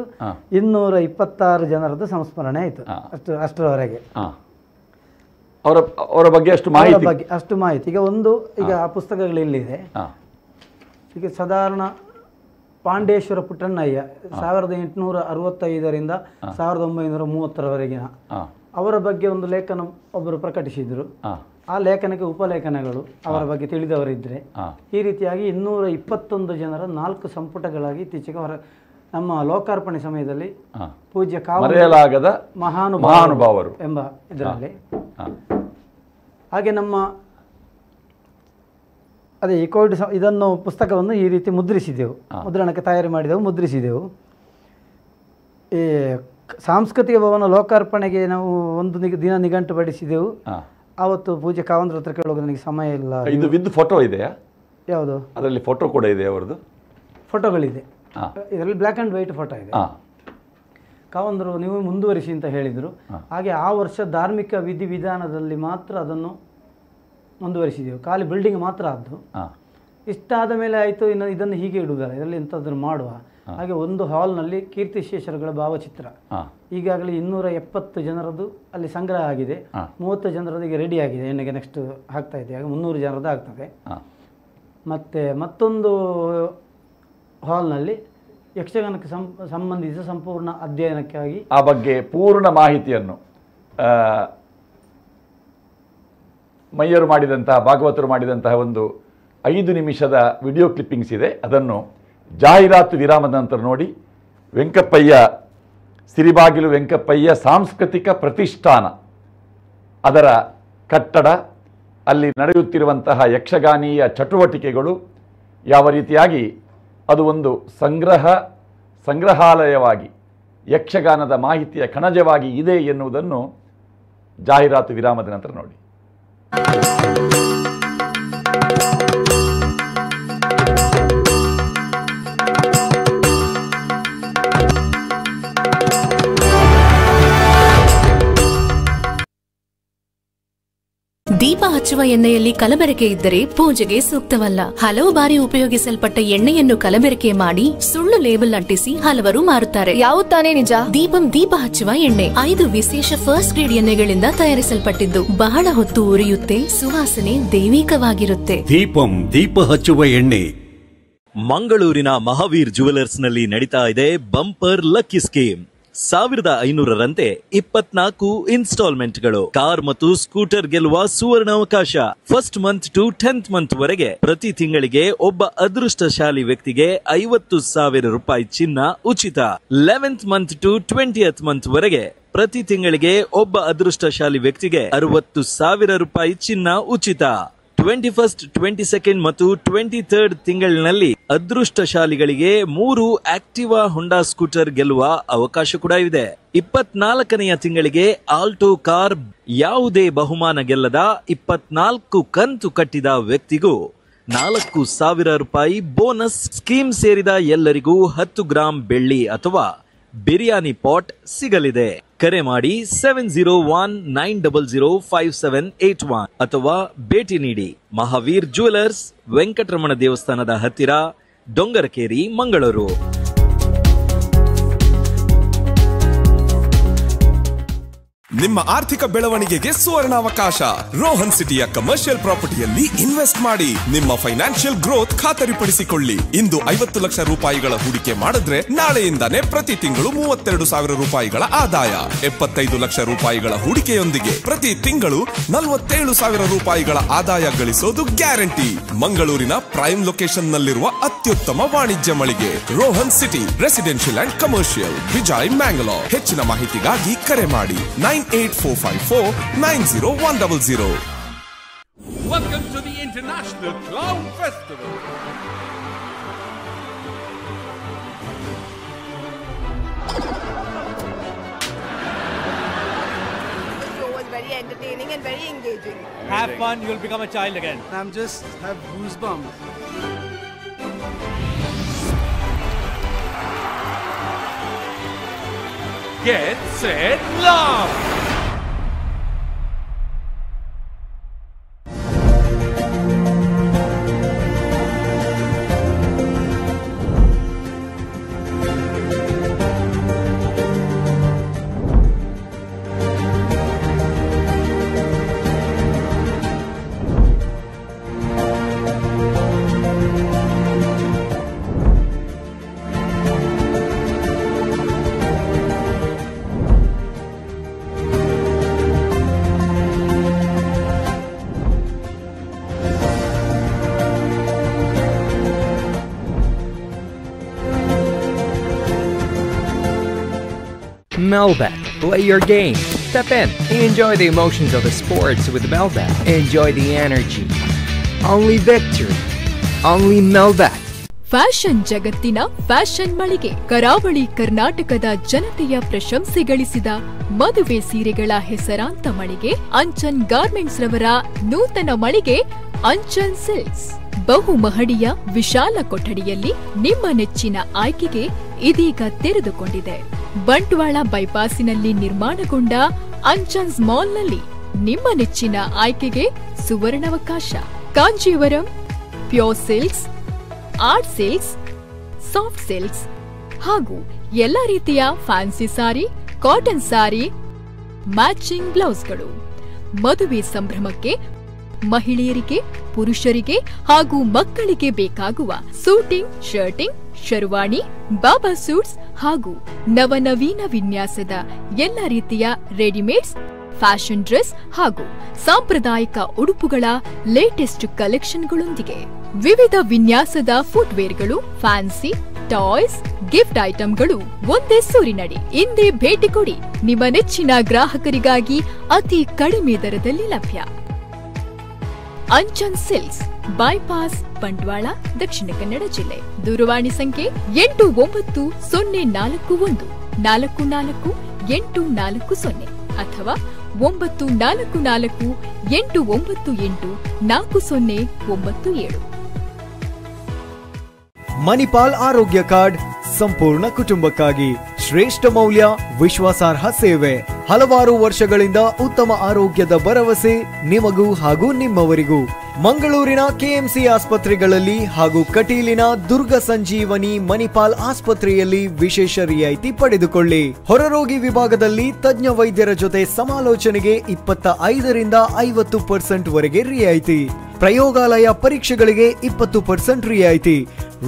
226 ಜನರದ್ದು ಸಂಸ್ಮರಣೆ ಆಯಿತು. ಅಷ್ಟರವರೆಗೆ ಅವರ ಬಗ್ಗೆ ಅಷ್ಟು ಮಾಹಿತಿ. ಈಗ ಆ ಪುಸ್ತಕಗಳು ಇಲ್ಲಿದೆ. ಈಗ ಸಾಧಾರಣ ಪಾಂಡೇಶ್ವರ ಪುಟ್ಟಣ್ಣಯ್ಯ 1865ರಿಂದ 1930ರವರೆಗಿನ ಅವರ ಬಗ್ಗೆ ಒಂದು ಲೇಖನ ಒಬ್ಬರು ಪ್ರಕಟಿಸಿದರು. ಆ ಲೇಖನಕ್ಕೆ ಉಪಲೇಖನಗಳು ಅವರ ಬಗ್ಗೆ ತಿಳಿದವರಿದ್ದರೆ ಈ ರೀತಿಯಾಗಿ 221 ಜನರ 4 ಸಂಪುಟಗಳಾಗಿ ಇತ್ತೀಚೆಗೆ ನಮ್ಮ ಲೋಕಾರ್ಪಣೆ ಸಮಯದಲ್ಲಿ ಪೂಜ್ಯ ಮರೆಯಲಾಗದ ಮಹಾನುಭಾವರು ಎಂಬ ಇದರಲ್ಲಿ. ಹಾಗೆ ನಮ್ಮ ಅದೇ ಈ ಕೋವಿಡ್ ಇದನ್ನು ಪುಸ್ತಕವನ್ನು ಈ ರೀತಿ ಮುದ್ರಿಸಿದೆವು, ಮುದ್ರಣಕ್ಕೆ ತಯಾರಿ ಮಾಡಿದೆವು, ಮುದ್ರಿಸಿದೆವು. ಈ ಸಾಂಸ್ಕೃತಿಕ ಭವನ ಲೋಕಾರ್ಪಣೆಗೆ ನಾವು ಒಂದು ದಿನ ನಿಗಂಟುಪಡಿಸಿದೆವು. ಆವತ್ತು ಪೂಜೆ ಕಾವಂದ್ರ ಹತ್ರ ಕೇಳೋದು ನನಗೆ ಸಮಯ ಇಲ್ಲ. ಇದು ವಿದ್ ಫೋಟೋ ಇದೆಯಾ? ಯಾವುದು? ಅದರಲ್ಲಿ ಫೋಟೋ ಕೂಡ ಇದೆ, ಅವರದ್ದು ಫೋಟೋಗಳಿದೆ. ಇದರಲ್ಲಿ ಬ್ಲ್ಯಾಕ್ ಆ್ಯಂಡ್ ವೈಟ್ ಫೋಟೋ ಇದೆ. ಕಾವಂದರು ನೀವು ಮುಂದುವರಿಸಿ ಅಂತ ಹೇಳಿದರು. ಹಾಗೆ ಆ ವರ್ಷ ಧಾರ್ಮಿಕ ವಿಧಿವಿಧಾನದಲ್ಲಿ ಮಾತ್ರ ಅದನ್ನು ಮುಂದುವರಿಸಿದೆವು. ಖಾಲಿ ಬಿಲ್ಡಿಂಗ್ ಮಾತ್ರ ಆದ್ದು. ಇಷ್ಟಾದ ಮೇಲೆ ಆಯಿತು, ಇನ್ನು ಇದನ್ನು ಹೀಗೆ ಇಡುವುದಲ್ಲ, ಇದರಲ್ಲಿ ಎಂಥಾದ್ರೂ ಮಾಡುವ. ಹಾಗೆ ಒಂದು ಹಾಲ್ನಲ್ಲಿ ಕೀರ್ತಿಶೇಷರುಗಳ ಭಾವಚಿತ್ರ ಈಗಾಗಲೇ 270 ಜನರದ್ದು ಅಲ್ಲಿ ಸಂಗ್ರಹ ಆಗಿದೆ. 30 ಜನರದ್ದು ಈಗ ರೆಡಿ ಆಗಿದೆ, ಎಣ್ಣೆಗೆ ನೆಕ್ಸ್ಟ್ ಆಗ್ತಾ ಇದೆ. ಆಗ 300 ಜನರದ್ದು ಆಗ್ತದೆ. ಮತ್ತು ಮತ್ತೊಂದು ಹಾಲ್ನಲ್ಲಿ ಯಕ್ಷಗಾನಕ್ಕೆ ಸಂಬಂಧಿಸಿದ ಸಂಪೂರ್ಣ ಅಧ್ಯಯನಕ್ಕಾಗಿ ಆ ಬಗ್ಗೆ ಪೂರ್ಣ ಮಾಹಿತಿಯನ್ನು ಮಯ್ಯರು ಮಾಡಿದಂತಹ, ಭಾಗವತರು ಮಾಡಿದಂತಹ ಒಂದು 5 ನಿಮಿಷದ ವಿಡಿಯೋ ಕ್ಲಿಪ್ಪಿಂಗ್ಸ್ ಇದೆ. ಅದನ್ನು ಜಾಹೀರಾತು ವಿರಾಮದ ನಂತರ ನೋಡಿ. ವೆಂಕಪ್ಪಯ್ಯ, ಸಿರಿಬಾಗಿಲು ವೆಂಕಪ್ಪಯ್ಯ ಸಾಂಸ್ಕೃತಿಕ ಪ್ರತಿಷ್ಠಾನ, ಅದರ ಕಟ್ಟಡ, ಅಲ್ಲಿ ನಡೆಯುತ್ತಿರುವಂತಹ ಯಕ್ಷಗಾನೀಯ ಚಟುವಟಿಕೆಗಳು, ಯಾವ ರೀತಿಯಾಗಿ ಅದು ಒಂದು ಸಂಗ್ರಹಾಲಯವಾಗಿ ಯಕ್ಷಗಾನದ ಮಾಹಿತಿಯ ಕಣಜವಾಗಿ ಇದೆ ಎನ್ನುವುದನ್ನು ಜಾಹೀರಾತು ವಿರಾಮದ ನಂತರ ನೋಡಿ. ದೀಪ ಹಚ್ಚುವ ಎಣ್ಣೆಯಲ್ಲಿ ಕಲಬೆರಕೆ ಇದ್ದರೆ ಪೂಜೆಗೆ ಸೂಕ್ತವಲ್ಲ. ಹಲವು ಬಾರಿ ಉಪಯೋಗಿಸಲ್ಪಟ್ಟ ಎಣ್ಣೆಯನ್ನು ಕಲಬೆರಕೆ ಮಾಡಿ ಸುಳ್ಳು ಲೇಬಲ್ ಅಂಟಿಸಿ ಹಲವರು ಮಾರುತ್ತಾರೆ. ಯಾವುದು ತಾನೇ ನಿಜ? ದೀಪಂ ದೀಪ ಹಚ್ಚುವ ಎಣ್ಣೆ 5 ವಿಶೇಷ ಫಸ್ಟ್ ಗ್ರೇಡ್ ಎಣ್ಣೆಗಳಿಂದ ತಯಾರಿಸಲ್ಪಟ್ಟಿದ್ದು ಬಹಳ ಹೊತ್ತು ಉರಿಯುತ್ತೆ, ಸುವಾಸನೆ ದೈವಿಕವಾಗಿರುತ್ತೆ. ದೀಪಂ ದೀಪ ಹಚ್ಚುವ ಎಣ್ಣೆ. ಮಂಗಳೂರಿನ ಮಹಾವೀರ್ ಜುವೆಲರ್ಸ್ ನಲ್ಲಿ ನಡೀತಾ ಇದೆ ಬಂಪರ್ ಲಕ್ಕಿ ಸ್ಕೀಮ್. 1500ರಂತೆ 24 ಇನ್ಸ್ಟಾಲ್ಮೆಂಟ್ಗಳು. ಕಾರ್ ಮತ್ತು ಸ್ಕೂಟರ್ ಗೆಲ್ಲುವ ಸುವರ್ಣ ಅವಕಾಶ. First month to 10th month ವರೆಗೆ ಪ್ರತಿ ತಿಂಗಳಿಗೆ ಒಬ್ಬ ಅದೃಷ್ಟಶಾಲಿ ವ್ಯಕ್ತಿಗೆ 50,000 ರೂಪಾಯಿ ಚಿನ್ನ ಉಚಿತ. 11th month to 20th month ವರೆಗೆ ಪ್ರತಿ ತಿಂಗಳಿಗೆ ಒಬ್ಬ ಅದೃಷ್ಟಶಾಲಿ ವ್ಯಕ್ತಿಗೆ 60,000 ರೂಪಾಯಿ ಚಿನ್ನ ಉಚಿತ. 21st, 22nd ಮತ್ತು 23rd ತಿಂಗಳಿನಲ್ಲಿ ಅದೃಷ್ಟಶಾಲಿಗಳಿಗೆ 3 ಆಕ್ಟಿವಾ ಹೊಂಡಾ ಸ್ಕೂಟರ್ ಗೆಲ್ಲುವ ಅವಕಾಶ ಕೂಡ ಇದೆ. 24ನೆಯ ತಿಂಗಳಿಗೆ ಆಲ್ಟೋ ಕಾರ್, ಯಾವುದೇ ಬಹುಮಾನ ಗೆಲ್ಲದ 24 ಕಂತು ಕಟ್ಟಿದ ವ್ಯಕ್ತಿಗೂ 4,000 ರೂಪಾಯಿ ಬೋನಸ್. ಸ್ಕೀಮ್ ಸೇರಿದ ಎಲ್ಲರಿಗೂ 10 ಗ್ರಾಂ ಬೆಳ್ಳಿ ಅಥವಾ ಬಿರಿಯಾನಿ ಪಾಟ್ ಸಿಗಲಿದೆ. ಕರೆ ಮಾಡಿ 7019005781 ಅಥವಾ ಭೇಟಿ ನೀಡಿ ಮಹಾವೀರ್ ಜ್ಯುವೆಲರ್ಸ್, ವೆಂಕಟರಮಣ ದೇವಸ್ಥಾನದ ಹತ್ತಿರ, ಡೊಂಗರಕೇರಿ, ಮಂಗಳೂರು. ನಿಮ್ಮ ಆರ್ಥಿಕ ಬೆಳವಣಿಗೆಗೆ ಸುವರ್ಣಾವಕಾಶ. ರೋಹನ್ ಸಿಟಿಯ ಕಮರ್ಷಿಯಲ್ ಪ್ರಾಪರ್ಟಿಯಲ್ಲಿ ಇನ್ವೆಸ್ಟ್ ಮಾಡಿ ನಿಮ್ಮ ಫೈನಾನ್ಷಿಯಲ್ ಗ್ರೋತ್ ಖಾತರಿಪಡಿಸಿಕೊಳ್ಳಿ. ಇಂದು 50 ಲಕ್ಷ ರೂಪಾಯಿಗಳ ಹೂಡಿಕೆ ಮಾಡಿದ್ರೆ ನಾಳೆಯಿಂದಾನೇ ಪ್ರತಿ ತಿಂಗಳು 32,000 ರೂಪಾಯಿಗಳ ಆದಾಯ. 75 ಲಕ್ಷ ರೂಪಾಯಿಗಳ ಹೂಡಿಕೆಯೊಂದಿಗೆ ಪ್ರತಿ ತಿಂಗಳು 47,000 ರೂಪಾಯಿಗಳ ಆದಾಯ ಗಳಿಸೋದು ಗ್ಯಾರಂಟಿ. ಮಂಗಳೂರಿನ ಪ್ರೈಮ್ ಲೊಕೇಶನ್ ನಲ್ಲಿರುವ ಅತ್ಯುತ್ತಮ ವಾಣಿಜ್ಯ ಮಳಿಗೆ Rohan city residential and commercial, Vijay, Mangalore. ಹೆಚ್ಚಿನ ಮಾಹಿತಿಗಾಗಿ ಕರೆ ಮಾಡಿ 9845490100. Welcome to the International Clown Festival. The show was very entertaining and very engaging. Have fun, you'll become a child again. I'm just have goosebumps. Get set, laugh! Melbat. Play your game. Step in and enjoy the emotions of the sports with Melbat. Enjoy the energy. Only victory. Only Melbat. Fashion ಜಗತ್ತಿನ fashion ಮಳಿಗೆ ಕರಾವಳಿ ಕರ್ನಾಟಕದ ಜನತೆಯ ಪ್ರಶಂಸೆ ಗಳಿಸಿದ ಮದುವೆ ಸೀರೆಗಳ ಹೆಸರಾಂತ ಮಳಿಗೆ ಅಂಚನ್ ಗಾರ್ಮೆಂಟ್ಸ್ ರವರ ನೂತನ ಮಳಿಗೆ ಅಂಚನ್ ಸಿಲ್ಕ್ಸ್. ಬಹುಮಹಡಿಯ ವಿಶಾಲ ಕೊಠಡಿಯಲ್ಲಿ ನಿಮ್ಮ ನೆಚ್ಚಿನ ಆಯ್ಕೆಗೆ ಇದೀಗ ತೆರೆದುಕೊಂಡಿದೆ. ಬಂಟ್ವಾಳ ಬೈಪಾಸಿನಲ್ಲಿ ನಿರ್ಮಾಣಗೊಂಡ ಅಂಚನ್ಸ್ ಮಾಲ್ನಲ್ಲಿ ನಿಮ್ಮ ನೆಚ್ಚಿನ ಆಯ್ಕೆಗೆ ಸುವರ್ಣಾವಕಾಶ. Kanjeevaram, pure silks, art silks, soft silks ಹಾಗೂ ಎಲ್ಲ ರೀತಿಯ fancy sari, cotton sari, matching ಬ್ಲೌಸ್ಗಳು. ಮದುವೆ ಸಂಭ್ರಮಕ್ಕೆ ಮಹಿಳೆಯರಿಗೆ, ಪುರುಷರಿಗೆ ಹಾಗೂ ಮಕ್ಕಳಿಗೆ ಬೇಕಾಗುವ suiting, shirting, sherwani, baba suits ಹಾಗೂ ನವನವೀನ ವಿನ್ಯಾಸದ ಎಲ್ಲ ರೀತಿಯ ರೆಡಿಮೇಡ್ಸ್, ಫ್ಯಾಷನ್ ಡ್ರೆಸ್ ಹಾಗೂ ಸಾಂಪ್ರದಾಯಿಕ ಉಡುಪುಗಳ ಲೇಟೆಸ್ಟ್ ಕಲೆಕ್ಷನ್ಗಳೊಂದಿಗೆ ವಿವಿಧ ವಿನ್ಯಾಸದ ಫುಟ್ವೇರ್ಗಳು, ಫ್ಯಾನ್ಸಿ, ಟಾಯ್ಸ್, ಗಿಫ್ಟ್ ಐಟಂಗಳು ಒಂದೇ ಸೂರಿನಡಿ. ಇಂದೇ ಭೇಟಿ ಕೊಡಿ. ನಿಮ್ಮ ನೆಚ್ಚಿನ ಗ್ರಾಹಕರಿಗಾಗಿ ಅತಿ ಕಡಿಮೆ ದರದಲ್ಲಿ ಲಭ್ಯ. ಅಂಚನ್ ಸಿಲ್ಕ್ಸ್, ಬೈಪಾಸ್, ಬಂಟ್ವಾಳ, ದಕ್ಷಿಣ ಕನ್ನಡ ಜಿಲ್ಲೆ. ದೂರವಾಣಿ ಸಂಖ್ಯೆ 8941444840 ಅಥವಾ 9448984097. ಮಣಿಪಾಲ್ ಆರೋಗ್ಯ ಕಾರ್ಡ್ ಸಂಪೂರ್ಣ ಕುಟುಂಬಕ್ಕಾಗಿ ಶ್ರೇಷ್ಠ ಮೌಲ್ಯ, ವಿಶ್ವಾಸಾರ್ಹ ಸೇವೆ. ಹಲವಾರು ವರ್ಷಗಳಿಂದ ಉತ್ತಮ ಆರೋಗ್ಯದ ಭರವಸೆ ನಿಮಗೂ ಹಾಗೂ ನಿಮ್ಮವರಿಗೂ. ಮಂಗಳೂರಿನ ಕೆಎಂಸಿ ಆಸ್ಪತ್ರೆಗಳಲ್ಲಿ ಹಾಗೂ ಕಟೀಲಿನ ದುರ್ಗ ಸಂಜೀವನಿ ಮಣಿಪಾಲ್ ಆಸ್ಪತ್ರೆಯಲ್ಲಿ ವಿಶೇಷ ರಿಯಾಯಿತಿ ಪಡೆದುಕೊಳ್ಳಿ. ಹೊರರೋಗಿ ವಿಭಾಗದಲ್ಲಿ ತಜ್ಞ ವೈದ್ಯರ ಜೊತೆ ಸಮಾಲೋಚನೆಗೆ 25ರಿಂದ 50% ವರೆಗೆ ರಿಯಾಯಿತಿ. ಪ್ರಯೋಗಾಲಯ ಪರೀಕ್ಷೆಗಳಿಗೆ 20% ರಿಯಾಯಿತಿ.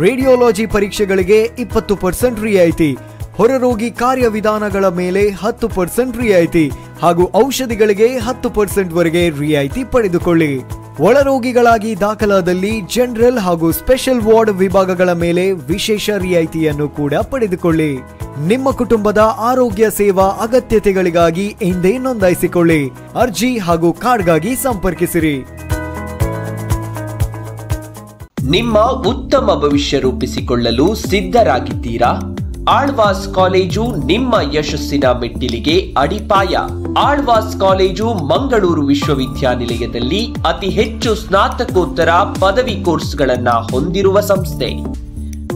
ರೇಡಿಯೋಲಜಿ ಪರೀಕ್ಷೆಗಳಿಗೆ 20% ರಿಯಾಯಿತಿ. ಹೊರರೋಗಿ ಕಾರ್ಯವಿಧಾನಗಳ ಮೇಲೆ 10% ರಿಯಾಯಿತಿ ಹಾಗೂ ಔಷಧಿಗಳಿಗೆ 10% ವರೆಗೆ ರಿಯಾಯಿತಿ ಪಡೆದುಕೊಳ್ಳಿ. ಒಳರೋಗಿಗಳಾಗಿ ದಾಖಲಾದಲ್ಲಿ ಜನರಲ್ ಹಾಗೂ ಸ್ಪೆಷಲ್ ವಾರ್ಡ್ ವಿಭಾಗಗಳ ಮೇಲೆ ವಿಶೇಷ ರಿಯಾಯಿತಿಯನ್ನು ಕೂಡ ಪಡೆದುಕೊಳ್ಳಿ. ನಿಮ್ಮ ಕುಟುಂಬದ ಆರೋಗ್ಯ ಸೇವಾ ಅಗತ್ಯತೆಗಳಿಗಾಗಿ ಹಿಂದೆ ನೋಂದಾಯಿಸಿಕೊಳ್ಳಿ. ಅರ್ಜಿ ಹಾಗೂ ಕಾರ್ಡ್ಗಾಗಿ ಸಂಪರ್ಕಿಸಿರಿ. ನಿಮ್ಮ ಉತ್ತಮ ಭವಿಷ್ಯ ರೂಪಿಸಿಕೊಳ್ಳಲು ಸಿದ್ಧರಾಗಿದ್ದೀರಾ? ಆಳ್ವಾಸ್ ಕಾಲೇಜು ನಿಮ್ಮ ಯಶಸ್ಸಿನ ಮೆಟ್ಟಿಲಿಗೆ ಅಡಿಪಾಯ. ಆಳ್ವಾಸ್ ಕಾಲೇಜು ಮಂಗಳೂರು ವಿಶ್ವವಿದ್ಯಾನಿಲಯದಲ್ಲಿ ಅತಿ ಹೆಚ್ಚು ಸ್ನಾತಕೋತ್ತರ ಪದವಿ ಕೋರ್ಸ್ಗಳನ್ನ ಹೊಂದಿರುವ ಸಂಸ್ಥೆ.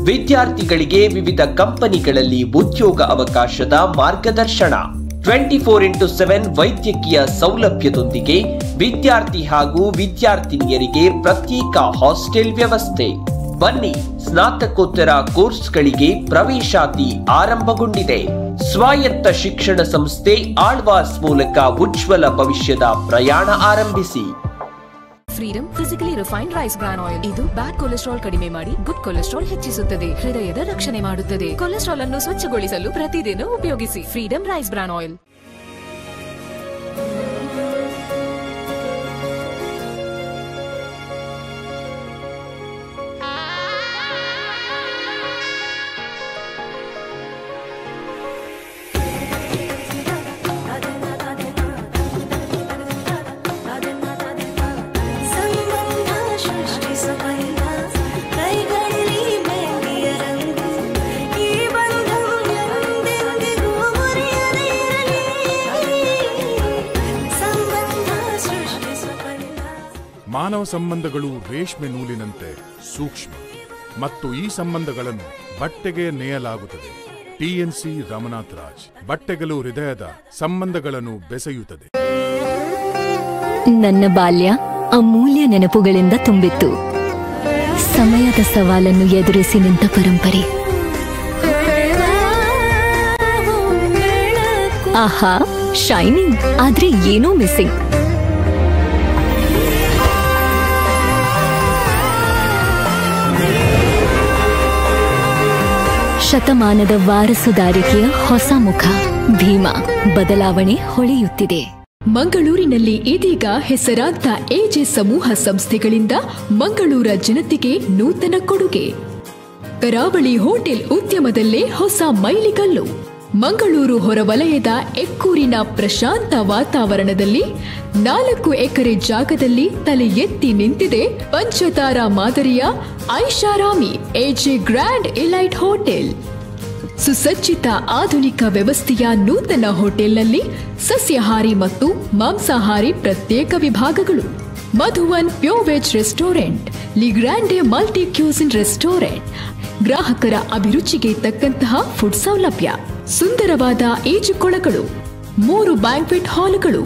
ವಿದ್ಯಾರ್ಥಿಗಳಿಗೆ ವಿವಿಧ ಕಂಪನಿಗಳಲ್ಲಿ ಉದ್ಯೋಗ ಅವಕಾಶದ ಮಾರ್ಗದರ್ಶನ. 24x7 ವೈದ್ಯಕೀಯ ಸೌಲಭ್ಯದೊಂದಿಗೆ ವಿದ್ಯಾರ್ಥಿ ಹಾಗೂ ವಿದ್ಯಾರ್ಥಿನಿಯರಿಗೆ ಪ್ರತ್ಯೇಕ ಹಾಸ್ಟೆಲ್ ವ್ಯವಸ್ಥೆ. ಬನ್ನಿ, ಸ್ನಾತಕೋತ್ತರ ಕೋರ್ಸ್ಗಳಿಗೆ ಪ್ರವೇಶಾತಿ ಆರಂಭಗೊಂಡಿದೆ. ಸ್ವಾಯತ್ತ ಶಿಕ್ಷಣ ಸಂಸ್ಥೆ ಆಳ್ವಾಸ್ ಮೂಲಕ ಉಜ್ವಲ ಭವಿಷ್ಯದ ಪ್ರಯಾಣ ಆರಂಭಿಸಿ. Freedom physically refined rice bran oil. ಇದು ಬ್ಯಾಡ್ ಕೊಲೆಸ್ಟ್ರಾಲ್ ಕಡಿಮೆ ಮಾಡಿ ಗುಡ್ ಕೊಲೆಸ್ಟ್ರಾಲ್ ಹೆಚ್ಚಿಸುತ್ತದೆ, ಹೃದಯದ ರಕ್ಷಣೆ ಮಾಡುತ್ತದೆ. ಕೊಲೆಸ್ಟ್ರಾಲ್ ಅನ್ನು ಸ್ವಚ್ಛಗೊಳಿಸಲು ಪ್ರತಿದಿನ ಉಪಯೋಗಿಸಿ ಫ್ರೀಡಂ ರೈಸ್ ಬ್ರಾನ್ ಆಯಿಲ್. ಮಾನವ ಸಂಬಂಧಗಳು ರೇಷ್ಮೆ ನೂಲಿನಂತೆ ಸೂಕ್ಷ್ಮ ಮತ್ತು ಈ ಸಂಬಂಧಗಳನ್ನು ಬಟ್ಟೆಗೆ ನೇಯಲಾಗುತ್ತದೆ. ಟಿಎನ್ಸಿ ರಮನಾಥ್ ರಾಜ್. ಬಟ್ಟೆಗಳು ಹೃದಯದ ಸಂಬಂಧಗಳನ್ನು ಬೆಸೆಯುತ್ತದೆ. ನನ್ನ ಬಾಲ್ಯ ಅಮೂಲ್ಯ ನೆನಪುಗಳಿಂದ ತುಂಬಿತ್ತು. ಸಮಯದ ಸವಾಲನ್ನು ಎದುರಿಸಿ ನಿಂತ ಪರಂಪರೆ. ಆಹಾ, ಶೈನಿಂಗ್, ಆದ್ರೆ ಏನೋ ಮಿಸ್ಸಿಂಗ್. ಶತಮಾನದ ವಾರಸುದಾರಿಕೆಯ ಹೊಸ ಮುಖ ಭೀಮಾ. ಬದಲಾವಣೆ ಹೊಳೆಯುತ್ತಿದೆ. ಮಂಗಳೂರಿನಲ್ಲಿ ಇದೀಗ ಹೆಸರಾಂತ ಎಜೆ ಸಮೂಹ ಸಂಸ್ಥೆಗಳಿಂದ ಮಂಗಳೂರ ಜನತೆಗೆ ನೂತನ ಕೊಡುಗೆ. ಕರಾವಳಿ ಹೋಟೆಲ್ ಉದ್ಯಮದಲ್ಲೇ ಹೊಸ ಮೈಲಿಗಲ್ಲು. ಮಂಗಳೂರು ಹೊರವಲಯದ ಎಕ್ಕೂರಿನ ಪ್ರಶಾಂತ ವಾತಾವರಣದಲ್ಲಿ 4 ಎಕರೆ ಜಾಗದಲ್ಲಿ ತಲೆ ಎತ್ತಿ ನಿಂತಿದೆ ಪಂಚತಾರ ಮಾದರಿಯ ಐಷಾರಾಮಿ ಎಜೆ ಗ್ರ್ಯಾಂಡ್ ಎಲೈಟ್ ಹೋಟೆಲ್. ಸುಸಜ್ಜಿತ ಆಧುನಿಕ ವ್ಯವಸ್ಥೆಯ ನೂತನ ಹೋಟೆಲ್ನಲ್ಲಿ ಸಸ್ಯಾಹಾರಿ ಮತ್ತು ಮಾಂಸಾಹಾರಿ ಪ್ರತ್ಯೇಕ ವಿಭಾಗಗಳು, Madhuvan pure veg restaurant, le grande multi cuisine restaurant, ಗ್ರಾಹಕರ ಅಭಿರುಚಿಗೆ ತಕ್ಕಂತಹ ಫುಡ್ ಸೌಲಭ್ಯ, ಸುಂದರವಾದ ಈಜುಕೊಳಗಳು, 3 ಬ್ಯಾಂಕ್ವೆಟ್ ಹಾಲ್ಗಳು,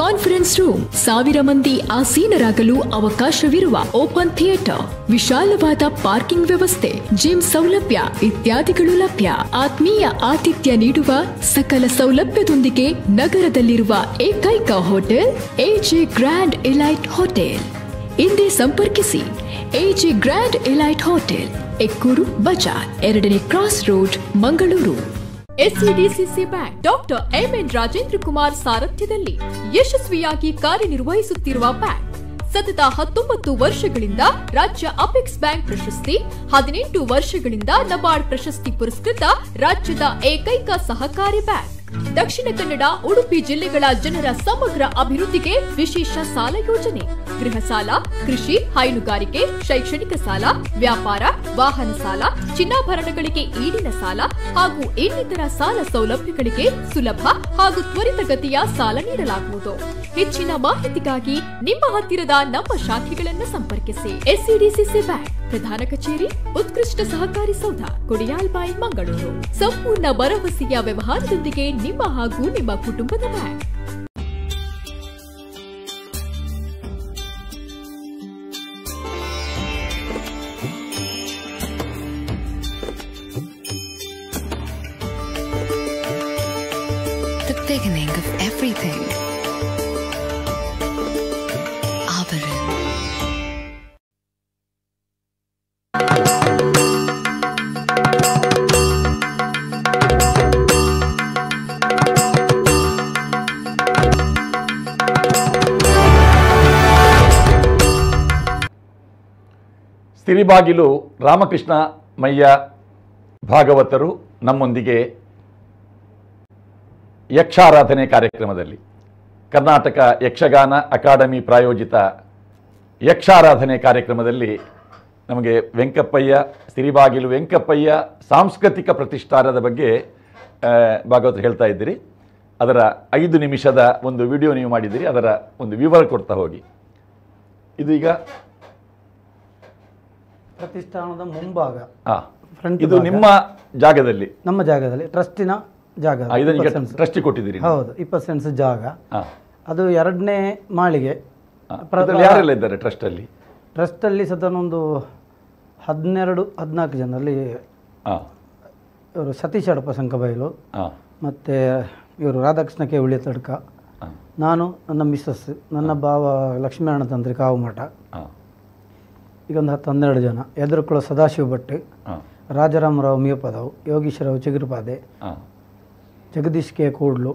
ಕಾನ್ಫರೆನ್ಸ್ ರೂಮ್, 1000 ಮಂದಿ ಆಸೀನರಾಗಲು ಅವಕಾಶವಿರುವ ಓಪನ್ ಥಿಯೇಟರ್, ವಿಶಾಲವಾದ ಪಾರ್ಕಿಂಗ್ ವ್ಯವಸ್ಥೆ, ಜಿಮ್ ಸೌಲಭ್ಯ ಇತ್ಯಾದಿಗಳು ಲಭ್ಯ. ಆತ್ಮೀಯ ಆತಿಥ್ಯ ನೀಡುವ ಸಕಲ ಸೌಲಭ್ಯದೊಂದಿಗೆ ನಗರದಲ್ಲಿರುವ ಏಕೈಕ hotel AJ grand elite hotel. ಇಂದೇ ಸಂಪರ್ಕಿಸಿ AJ grand elite hotel, Ekkur Bazar, 2ನೇ cross road, Mangaluru. SCDCC bank doctor MN Rajendra Kumar ಸಾರಥ್ಯದಲ್ಲಿ ಯಶಸ್ವಿಯಾಗಿ ಕಾರ್ಯನಿರ್ವಹಿಸುತ್ತಿರುವ ಬ್ಯಾಂಕ್. ಸತತ 19 ವರ್ಷಗಳಿಂದ ರಾಜ್ಯ ಅಪೆಕ್ಸ್ ಬ್ಯಾಂಕ್ ಪ್ರಶಸ್ತಿ, 18 ವರ್ಷಗಳಿಂದ ನಬಾರ್ಡ್ ಪ್ರಶಸ್ತಿ ಪುರಸ್ಕೃತ ರಾಜ್ಯದ ಏಕೈಕ ಸಹಕಾರಿ ಬ್ಯಾಂಕ್. ದಕ್ಷಿಣ ಕನ್ನಡ, ಉಡುಪಿ ಜಿಲ್ಲೆಗಳ ಜನರ ಸಮಗ್ರ ಅಭಿವೃದ್ಧಿಗೆ ವಿಶೇಷ ಸಾಲ ಯೋಜನೆ, ಗೃಹ ಸಾಲ, ಕೃಷಿ, ಹೈನುಗಾರಿಕೆ, ಶೈಕ್ಷಣಿಕ ಸಾಲ, ವ್ಯಾಪಾರ, ವಾಹನ ಸಾಲ, ಚಿನ್ನಾಭರಣಗಳಿಗೆ ಈಡಿನ ಸಾಲ ಹಾಗೂ ಇನ್ನಿತರ ಸಾಲ ಸೌಲಭ್ಯಗಳಿಗೆ ಸುಲಭ ಹಾಗೂ ತ್ವರಿತಗತಿಯ ಸಾಲ ನೀಡಲಾಗುವುದು. ಹೆಚ್ಚಿನ ಮಾಹಿತಿಗಾಗಿ ನಿಮ್ಮ ಹತ್ತಿರದ ನಮ್ಮ ಶಾಖೆಗಳನ್ನು ಸಂಪರ್ಕಿಸಿ. ಎಸ್ಸಿಡಿಸಿಸಿ ಬ್ಯಾಂಕ್ ಪ್ರಧಾನ ಕಚೇರಿ, ಉತ್ಕೃಷ್ಟ ಸಹಕಾರಿ ಸೌಧ, ಕೊಡಿಯಾಲ್ ಬಾಯ್, ಮಂಗಳೂರು. ಸಂಪೂರ್ಣ ಭರವಸೆಯ ವ್ಯವಹಾರದೊಂದಿಗೆ ನಿಮ್ಮ ಹಾಗೂ ನಿಮ್ಮ ಕುಟುಂಬದ bank. The beginning of everything. Abaran. Siribagilu Ramakrishna Mayya ಭಾಗವತರು ನಮ್ಮೊಂದಿಗೆ ಯಕ್ಷಾರಾಧನೆ ಕಾರ್ಯಕ್ರಮದಲ್ಲಿ ಕರ್ನಾಟಕ ಯಕ್ಷಗಾನ ಅಕಾಡೆಮಿ ಪ್ರಾಯೋಜಿತ ಯಕ್ಷಾರಾಧನೆ ಕಾರ್ಯಕ್ರಮದಲ್ಲಿ ನಮಗೆ ವೆಂಕಪ್ಪಯ್ಯ, ಸಿರಿಬಾಗಿಲು ವೆಂಕಪ್ಪಯ್ಯ ಸಾಂಸ್ಕೃತಿಕ ಪ್ರತಿಷ್ಠಾನದ ಬಗ್ಗೆ ಭಾಗವತರು ಹೇಳ್ತಾ ಇದ್ದೀರಿ. ಅದರ 5 ನಿಮಿಷದ ಒಂದು ವಿಡಿಯೋ ನೀವು ಮಾಡಿದ್ದೀರಿ, ಅದರ ಒಂದು ವಿವರ ಕೊಡ್ತಾ ಹೋಗಿ. ಇದು ಈಗ ಪ್ರತಿಷ್ಠಾನದ ಮುಂಭಾಗ, ಇದು ನಿಮ್ಮ ಜಾಗದಲ್ಲಿ, ನಮ್ಮ ಜಾಗದಲ್ಲಿ, ಟ್ರಸ್ಟಿನ ಜಾಗ. ಟ್ರಸ್ಟಿ ಕೊಟ್ಟಿದ್ದೀರಿ? ಹೌದು, 20 ಸೆಂಟ್ಸ್ ಜಾಗ. ಅದು 2ನೇ ಮಾಳಿಗೆ. ಯಾರೆಲ್ಲ ಇದ್ದಾರೆ ಟ್ರಸ್ಟ್ ಅಲ್ಲಿ? ಟ್ರಸ್ಟ್ ಅಲ್ಲಿ ಸದನ ಒಂದು 12-14 ಜನರಲ್ಲಿ ಇವರು ಸತೀಶ್ ಅಡಪ ಸಂಕಬೈಲು, ಮತ್ತು ಇವರು ರಾಧಾಕೃಷ್ಣ ಕೆ ಉಳಿಯ ತಡ್ಕ, ನಾನು, ನನ್ನ ಮಿಸ್ಸಸ್, ನನ್ನ ಭಾವ ಲಕ್ಷ್ಮೀನಾರಾಯಣ ತಂತ್ರಿ ಕಾವುಮಠ, ಈಗ ಒಂದು 10-12 ಜನ. ಎದುರುಕುಳ ಸದಾಶಿವ ಭಟ್, ರಾಜಾರಾಮರಾವ್ ಮಿಯಪದವ್, ಯೋಗೀಶ್ವರರಾವ್ ಚಿಗುರುಪಾದೆ, ಜಗದೀಶ್ ಕೆ ಕೂಡ್ಲು,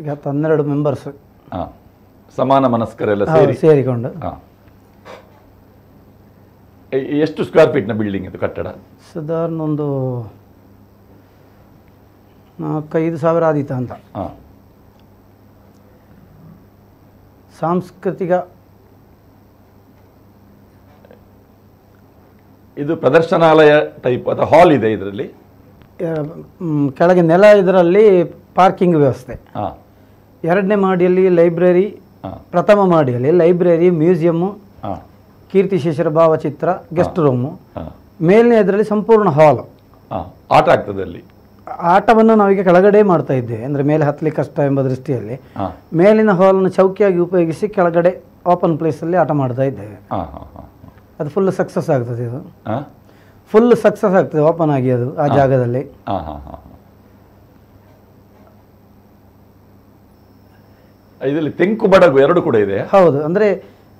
ಈಗ 12 ಮೆಂಬರ್ಸ್ ಸಮಾನ ಮನಸ್ಕರೆಲ್ಲ ಸೇರಿಕೊಂಡು. ಎಷ್ಟು ಸ್ಕ್ವೇರ್ ಫೀಟ್ನ ಬಿಲ್ಡಿಂಗ್ ಇದು ಕಟ್ಟಡ? ಸಾಧಾರಣ ಒಂದು 4-5 ಸಾವಿರ ಆದೀತ ಅಂತ. ಸಾಂಸ್ಕೃತಿಕ ಇದು ಪ್ರದರ್ಶನಾಲಯ ಟೈಪ್ ಅಥವಾ ಹಾಲ್ ಇದೆ ಇದರಲ್ಲಿ? ಕೆಳಗೆ ನೆಲ, ಇದರಲ್ಲಿ ಪಾರ್ಕಿಂಗ್ ವ್ಯವಸ್ಥೆ. 2ನೇ ಮಾಡಿಯಲ್ಲಿ ಲೈಬ್ರರಿ, ಪ್ರಥಮ ಮಾಡಿಯಲ್ಲಿ ಲೈಬ್ರರಿ, ಮ್ಯೂಸಿಯಮ್ಮು, ಕೀರ್ತಿಶೇಷರ ಭಾವಚಿತ್ರ, ಗೆಸ್ಟ್ ರೂಮು, ಮೇಲಿನ ಇದರಲ್ಲಿ ಸಂಪೂರ್ಣ ಹಾಲ್. ಆಟ ಆಗ್ತದೆ ಅಲ್ಲಿ? ಆಟವನ್ನು ನಾವೀಗ ಕೆಳಗಡೆ ಮಾಡ್ತಾ ಇದ್ದೇವೆ, ಅಂದರೆ ಮೇಲೆ ಹತ್ತಲಿಕ್ಕೆ ಕಷ್ಟ ಎಂಬ ದೃಷ್ಟಿಯಲ್ಲಿ ಮೇಲಿನ ಹಾಲನ್ನು ಚೌಕಿಯಾಗಿ ಉಪಯೋಗಿಸಿ ಕೆಳಗಡೆ ಓಪನ್ ಪ್ಲೇಸಲ್ಲಿ ಆಟ ಮಾಡ್ತಾ ಇದ್ದೇವೆ. ಅದು ಫುಲ್ ಸಕ್ಸಸ್ ಆಗ್ತದೆ. ಇದು ಫುಲ್ ಸಕ್ಸಸ್ ಆಗ್ತದೆ ಓಪನ್ ಆಗಿ ಅದು ಆ ಜಾಗದಲ್ಲಿ. ಇದರಲ್ಲಿ ತೆಂಕು ಬಡಗು 2 ಕೂಡ ಇದೆ? ಹೌದು, ಅಂದರೆ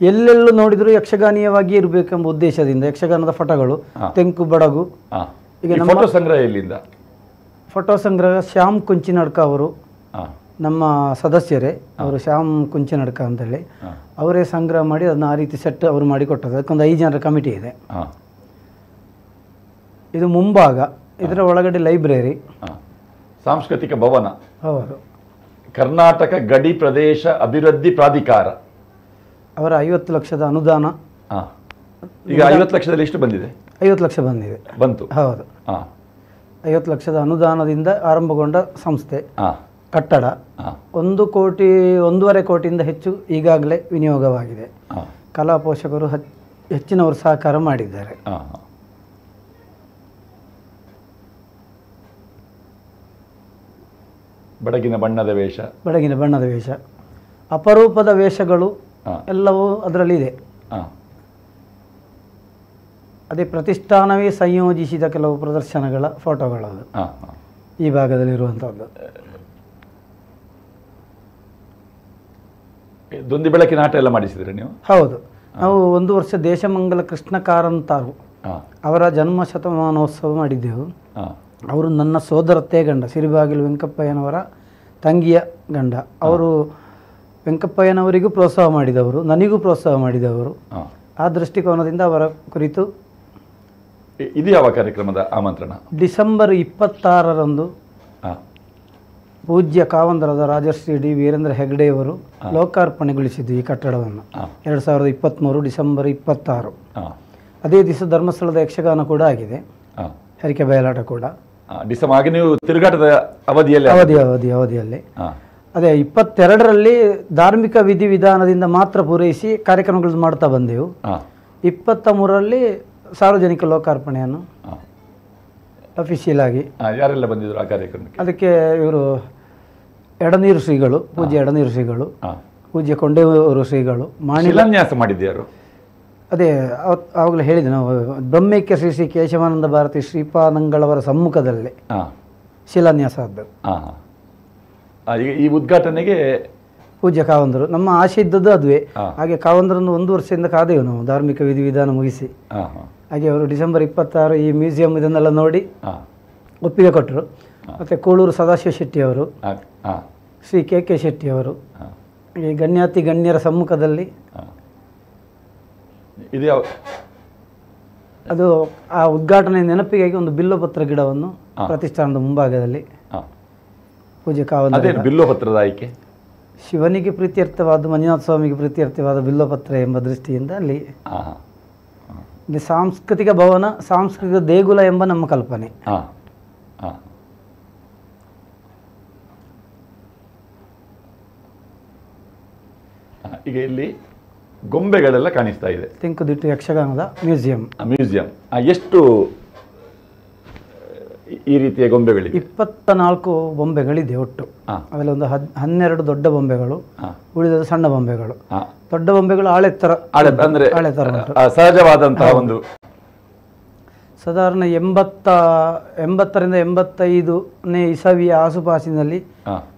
ಎಲ್ಲೆಲ್ಲೂ ನೋಡಿದ್ರು ಯಕ್ಷಗಾನೀಯವಾಗಿ ಇರಬೇಕೆಂಬ ಉದ್ದೇಶದಿಂದ ಯಕ್ಷಗಾನದ ಫೋಟೋಗಳು, ತೆಂಕು ಬಡಗು. ಈಗ ಫೋಟೋ ಸಂಗ್ರಹ ಎಲ್ಲಿಂದ? ಫೋಟೋ ಸಂಗ್ರಹ ಶ್ಯಾಮ್ ಕುಂಚಿನಡ್ಕ ಅವರು ನಮ್ಮ ಸದಸ್ಯರೇ, ಅವರು ಶ್ಯಾಮ್ ಕುಂಚಿನಡ್ಕ ಅಂತೇಳಿ ಅವರೇ ಸಂಗ್ರಹ ಮಾಡಿ ಅದನ್ನ ಆ ರೀತಿ ಸೆಟ್ ಅವರು ಮಾಡಿ ಕೊಟ್ಟದ್ದು. ಅದಕ್ಕೊಂದು 5 ಜನರ ಕಮಿಟಿ ಇದೆ. ಇದು ಮುಂಭಾಗ. ಇದರ ಒಳಗಡೆ ಲೈಬ್ರರಿ, ಸಾಂಸ್ಕೃತಿಕ ಭವನ, ಹೌದು, ಕರ್ನಾಟಕ ಗಡಿ ಪ್ರದೇಶ ಅಭಿವೃದ್ಧಿ ಪ್ರಾಧಿಕಾರ ಅವರ 50 ಲಕ್ಷದ ಅನುದಾನ. ಈಗ 50 ಲಕ್ಷದಲ್ಲಿ ಎಷ್ಟು ಬಂದಿದೆ? 50 ಲಕ್ಷ ಬಂದಿದೆ, ಬಂತು. ಹೌದು, 50 ಲಕ್ಷದ ಅನುದಾನದಿಂದ ಆರಂಭಗೊಂಡ ಸಂಸ್ಥೆ, ಕಟ್ಟಡ 1.5 ಕೋಟಿಯಿಂದ ಹೆಚ್ಚು ಈಗಾಗಲೇ ವಿನಿಯೋಗವಾಗಿದೆ. ಕಲಾ ಪೋಷಕರು ಹೆಚ್ಚಿನವರು ಸಹಕಾರ ಮಾಡಿದ್ದಾರೆ. ಬೆಳಗಿನ ಬಣ್ಣದ ವೇಷ, ಬೆಳಗಿನ ಬಣ್ಣದ ವೇಷ, ಅಪರೂಪದ ವೇಷಗಳು ಎಲ್ಲವೂ ಅದರಲ್ಲಿದೆ. ಅದೇ ಪ್ರತಿಷ್ಠಾನವೇ ಸಂಯೋಜಿಸಿದ ಕೆಲವು ಪ್ರದರ್ಶನಗಳ ಫೋಟೋಗಳು ಈ ಭಾಗದಲ್ಲಿರುವಂಥದ್ದು. ದೊಂದಿ ಬೆಳಕಿನ ಆಟ ಎಲ್ಲ ಮಾಡಿಸಿದ್ರೆ ನೀವು? ಹೌದು, ನಾವು 1 ವರ್ಷ ದೇಶಮಂಗಲ ಕೃಷ್ಣ ಕಾರಂತಾರು ಅವರ ಜನ್ಮ ಶತಮಾನೋತ್ಸವ ಮಾಡಿದ್ದೆವು. ಅವರು ನನ್ನ ಸೋದರತ್ತೆ ಗಂಡ, ಸಿರಿಬಾಗಿಲು ವೆಂಕಪ್ಪಯ್ಯನವರ ತಂಗಿಯ ಗಂಡ. ಅವರು ವೆಂಕಪ್ಪಯ್ಯನವರಿಗೂ ಪ್ರೋತ್ಸಾಹ ಮಾಡಿದವರು, ನನಗೂ ಪ್ರೋತ್ಸಾಹ ಮಾಡಿದವರು. ಆ ದೃಷ್ಟಿಕೋನದಿಂದ ಅವರ ಕುರಿತು ಇದು ಯಾವ ಕಾರ್ಯಕ್ರಮದ ಆಮಂತ್ರಣ? ಡಿಸೆಂಬರ್ 26ರಂದು ಪೂಜ್ಯ ಕಾವಂದರದ ರಾಜಶ್ರೀ ಡಿ ವೀರೇಂದ್ರ ಹೆಗ್ಡೆಯವರು ಲೋಕಾರ್ಪಣೆಗೊಳಿಸಿದ್ದು ಈ ಕಟ್ಟಡವನ್ನು 2023 ಡಿಸೆಂಬರ್ 26. ಅದೇ ದಿವಸ ಧರ್ಮಸ್ಥಳದ ಯಕ್ಷಗಾನ ಕೂಡ ಆಗಿದೆ, ಹರಿಕೆ ಬಯಲಾಟ ಕೂಡ. ಡಿಸೆಂಬರ್ ನೀವು ತಿರುಗಾಟದ ಅವಧಿಯಲ್ಲಿ ಅದೇ 22ರಲ್ಲಿ ಧಾರ್ಮಿಕ ವಿಧಿವಿಧಾನದಿಂದ ಮಾತ್ರ ಪೂರೈಸಿ ಕಾರ್ಯಕ್ರಮಗಳನ್ನು ಮಾಡ್ತಾ ಬಂದೆವು. 23ರಲ್ಲಿ ಸಾರ್ವಜನಿಕ ಲೋಕಾರ್ಪಣೆಯನ್ನು ಅಫಿಷಿಯಲ್ ಆಗಿ. ಯಾರೆಲ್ಲ ಬಂದಿದ್ರು ಆ ಕಾರ್ಯಕ್ರಮಕ್ಕೆ? ಅದಕ್ಕೆ ಇವರು ಎಡನೀರು ಶ್ರೀಗಳು, ಪೂಜ್ಯ ಎಡನೀರು ಶ್ರೀಗಳು, ಪೂಜ್ಯ ಕೊಂಡೇವರು ಶ್ರೀಗಳು ಶಿಲಾನ್ಯಾಸ ಮಾಡಿದ್ಯಾರು? ಅದೇ ಆವಾಗಲೇ ಹೇಳಿದೆ ನಾವು, ಬ್ರಹ್ಮೈಕ್ಯ ಶ್ರೀ ಶ್ರೀ ಕೇಶವಾನಂದ ಭಾರತಿ ಶ್ರೀಪಾದಂಗಳವರ ಸಮ್ಮುಖದಲ್ಲೇ ಶಿಲಾನ್ಯಾಸ ಆದ್ದು. ಈ ಉದ್ಘಾಟನೆಗೆ ಪೂಜ್ಯ ಕಾವಂದರು, ನಮ್ಮ ಆಶೆ ಇದ್ದದ್ದು ಅದುವೇ. ಹಾಗೆ ಕಾವಂದರನ್ನು 1 ವರ್ಷದಿಂದ ಕಾದೆವು ನಾವು ಧಾರ್ಮಿಕ ವಿಧಿವಿಧಾನ ಮುಗಿಸಿ. ಹಾಗೆ ಅವರು ಡಿಸೆಂಬರ್ 26 ಈ ಮ್ಯೂಸಿಯಂ ಇದನ್ನೆಲ್ಲ ನೋಡಿ ಒಪ್ಪಿಗೆ ಕೊಟ್ಟರು. ಮತ್ತು ಕೋಳೂರು ಸದಾಶಿವ ಶೆಟ್ಟಿಯವರು, ಶ್ರೀ ಕೆ ಶೆಟ್ಟಿಯವರು, ಈ ಗಣ್ಯಾತಿ ಗಣ್ಯರ ಸಮ್ಮುಖದಲ್ಲಿ ಅದು ಆ ಉದ್ಘಾಟನೆ ನೆನಪಿಗಾಗಿ ಒಂದು ಬಿಲ್ಲೋಪತ್ರ ಗಿಡವನ್ನು ಪ್ರತಿಷ್ಠಾನದ ಮುಂಭಾಗದಲ್ಲಿ ಪೂಜೆ ಕಾವಂದ. ಬಿಲ್ಲೋಪತ್ರದ ಆಯ್ಕೆ ಶಿವನಿಗೆ ಪ್ರೀತ್ಯರ್ಥವಾದ, ಮಂಜುನಾಥ ಸ್ವಾಮಿಗೆ ಪ್ರೀತ್ಯರ್ಥವಾದ ಬಿಲ್ಲೋಪತ್ರ ಎಂಬ ದೃಷ್ಟಿಯಿಂದ ಅಲ್ಲಿ ಸಾಂಸ್ಕೃತಿಕ ಭವನ, ಸಾಂಸ್ಕೃತಿಕ ದೇಗುಲ ಎಂಬ ನಮ್ಮ ಕಲ್ಪನೆ. ಈಗ ಇಲ್ಲಿ ಗೊಂಬೆಗಳೆಲ್ಲ ಕಾಣಿಸ್ತಾ ಇದೆ. ತೆಂಕುದಿಟ್ಟು ಯಕ್ಷಗಾನದ ಮ್ಯೂಸಿಯಂ. ಎಷ್ಟು ಈ ರೀತಿಯ ಗೊಂಬೆಗಳಿವೆ? 24 ಬೊಂಬೆಗಳಿದೆ ಒಟ್ಟು. ಅದರಲ್ಲಿ ಒಂದು 12 ದೊಡ್ಡ ಬೊಂಬೆಗಳು, ಉಳಿದ ಸಣ್ಣ ಬೊಂಬೆಗಳು. ದೊಡ್ಡ ಬೊಂಬೆಗಳು ಆಳೆತ್ತರ, ಅಂದ್ರೆ ಸಹಜವಾದಂತಹ ಒಂದು ಸಾಧಾರಣ 80ರಿಂದ 85ನೇ ಇಸವಿಯ ಆಸುಪಾಸಿನಲ್ಲಿ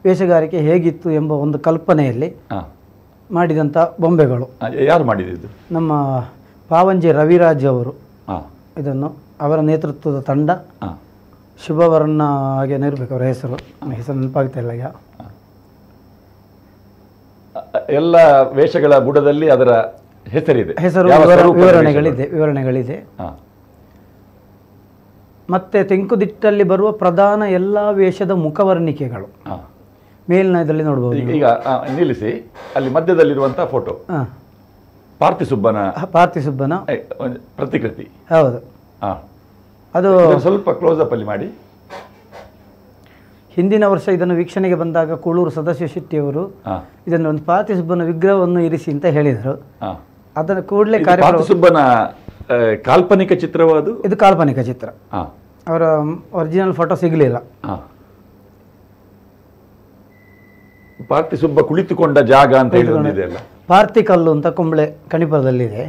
ವೇಷಗಾರಿಕೆ ಹೇಗಿತ್ತು ಎಂಬ ಒಂದು ಕಲ್ಪನೆಯಲ್ಲಿ ಮಾಡಿದಂಥ ಬೊಂಬೆಗಳು. ಯಾರು ಮಾಡಿದ್ದು? ನಮ್ಮ ಪಾವಂಜೆ ರವಿರಾಜ್ ಅವರು. ಇದನ್ನು ಅವರ ನೇತೃತ್ವದ ತಂಡ. ಶುಭವರ್ಣ ಹಾಗೆ ಇರಬೇಕು ಅವರ ಹೆಸರು ನೆನಪಾಗ್ತಾ ಇಲ್ಲ ಈಗ. ಎಲ್ಲ ವೇಷಗಳ ಬುಡದಲ್ಲಿ ಅದರ ಹೆಸರಿದೆ, ವಿವರಣೆಗಳಿದೆ. ಮತ್ತೆ ತೆಂಕುದಿಟ್ಟಲ್ಲಿ ಬರುವ ಪ್ರಧಾನ ಎಲ್ಲ ವೇಷದ ಮುಖವರ್ಣಿಕೆಗಳು ಮೇಲಿನ ಇದರಲ್ಲಿ ನೋಡಬಹುದು. ಈಗ ನಿಲ್ಲಿಸಿ, ಅಲ್ಲಿ ಮಧ್ಯದಲ್ಲಿರುವಂತಹ ಫೋಟೋ ಪಾರ್ಥಿಸುಬ್ಬನ ಪ್ರತಿಕೃತಿ. ಹೌದು, ಅದು ಸ್ವಲ್ಪ ಕ್ಲೋಸ್ ಅಪ್ ಅಲ್ಲಿ ಮಾಡಿ. ಹಿಂದಿನ ವರ್ಷ ಇದನ್ನು ವೀಕ್ಷಣೆಗೆ ಬಂದಾಗ ಕೋಳೂರು ಸದಾಶಿವ ಶೆಟ್ಟಿಯವರು ಇದನ್ನು ಒಂದು ಪಾರ್ಥಿಸುಬ್ಬನ ವಿಗ್ರಹವನ್ನು ಇರಿಸಿ ಅಂತ ಹೇಳಿದರು. ಅದನ್ನು ಕೂಡಲೇ ಪಾರ್ಥಿಸುಬ್ಬನ ಕಾಲ್ಪನಿಕ ಚಿತ್ರವಾದು. ಇದು ಕಾಲ್ಪನಿಕ ಚಿತ್ರ, ಅವರ ಒರಿಜಿನಲ್ ಫೋಟೋ ಸಿಗಲಿಲ್ಲ. ಪಾರ್ಥಿಸುಬ್ಬ ಕುಳಿತುಕೊಂಡ ಜಾಗ ಅಂತ ಹೇಳಿದೆ ಅಲ್ಲ, ಪಾರ್ಥಿಕಲ್ಲು ಅಂತ ಕುಂಬಳೆ ಕಣಿಪುರದಲ್ಲಿದೆ.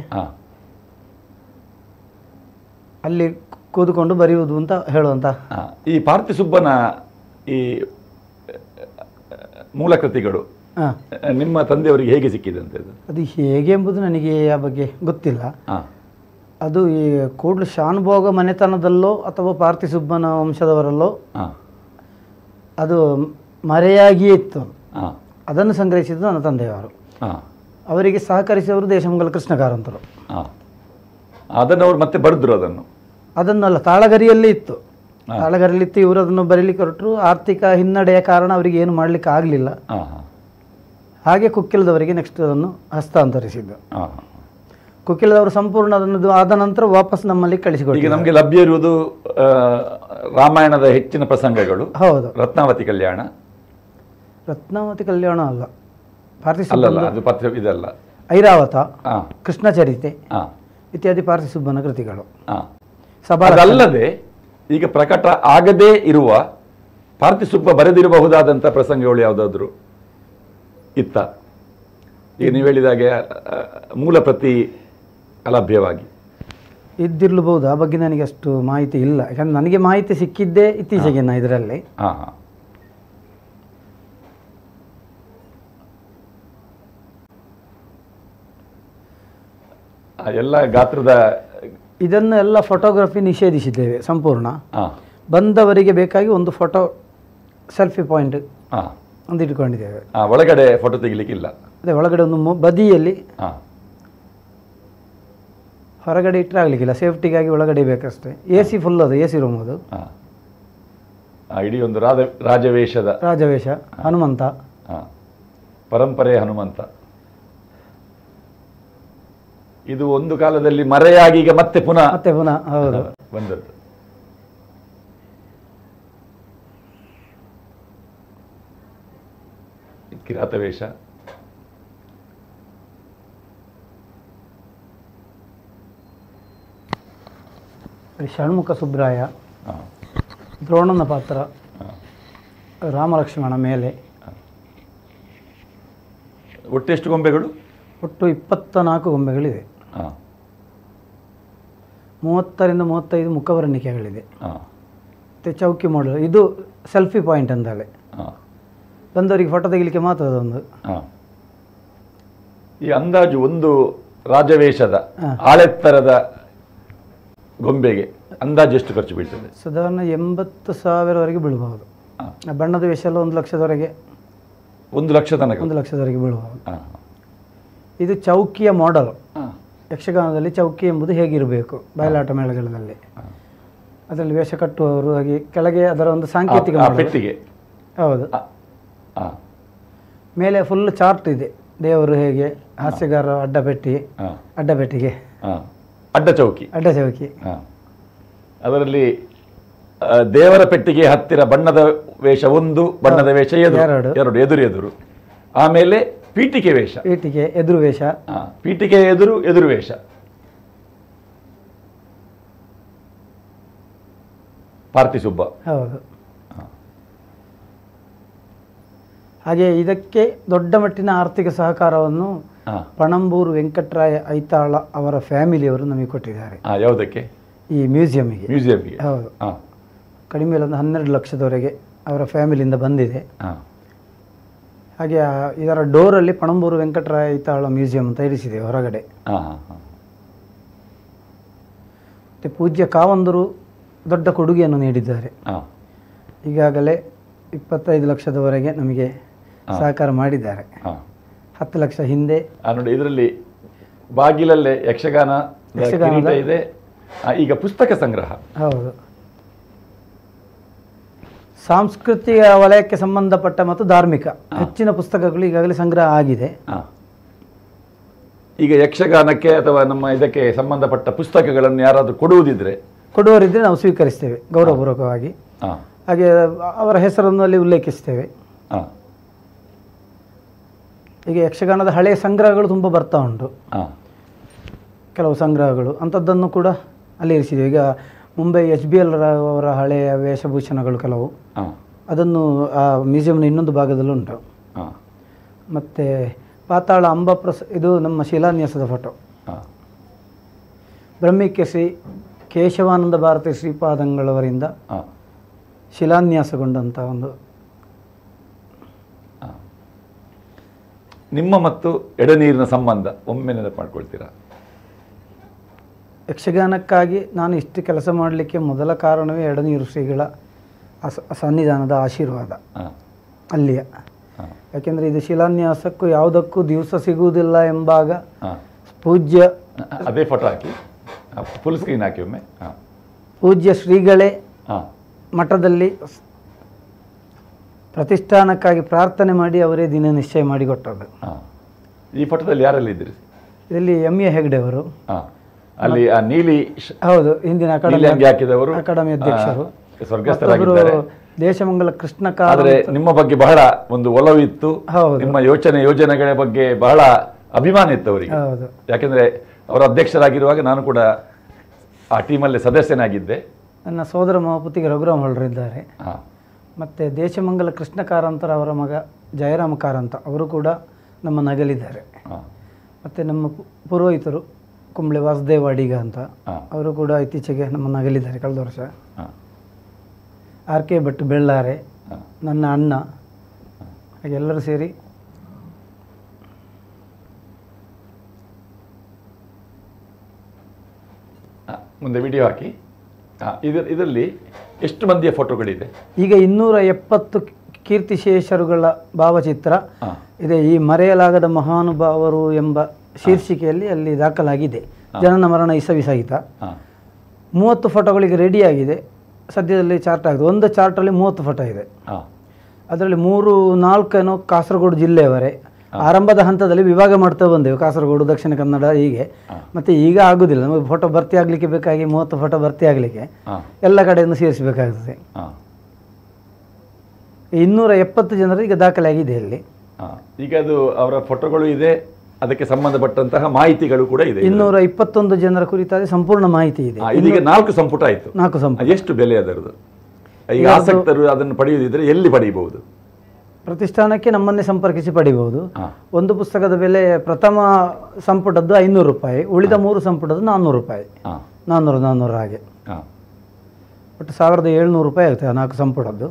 ಅಲ್ಲಿ ಕೂದುಕೊಂಡು ಬರೆಯುವುದು ಅಂತ ಹೇಳುವಂತ. ಈ ಪಾರ್ಥಿಸುಬ್ಬನ ಈ ಮೂಲಕೃತಿಗಳು ನಿಮ್ಮ ತಂದೆಯವರಿಗೆ ಹೇಗೆ ಸಿಕ್ಕಿದಂತೆ? ಅದು ಹೇಗೆ ಎಂಬುದು ನನಗೆ ಆ ಬಗ್ಗೆ ಗೊತ್ತಿಲ್ಲ. ಅದು ಈ ಕೂಡಲು ಶಾನುಭೋಗ ಮನೆತನದಲ್ಲೋ ಅಥವಾ ಪಾರ್ಥಿಸುಬ್ಬನ ವಂಶದವರಲ್ಲೋ ಅದು ಮರೆಯಾಗಿಯೇ ಇತ್ತು. ಅದನ್ನು ಸಂಗ್ರಹಿಸಿದ್ದು ನನ್ನ ತಂದೆಯವರು. ಅವರಿಗೆ ಸಹಕರಿಸಿದವರು ದೇಶಮಂಗಲ ಕೃಷ್ಣ ಕಾರಂತರು. ಅದನ್ನು ಅವರು ಮತ್ತೆ ಬರೆದ್ರು. ಅದನ್ನಲ್ಲ, ತಾಳಗರಿಯಲ್ಲಿ ಇತ್ತು. ತಾಳಗರಳಿತ್ತು. ಇವರು ಅದನ್ನು ಬರೀಲಿಕ್ಕೆ ಹೊರಟರು. ಆರ್ಥಿಕ ಹಿನ್ನಡೆಯ ಕಾರಣ ಅವರಿಗೆ ಏನು ಮಾಡಲಿಕ್ಕೆ ಆಗಲಿಲ್ಲ. ಹಾಗೆ ಕುಕ್ಕಿಲದವರಿಗೆ ನೆಕ್ಸ್ಟ್ ಅದನ್ನು ಹಸ್ತಾಂತರಿಸಿದ್ದು. ಕುಕ್ಕಿಲದವರು ಸಂಪೂರ್ಣ ಅದನ್ನು ಆದ ನಂತರ ವಾಪಸ್ ನಮ್ಮಲ್ಲಿ ಕಳಿಸಿಕೊಟ್ಟು. ಈಗ ನಮಗೆ ಲಭ್ಯ ಇರುವುದು ರಾಮಾಯಣದ ಹೆಚ್ಚಿನ ಪ್ರಸಂಗಗಳು. ಹೌದು. ರತ್ನಾವತಿ ಕಲ್ಯಾಣ. ರತ್ನಾವತಿ ಕಲ್ಯಾಣ ಅಲ್ಲ, ಇದಲ್ಲ, ಐರಾವತ, ಕೃಷ್ಣಚರಿತೆ ಇತ್ಯಾದಿ ಪಾರ್ಥಿಸುಬ್ಬನ ಕೃತಿಗಳು. ಅದಲ್ಲದೆ ಈಗ ಪ್ರಕಟ ಆಗದೇ ಇರುವ ಪಾರ್ಥಿಸುಬ್ಬ ಬರೆದಿರಬಹುದಾದಂಥ ಪ್ರಸಂಗಗಳು ಯಾವುದಾದ್ರು ಇತ್ತ? ಈಗ ನೀವು ಹೇಳಿದಾಗೆ ಮೂಲ ಪ್ರತಿ ಅಲಭ್ಯವಾಗಿ ಇದ್ದಿರಬಹುದು. ಆ ಬಗ್ಗೆ ನನಗೆ ಅಷ್ಟು ಮಾಹಿತಿ ಇಲ್ಲ. ಯಾಕಂದ್ರೆ ನನಗೆ ಮಾಹಿತಿ ಸಿಕ್ಕಿದ್ದೇ ಇತ್ತೀಚೆಗೆ ಇದರಲ್ಲಿ. ಎಲ್ಲ ಗಾತ್ರದ ಇದನ್ನು ಎಲ್ಲ ಫೋಟೋಗ್ರಫಿ ನಿಷೇಧಿಸಿದ್ದೇವೆ ಸಂಪೂರ್ಣ. ಬಂದವರಿಗೆ ಬೇಕಾಗಿ ಒಂದು ಫೋಟೋ ಸೆಲ್ಫಿ ಪಾಯಿಂಟ್ ಒಂದು ಇಟ್ಕೊಂಡಿದ್ದೇವೆ. ಒಳಗಡೆ ಫೋಟೋ ತೆಗಿಲಿಕ್ಕಿಲ್ಲ. ಅದೇ ಒಳಗಡೆ ಒಂದು ಬದಿಯಲ್ಲಿ, ಹೊರಗಡೆ ಇಟ್ಟರೆ ಆಗಲಿಕ್ಕಿಲ್ಲ. ಸೇಫ್ಟಿಗಾಗಿ ಒಳಗಡೆ ಬೇಕಷ್ಟೇ. AC ಫುಲ್ ಅದು, AC ರೂಮ್ ಅದು. ಇಡೀ ಒಂದು ರಾಜವೇಷ ಹನುಮಂತ, ಪರಂಪರೆ ಹನುಮಂತ. ಇದು ಒಂದು ಕಾಲದಲ್ಲಿ ಮರೆಯಾಗಿ ಈಗ ಮತ್ತೆ ಪುನಃ ಹೌದು ಬಂದದ್ದು. ಕಿರಾತವೇಷ, ಷಣ್ಮುಖ ಸುಬ್ರಾಯ, ದ್ರೋಣನ ಪಾತ್ರ, ರಾಮಲಕ್ಷ್ಮಣ ಮೇಲೆ. ಒಟ್ಟು ಎಷ್ಟು ಗೊಂಬೆಗಳು? ಒಟ್ಟು 24 ಗೊಂಬೆಗಳಿವೆ. 30 ರಿಂದ 35 ಮುಖವರ್ಣಿಕೆಗಳಿದೆ. ಮತ್ತು ಚೌಕಿ ಮಾಡಲು ಇದು ಸೆಲ್ಫಿ ಪಾಯಿಂಟ್ ಅಂತೇಳಿ ಬಂದವರಿಗೆ ಫೋಟೋ ತೆಗಿಲಿಕ್ಕೆ ಮಾತ್ರ ಅದೊಂದು. ಈ ಅಂದಾಜು ಒಂದು ರಾಜವೇಷದ ಆಳೆತ್ತರದ ಗೊಂಬೆಗೆ ಅಂದಾಜು ಎಷ್ಟು ಖರ್ಚು ಬೀಳ್ತದೆ? ಸಾಧಾರಣ 80,000ವರೆಗೆ ಬೀಳಬಹುದು. ಬಣ್ಣದ ವೇಷ ಎಲ್ಲ 1 ಲಕ್ಷದವರೆಗೆ, 1 ಲಕ್ಷ ತನಕ, 1 ಲಕ್ಷದವರೆಗೆ ಬೀಳಬಹುದು. ಇದು ಚೌಕಿಯ ಮಾಡೆಲ್. ಯಕ್ಷಗಾನದಲ್ಲಿ ಚೌಕಿ ಎಂಬುದು ಹೇಗಿರಬೇಕು ಬಯಲಾಟ ಮೇಳಗಳಲ್ಲಿ, ಅದರಲ್ಲಿ ವೇಷ ಕಟ್ಟುವವರು ಹಾಗೆ ಕೆಳಗೆ ಅದರ ಒಂದು ಸಾಂಕೇತಿಕ ಪೆಟ್ಟಿಗೆ. ಹೌದು. ಮೇಲೆ ಫುಲ್ ಚಾರ್ಟ್ ಇದೆ. ದೇವರು ಹೇಗೆ, ಹಾಸ್ಯಗಾರ ಅಡ್ಡಪೆಟ್ಟಿಗೆ, ಅಡ್ಡ ಚೌಕಿ. ಅದರಲ್ಲಿ ದೇವರ ಪೆಟ್ಟಿಗೆ ಹತ್ತಿರ ಬಣ್ಣದ ವೇಷ 1, ಬಣ್ಣದ ವೇಷ 2, ಎದುರು. ಆಮೇಲೆ ಪೀಠಿಕೆ ವೇಷ, ಎದುರು ವೇಷ, ಪೀಠಿಕೆ ಎದುರು ವೇಷ. ಪಾರ್ಥಿಸುಬ್ಬ. ಹೌದು. ಹಾಗೆ ಇದಕ್ಕೆ ದೊಡ್ಡ ಮಟ್ಟಿನ ಆರ್ಥಿಕ ಸಹಕಾರವನ್ನು ಪಣಂಬೂರು ವೆಂಕಟರಾಯ ಐತಾಳ ಅವರ ಫ್ಯಾಮಿಲಿಯವರು ನಮಗೆ ಕೊಟ್ಟಿದ್ದಾರೆ. ಯಾವುದಕ್ಕೆ? ಈ ಮ್ಯೂಸಿಯಂಗೆ. ಹೌದು. ಕಡಿಮೆ ಒಂದು 12 ಲಕ್ಷದವರೆಗೆ ಅವರ ಫ್ಯಾಮಿಲಿಯಿಂದ ಬಂದಿದೆ. ಹಾಗೆ ಇದರ ಡೋರಲ್ಲಿ ಪಣಂಬೂರು ವೆಂಕಟರಾಯ ಐತಾಳ ಮ್ಯೂಸಿಯಂ ಅಂತ ಇರಿಸಿದೆ ಹೊರಗಡೆ. ಮತ್ತು ಪೂಜ್ಯ ಕಾವಂದರು ದೊಡ್ಡ ಕೊಡುಗೆಯನ್ನು ನೀಡಿದ್ದಾರೆ. ಈಗಾಗಲೇ 25 ಲಕ್ಷದವರೆಗೆ ನಮಗೆ ಸಹಕಾರ ಮಾಡಿದ್ದಾರೆ. 10 ಲಕ್ಷ ಹಿಂದೆ ನೋಡಿ. ಇದರಲ್ಲಿ ಬಾಗಿಲಲ್ಲೇ ಯಕ್ಷಗಾನ ಇದೆ. ಈಗ ಪುಸ್ತಕ ಸಂಗ್ರಹ. ಹೌದು. ಸಾಂಸ್ಕೃತಿಕ ವಲಯಕ್ಕೆ ಸಂಬಂಧಪಟ್ಟ ಮತ್ತು ಧಾರ್ಮಿಕ ಹೆಚ್ಚಿನ ಪುಸ್ತಕಗಳು ಈಗಾಗಲೇ ಸಂಗ್ರಹ ಆಗಿದೆ. ಈಗ ಯಕ್ಷಗಾನಕ್ಕೆ ಅಥವಾ ನಮ್ಮ ಇದಕ್ಕೆ ಸಂಬಂಧಪಟ್ಟ ಪುಸ್ತಕಗಳನ್ನು ಯಾರಾದರೂ ಕೊಡುವರಿದ್ದರೆ ನಾವು ಸ್ವೀಕರಿಸ್ತೇವೆ ಗೌರವಪೂರ್ವಕವಾಗಿ. ಹಾಗೆ ಅವರ ಹೆಸರನ್ನು ಅಲ್ಲಿ ಉಲ್ಲೇಖಿಸ್ತೇವೆ. ಈಗ ಯಕ್ಷಗಾನದ ಹಳೆಯ ಸಂಗ್ರಹಗಳು ತುಂಬ ಬರ್ತಾ ಉಂಟು. ಕೆಲವು ಸಂಗ್ರಹಗಳು ಅಂಥದ್ದನ್ನು ಕೂಡ ಅಲ್ಲಿ ಇರಿಸಿದ್ದೇವೆ. ಈಗ ಮುಂಬೈ HBL ಅವರ ಹಳೆಯ ವೇಷಭೂಷಣಗಳು ಕೆಲವು, ಅದನ್ನು ಆ ಮ್ಯೂಸಿಯಂನ ಇನ್ನೊಂದು ಭಾಗದಲ್ಲೂ ಉಂಟು. ಮತ್ತು ಪಾತಾಳ ಇದು ನಮ್ಮ ಶಿಲಾನ್ಯಾಸದ ಫೋಟೋ. ಬ್ರಹ್ಮಿಕೆ ಶ್ರೀ ಕೇಶವಾನಂದ ಭಾರತಿ ಶ್ರೀಪಾದಂಗಳವರಿಂದ ಶಿಲಾನ್ಯಾಸಗೊಂಡಂಥ ಒಂದು. ನಿಮ್ಮ ಮತ್ತು ಎಡನೀರಿನ ಸಂಬಂಧ ಒಮ್ಮೆ ನೆನಪು ಮಾಡ್ಕೊಳ್ತೀರಾ? ಯಕ್ಷಗಾನಕ್ಕಾಗಿ ನಾನು ಇಷ್ಟು ಕೆಲಸ ಮಾಡಲಿಕ್ಕೆ ಮೊದಲ ಕಾರಣವೇ ಎಡನೀರು ಶ್ರೀಗಳ ಸನ್ನಿಧಾನದ ಆಶೀರ್ವಾದ ಅಲ್ಲಿಯ. ಯಾಕೆಂದರೆ ಇದು ಶಿಲಾನ್ಯಾಸಕ್ಕೂ ಯಾವುದಕ್ಕೂ ದಿವಸ ಸಿಗುವುದಿಲ್ಲ ಎಂಬಾಗ ಪೂಜ್ಯ ಅದೇ ಫೋಟೋ ಹಾಕಿ ಫುಲ್ ಸ್ಕ್ರೀನ್ ಹಾಕಿ ಒಮ್ಮೆ. ಪೂಜ್ಯ ಶ್ರೀಗಳೇ ಮಠದಲ್ಲಿ ಪ್ರತಿಷ್ಠಾನಕ್ಕಾಗಿ ಪ್ರಾರ್ಥನೆ ಮಾಡಿ ಅವರೇ ದಿನ ನಿಶ್ಚಯ ಮಾಡಿಕೊಟ್ಟದ್ದು. ಈ ಫೋಟೋದಲ್ಲಿ ಯಾರೆಲ್ಲ ಇದ್ದೀರಿ? ಇದರಲ್ಲಿ ಎಂ.ಎ. ಹೆಗ್ಡೆ ಅವರು, ಅಲ್ಲಿ ನೀಲಿ ಹೌದು ಹಿಂದಿನ ಅಕಾಡೆಮಿ ಅಧ್ಯಕ್ಷರು, ಸ್ವರ್ಗಸ್ಥರಾಗಿದ್ದಾರೆ. ದೇಶಮಂಗಲ ಕೃಷ್ಣ. ಆದರೆ ನಿಮ್ಮ ಬಗ್ಗೆ ಬಹಳ ಒಂದು ಒಲವಿತ್ತು, ನಿಮ್ಮ ಯೋಜನೆಗಳ ಬಗ್ಗೆ ಬಹಳ ಅಭಿಮಾನ ಇತ್ತು ಅವರಿಗೆ. ಯಾಕೆಂದ್ರೆ ಅವರ ಅಧ್ಯಕ್ಷರಾಗಿರುವಾಗ ನಾನು ಕೂಡ ಆ ಟೀಮಲ್ಲಿ ಸದಸ್ಯನಾಗಿದ್ದೆ. ನನ್ನ ಸೋದರ ಮಾವಪುತ್ತಿಗೆ ರಘುರಾಮ್ ಹೊಳ್ಳಿದ್ದಾರೆ. ಮತ್ತು ದೇಶಮಂಗಲ ಕೃಷ್ಣ ಕಾರಂತರ ಅವರ ಮಗ ಜಯರಾಮ ಕಾರಂತ ಅವರು ಕೂಡ ನಮ್ಮ ನಗಲಿದ್ದಾರೆ. ಮತ್ತು ನಮ್ಮ ಪುರೋಹಿತರು ಕುಂಬ್ಳೆ ವಾಸುದೇವ ಅಡಿಗ ಅಂತ ಅವರು ಕೂಡ ಇತ್ತೀಚೆಗೆ ನಮ್ಮ ನಗಲಿದ್ದಾರೆ ಕಳೆದ ವರ್ಷ. ಆರ್ ಕೆ ಭಟ್ ಬೆಳ್ಳಾರೆ, ನನ್ನ ಅಣ್ಣ, ಹಾಗೆ ಎಲ್ಲರೂ ಸೇರಿ ಮುಂದೆ ವಿಡಿಯೋ ಹಾಕಿ. ಇದರಲ್ಲಿ ಎಷ್ಟು ಮಂದಿಯ ಫೋಟೋಗಳಿದೆ? ಈಗ 270 ಕೀರ್ತಿಶೇಷರುಗಳ ಭಾವಚಿತ್ರ ಇದೆ. ಈ ಮರೆಯಲಾಗದ ಮಹಾನುಭಾವರು ಎಂಬ ಶೀರ್ಷಿಕೆಯಲ್ಲಿ ಅಲ್ಲಿ ದಾಖಲಾಗಿದೆ. ಜನನ ಮರಣ ಇಸವಿ ಸಹಿತ 30 ಫೋಟೋಗಳಿಗೆ ರೆಡಿಯಾಗಿದೆ. ಸದ್ಯದಲ್ಲಿ ಚಾರ್ಟ್ ಆಗಿದೆ. ಒಂದು ಚಾರ್ಟಲ್ಲಿ 30 ಫೋಟೋ ಇದೆ. ಅದರಲ್ಲಿ 3-4 ಏನೋ ಕಾಸರಗೋಡು ಜಿಲ್ಲೆಯವರೇ. ಆರಂಭದ ಹಂತದಲ್ಲಿ ವಿಭಾಗ ಮಾಡ್ತಾ ಬಂದೆವು, ಕಾಸರಗೋಡು, ದಕ್ಷಿಣ ಕನ್ನಡ, ಹೀಗೆ. ಮತ್ತು ಈಗ ಆಗೋದಿಲ್ಲ, ನಮಗೆ ಫೋಟೋ ಭರ್ತಿ ಆಗಲಿಕ್ಕೆ ಬೇಕಾಗಿ 30 ಫೋಟೋ ಭರ್ತಿ ಆಗಲಿಕ್ಕೆ ಎಲ್ಲ ಕಡೆಯನ್ನು ಸೇರಿಸಬೇಕಾಗ್ತದೆ. 270 ಜನರು ಈಗ ದಾಖಲೆ ಆಗಿದೆ ಇಲ್ಲಿ. ಈಗ ಅದು ಅವರ ಫೋಟೋಗಳು ಇದೆ, ಅದಕ್ಕೆ ಸಂಬಂಧಪಟ್ಟಂತಹ ಮಾಹಿತಿಗಳು ಕೂಡ ಇದೆ. 221 ಜನರ ಕುರಿತಾದ ಸಂಪೂರ್ಣ ಮಾಹಿತಿ ಇದೆ. ಇದೀಗ 4 ಸಂಪುಟ ಆಯಿತು. 4 ಸಂಪುಟ. ಎಷ್ಟು ಬೆಲೆ ಅದರದು? ಈಗ ಆಸಕ್ತರು ಅದನ್ನು ಪಡೆಯುವುದಿದ್ರೆ ಎಲ್ಲಿ ಪಡೆಯಬಹುದು? ಪ್ರತಿಷ್ಠಾನಕ್ಕೆ ನಮ್ಮನ್ನೇ ಸಂಪರ್ಕಿಸಿ ಪಡಿಬಹುದು. ಒಂದು ಪುಸ್ತಕದ ಬೆಲೆ ಪ್ರಥಮ ಸಂಪುಟದ್ದು 500 ರೂಪಾಯಿ, ಉಳಿದ 3 ಸಂಪುಟದ್ದು 400 ರೂಪಾಯಿ, 400 ಹಾಗೆ ಒಟ್ಟು 1700 ರೂಪಾಯಿ ಆಗುತ್ತೆ 4 ಸಂಪುಟದ್ದು.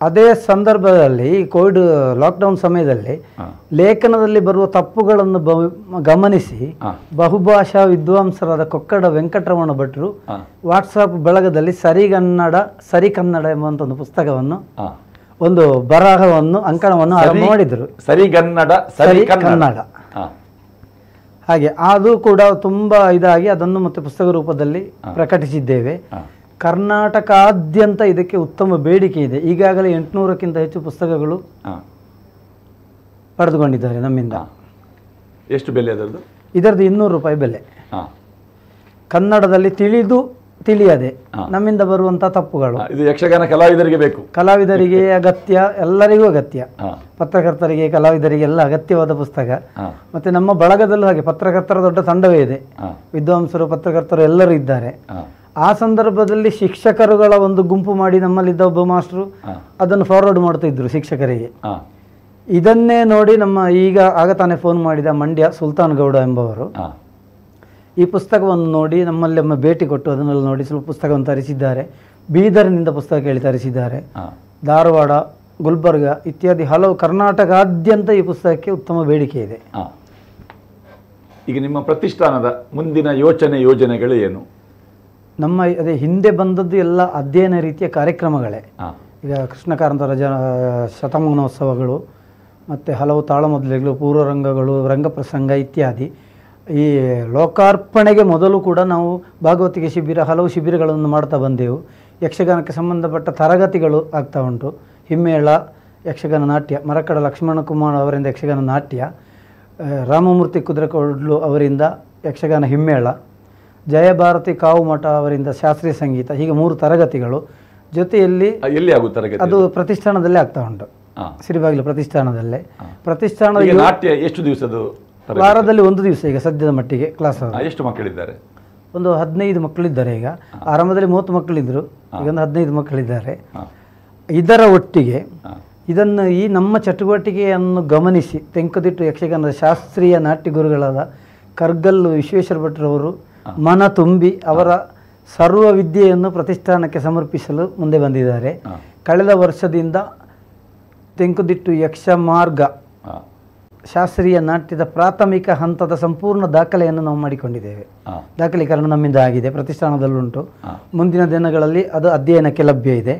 ಅದೇ ಸಂದರ್ಭದಲ್ಲಿ ಕೋವಿಡ್ ಲಾಕ್ಡೌನ್ ಸಮಯದಲ್ಲಿ ಲೇಖನದಲ್ಲಿ ಬರುವ ತಪ್ಪುಗಳನ್ನು ಗಮನಿಸಿ ಬಹುಭಾಷಾ ವಿದ್ವಾಂಸರಾದ ಕೊಕ್ಕಡ ವೆಂಕಟರಮಣ ಭಟ್ರು ವಾಟ್ಸಾಪ್ ಬಳಗದಲ್ಲಿ ಸರಿ ಕನ್ನಡ ಎಂಬಂತ ಒಂದು ಪುಸ್ತಕವನ್ನು, ಒಂದು ಬರಹವನ್ನು, ಅಂಕಣವನ್ನು ಆರಂಭ ಮಾಡಿದ್ರು. ಸರಿ ಕನ್ನಡ ಹಾಗೆ ಅದು ಕೂಡ ತುಂಬಾ ಇದಾಗಿ ಅದನ್ನು ಮತ್ತೆ ಪುಸ್ತಕ ರೂಪದಲ್ಲಿ ಪ್ರಕಟಿಸಿದ್ದೇವೆ. ಕರ್ನಾಟಕಾದ್ಯಂತ ಇದಕ್ಕೆ ಉತ್ತಮ ಬೇಡಿಕೆ ಇದೆ. ಈಗಾಗಲೇ 800ಕ್ಕಿಂತ ಹೆಚ್ಚು ಪುಸ್ತಕಗಳು ಪಡೆದುಕೊಂಡಿದ್ದಾರೆ ನಮ್ಮಿಂದ. ಎಷ್ಟು ಬೆಲೆ ಅದರದ್ದು? ಇದರದ್ದು 200 ರೂಪಾಯಿ ಬೆಲೆ. ಕನ್ನಡದಲ್ಲಿ ತಿಳಿಯದೆ ನಮ್ಮಿಂದ ಬರುವಂತ ತಪ್ಪುಗಳು. ಇದು ಯಕ್ಷಗಾನ ಕಲಾವಿದರಿಗೆ ಬೇಕು, ಕಲಾವಿದರಿಗೆ ಅಗತ್ಯ, ಎಲ್ಲರಿಗೂ ಅಗತ್ಯ, ಪತ್ರಕರ್ತರಿಗೆ, ಕಲಾವಿದರಿಗೆ ಎಲ್ಲ ಅಗತ್ಯವಾದ ಪುಸ್ತಕ. ಮತ್ತೆ ನಮ್ಮ ಬಳಗದಲ್ಲೂ ಹಾಗೆ ಪತ್ರಕರ್ತರ ದೊಡ್ಡ ತಂಡವೇ ಇದೆ. ವಿದ್ವಾಂಸರು, ಪತ್ರಕರ್ತರು ಎಲ್ಲರೂ ಇದ್ದಾರೆ. ಆ ಸಂದರ್ಭದಲ್ಲಿ ಶಿಕ್ಷಕರುಗಳ ಒಂದು ಗುಂಪು ಮಾಡಿ ನಮ್ಮಲ್ಲಿದ್ದ ಒಬ್ಬ ಮಾಸ್ಟರು ಅದನ್ನು ಫಾರ್ವರ್ಡ್ ಮಾಡ್ತಾ ಇದ್ರು ಶಿಕ್ಷಕರಿಗೆ. ಇದನ್ನೇ ನೋಡಿ ನಮ್ಮ ಈಗ ಆಗ ತಾನೇ ಫೋನ್ ಮಾಡಿದ ಮಂಡ್ಯ ಸುಲ್ತಾನ್ ಗೌಡ ಎಂಬವರು ಈ ಪುಸ್ತಕವನ್ನು ನೋಡಿ ನಮ್ಮಲ್ಲಿ ಒಮ್ಮೆ ಭೇಟಿ ಕೊಟ್ಟು ಅದನ್ನೆಲ್ಲ ನೋಡಿ ಸ್ವಲ್ಪ ಪುಸ್ತಕವನ್ನು ತರಿಸಿದ್ದಾರೆ. ಬೀದರ್ನಿಂದ ಪುಸ್ತಕ ಕೇಳಿ ತರಿಸಿದ್ದಾರೆ. ಧಾರವಾಡ, ಗುಲ್ಬರ್ಗ ಇತ್ಯಾದಿ ಹಲವು ಕರ್ನಾಟಕಾದ್ಯಂತ ಈ ಪುಸ್ತಕಕ್ಕೆ ಉತ್ತಮ ಬೇಡಿಕೆ ಇದೆ. ಈಗ ನಿಮ್ಮ ಪ್ರತಿಷ್ಠಾನದ ಮುಂದಿನ ಯೋಜನೆಗಳು ಏನು? ನಮ್ಮ ಅದೇ ಹಿಂದೆ ಬಂದದ್ದು ಎಲ್ಲ ಅಧ್ಯಯನ ರೀತಿಯ ಕಾರ್ಯಕ್ರಮಗಳೇ. ಈಗ ಕೃಷ್ಣ ಕಾರಂತರ ಶತಮಾನೋತ್ಸವಗಳು, ಮತ್ತು ಹಲವು ತಾಳಮದ್ದಳೆಗಳು, ಪೂರ್ವರಂಗಗಳು, ರಂಗಪ್ರಸಂಗ ಇತ್ಯಾದಿ. ಈ ಲೋಕಾರ್ಪಣೆಗೆ ಮೊದಲು ಕೂಡ ನಾವು ಭಾಗವತಿಕೆ ಶಿಬಿರ, ಹಲವು ಶಿಬಿರಗಳನ್ನು ಮಾಡ್ತಾ ಬಂದೆವು. ಯಕ್ಷಗಾನಕ್ಕೆ ಸಂಬಂಧಪಟ್ಟ ತರಗತಿಗಳು ಆಗ್ತಾ ಉಂಟು. ಹಿಮ್ಮೇಳ, ಯಕ್ಷಗಾನ ನಾಟ್ಯ, ಮರಕಡ ಲಕ್ಷ್ಮಣ ಕುಮಾರ್ ಅವರಿಂದ ಯಕ್ಷಗಾನ ನಾಟ್ಯ, ರಾಮಮೂರ್ತಿ ಕುದುರೆಕೊಡ್ಲು ಅವರಿಂದ ಯಕ್ಷಗಾನ ಹಿಮ್ಮೇಳ, ಜಯಭಾರತಿ ಕಾವುಮಠ ಅವರಿಂದ ಶಾಸ್ತ್ರೀಯ ಸಂಗೀತ, ಹೀಗೆ 3 ತರಗತಿಗಳು. ಜೊತೆಯಲ್ಲಿ ಅದು ಪ್ರತಿಷ್ಠಾನದಲ್ಲೇ ಆಗ್ತಾ ಉಂಟು, ಸಿರಿಬಾಗಿಲು ಪ್ರತಿಷ್ಠಾನದಲ್ಲೇ. ಪ್ರತಿಷ್ಠಾನದ ನಾಟ್ಯ ಎಷ್ಟು ದಿವಸದ? ವಾರದಲ್ಲಿ 1 ದಿವಸ ಈಗ ಸದ್ಯದ ಮಟ್ಟಿಗೆ ಕ್ಲಾಸ್. ಎಷ್ಟು ಮಕ್ಕಳಿದ್ದಾರೆ? ಒಂದು 15 ಮಕ್ಕಳಿದ್ದಾರೆ. ಈಗ ಆರಂಭದಲ್ಲಿ 30 ಮಕ್ಕಳಿದ್ರು, ಈಗ ಒಂದು 15 ಮಕ್ಕಳಿದ್ದಾರೆ. ಇದರ ಒಟ್ಟಿಗೆ ಈ ನಮ್ಮ ಚಟುವಟಿಕೆಯನ್ನು ಗಮನಿಸಿ ತೆಂಕುದಿಟ್ಟು ಯಕ್ಷಗಾನದ ಶಾಸ್ತ್ರೀಯ ನಾಟ್ಯ ಗುರುಗಳಾದ ಕರ್ಗಲ್ಲು ವಿಶ್ವೇಶ್ವರ ಭಟ್ರವರು ಮನ ತುಂಬಿ ಅವರ ಸರ್ವ ವಿದ್ಯೆಯನ್ನು ಪ್ರತಿಷ್ಠಾನಕ್ಕೆ ಸಮರ್ಪಿಸಲು ಮುಂದೆ ಬಂದಿದ್ದಾರೆ. ಕಳೆದ ವರ್ಷದಿಂದ ತೆಂಕುದಿಟ್ಟು ಯಕ್ಷ ಮಾರ್ಗ ಶಾಸ್ತ್ರೀಯ ನಾಟ್ಯದ ಪ್ರಾಥಮಿಕ ಹಂತದ ಸಂಪೂರ್ಣ ದಾಖಲೆಯನ್ನು ನಾವು ಮಾಡಿಕೊಂಡಿದ್ದೇವೆ. ದಾಖಲೀಕರಣ ನಮ್ಮಿಂದ ಆಗಿದೆ, ಪ್ರತಿಷ್ಠಾನದಲ್ಲುಂಟು. ಮುಂದಿನ ದಿನಗಳಲ್ಲಿ ಅದು ಅಧ್ಯಯನಕ್ಕೆ ಲಭ್ಯ ಇದೆ.